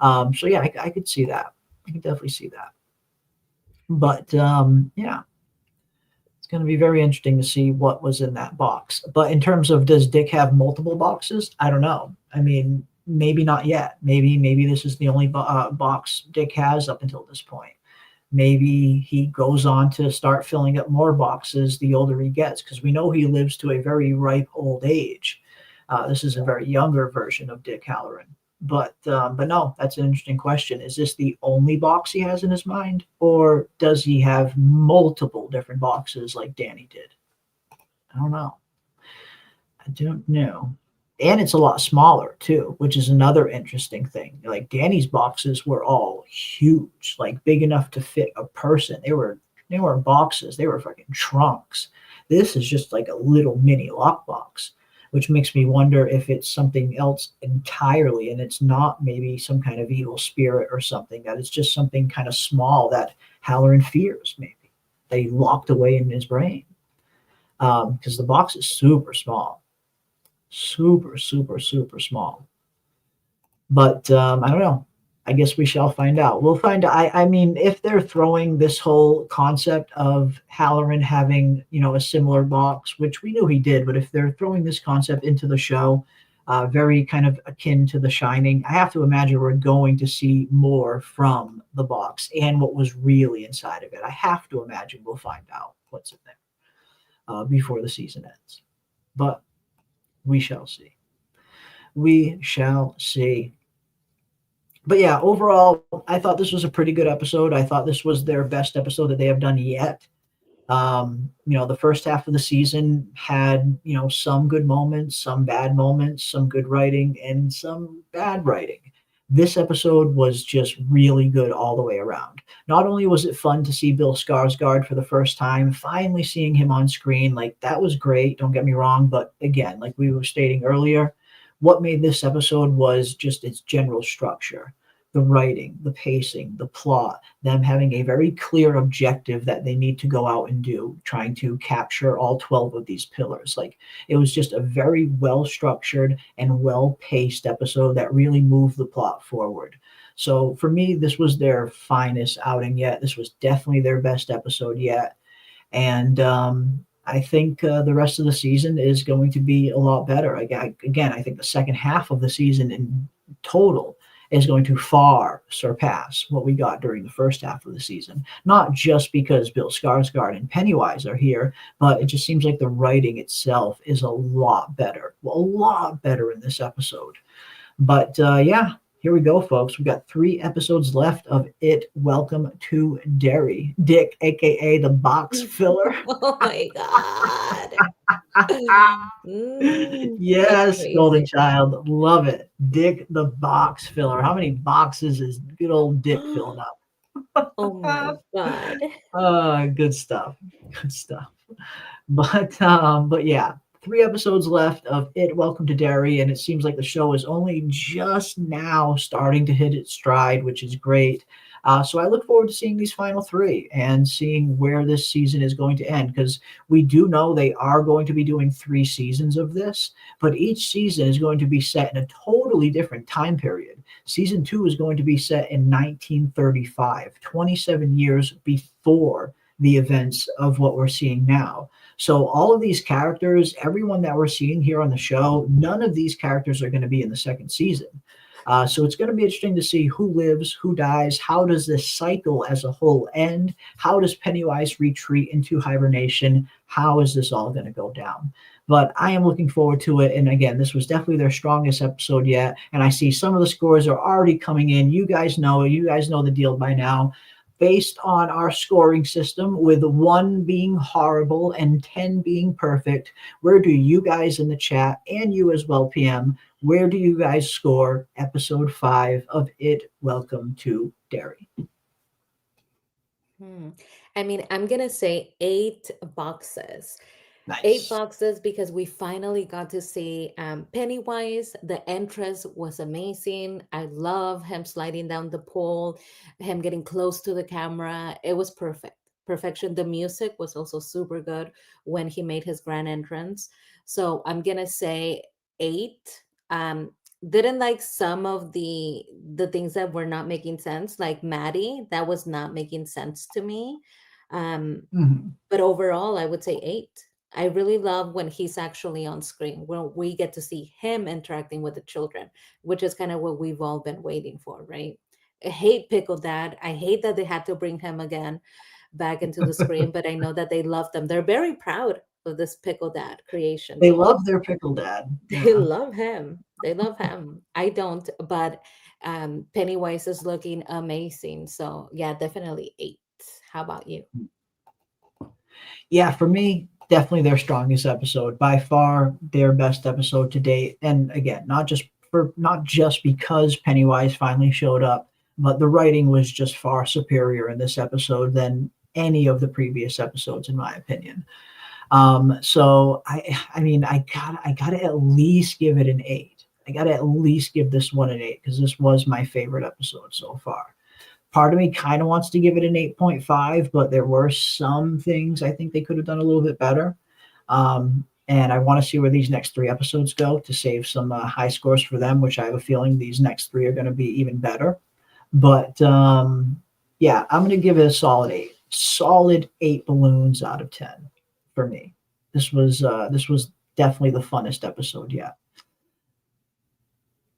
So yeah, I could see that. I could definitely see that. But yeah, it's going to be very interesting to see what was in that box. But in terms of, does Dick have multiple boxes? I don't know. I mean, maybe not yet. Maybe this is the only box Dick has up until this point. Maybe he goes on to start filling up more boxes the older he gets, because we know he lives to a very ripe old age. This is a very younger version of Dick Halloran. But no, that's an interesting question. Is this the only box he has in his mind, or does he have multiple different boxes like Danny did? I don't know. I don't know. And it's a lot smaller too, which is another interesting thing. Like Danny's boxes were all huge, like big enough to fit a person. They were boxes. They were fucking trunks. This is just like a little mini lockbox, which makes me wonder if it's something else entirely, and it's not maybe some kind of evil spirit or something, that it's just something kind of small that Halloran fears, maybe, that he locked away in his brain. Because the box is super small. Super, super, super small. But I don't know. I guess we shall find out. We'll find out. I mean, if they're throwing this whole concept of Halloran having, a similar box, which we knew he did, but if they're throwing this concept into the show, very kind of akin to The Shining, I have to imagine we're going to see more from the box and what was really inside of it. I have to imagine we'll find out what's in there before the season ends. But we shall see. We shall see. But yeah, overall, I thought this was a pretty good episode. I thought this was their best episode that they have done yet. The first half of the season had, some good moments, some bad moments, some good writing, and some bad writing. This episode was just really good all the way around. Not only was it fun to see Bill Skarsgård for the first time, finally seeing him on screen, like that was great, don't get me wrong, but again, like we were stating earlier, what made this episode was just its general structure, the writing, the pacing, the plot, them having a very clear objective that they need to go out and do, trying to capture all 12 of these pillars. Like it was just a very well-structured and well-paced episode that really moved the plot forward. So for me, this was their finest outing yet. This was definitely their best episode yet. And I think the rest of the season is going to be a lot better. Again, I think the second half of the season in total is going to far surpass what we got during the first half of the season. Not just because Bill Skarsgård and Pennywise are here, but it just seems like the writing itself is a lot better in this episode. But yeah, here we go, folks. We've got 3 episodes left of It. Welcome to Derry. Dick, aka the box filler. Oh my god. Yes, Golden Child. Love it. Dick the box filler. How many boxes is good old Dick filling up? Oh my god. Good stuff. Good stuff. But yeah. 3 episodes left of It. Welcome to Derry, and it seems like the show is only just now starting to hit its stride, which is great. So I look forward to seeing these final 3 and seeing where this season is going to end, because we do know they are going to be doing 3 seasons of this, but each season is going to be set in a totally different time period. Season 2 is going to be set in 1935, 27 years before the events of what we're seeing now. So all of these characters, everyone that we're seeing here on the show, none of these characters are going to be in the second season. So it's going to be interesting to see who lives, who dies. How does this cycle as a whole end? How does Pennywise retreat into hibernation? How is this all going to go down? But I am looking forward to it. And again, this was definitely their strongest episode yet. And I see some of the scores are already coming in. You guys know the deal by now. Based on our scoring system, with 1 being horrible and 10 being perfect, where do you guys in the chat, and you as well, PM, where do you guys score episode 5 of It Welcome to Derry? I mean, I'm gonna say 8 boxes. Eight Nice. boxes because we finally got to see Pennywise. The entrance was amazing. I love him sliding down the pole, him getting close to the camera. It was perfect. Perfection. The music was also super good when he made his grand entrance. So I'm gonna say 8. Didn't like some of the things that were not making sense, like Maddie. That was not making sense to me. Um, Mhm. but overall, I would say 8. I really love when he's actually on screen, when we get to see him interacting with the children, which is kind of what we've all been waiting for, right? I hate Pickle Dad. I hate that they had to bring him again back into the screen, but I know that they love them. They're very proud of this Pickle Dad creation, They though. love their pickle dad. They Yeah. love him. They love him. I don't, but Pennywise is looking amazing. So, yeah, definitely 8. How about you? Yeah, for me, definitely their strongest episode. By far their best episode to date. And again, not just because Pennywise finally showed up, but the writing was just far superior in this episode than any of the previous episodes, in my opinion. So I mean, I gotta at least give it an 8. I gotta at least give this one an 8 because this was my favorite episode so far. Part of me kind of wants to give it an 8.5, but there were some things I think they could have done a little bit better. And I want to see where these next 3 episodes go to save some high scores for them, which I have a feeling these next 3 are going to be even better. But yeah, I'm going to give it a solid 8. Solid 8 balloons out of 10 for me. This was definitely the funnest episode yet.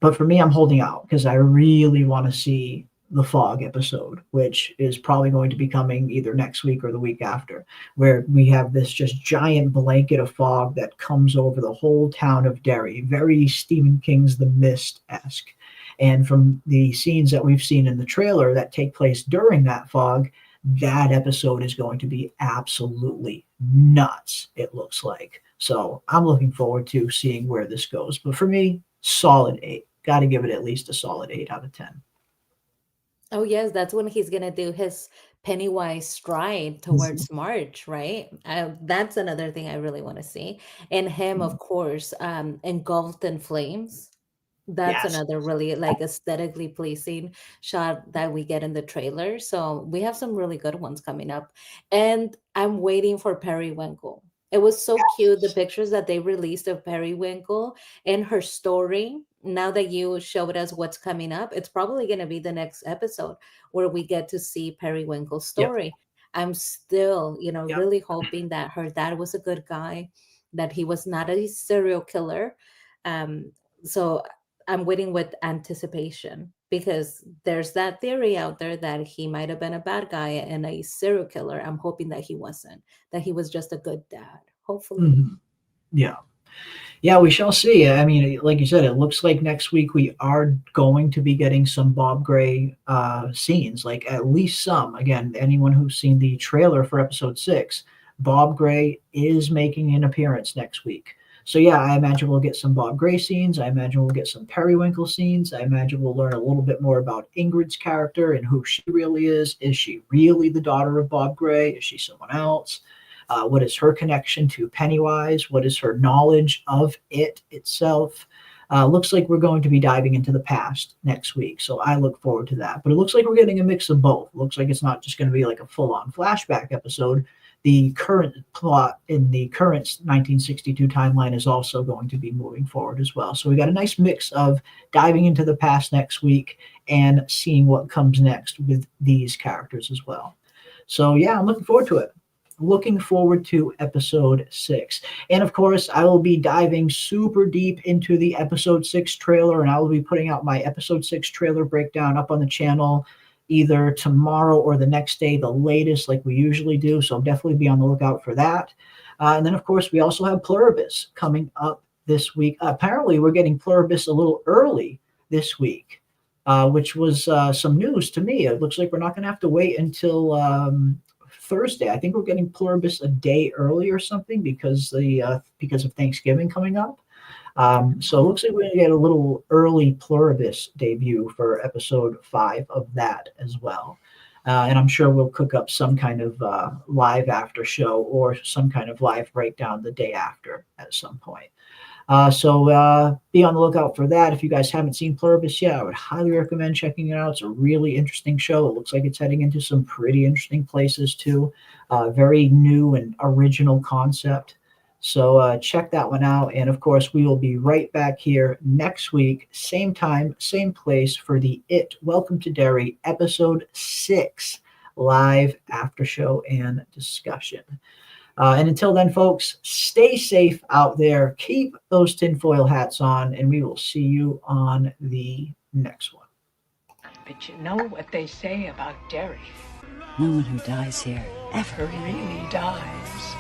But for me, I'm holding out because I really want to see the fog episode, which is probably going to be coming either next week or the week after, where we have this just giant blanket of fog that comes over the whole town of Derry, very Stephen King's The Mist-esque. And from the scenes that we've seen in the trailer that take place during that fog, that episode is going to be absolutely nuts, it looks like. So I'm looking forward to seeing where this goes. But for me, solid 8. Got to give it at least a solid 8 out of 10. Oh, yes, that's when he's gonna do his Pennywise stride towards March, right? That's another thing I really want to see. And him, of course, engulfed in flames. That's Yes. another really like aesthetically pleasing shot that we get in the trailer. So we have some really good ones coming up. And I'm waiting for Periwinkle. It was so cute, the pictures that they released of Periwinkle and her story. Now that you showed us what's coming up, it's probably going to be the next episode where we get to see Periwinkle's Yep. story. I'm still, Yep. really hoping that her dad was a good guy, that he was not a serial killer. So I'm waiting with anticipation because there's that theory out there that he might have been a bad guy and a serial killer. I'm hoping that he wasn't, that he was just a good dad, hopefully. Mhm. Yeah. Yeah, we shall see. I mean, like you said, it looks like next week we are going to be getting some Bob Gray scenes, like at least some. Again, anyone who's seen the trailer for episode 6, Bob Gray is making an appearance next week. So yeah, I imagine we'll get some Bob Gray scenes. I imagine we'll get some Periwinkle scenes. I imagine we'll learn a little bit more about Ingrid's character and who she really is. Is she really the daughter of Bob Gray? Is she someone else? What is her connection to Pennywise? What is her knowledge of it itself? Looks like we're going to be diving into the past next week, so I look forward to that. But it looks like we're getting a mix of both. Looks like it's not just going to be like a full-on flashback episode. The current plot in the current 1962 timeline is also going to be moving forward as well. So we got a nice mix of diving into the past next week and seeing what comes next with these characters as well. So yeah, I'm looking forward to it. Looking forward to episode 6. And of course, I will be diving super deep into the episode 6 trailer, and I will be putting out my episode 6 trailer breakdown up on the channel either tomorrow or the next day, the latest, like we usually do. So definitely be on the lookout for that. And then, of course, we also have Pluribus coming up this week. Apparently, we're getting Pluribus a little early this week, which was some news to me. It looks like we're not going to have to wait until Thursday. I think we're getting Pluribus a day early or something because of Thanksgiving coming up. So it looks like we're going to get a little early Pluribus debut for episode 5 of that as well. And I'm sure we'll cook up some kind of live after show or some kind of live breakdown the day after at some point. So be on the lookout for that. If you guys haven't seen Pluribus yet, I would highly recommend checking it out. It's a really interesting show. It looks like it's heading into some pretty interesting places too. Very new and original concept. So check that one out. And of course, we will be right back here next week, same time, same place for the It Welcome to Derry episode 6 live after show and discussion. And until then, folks, stay safe out there. Keep those tinfoil hats on, and we will see you on the next one. But you know what they say about Derry. No one who dies here ever Really dies.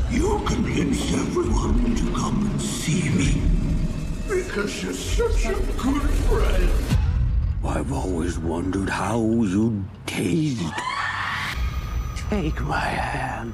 You convinced everyone to come and see me. Because you're such a good friend. I've always wondered how you taste. Take my hand.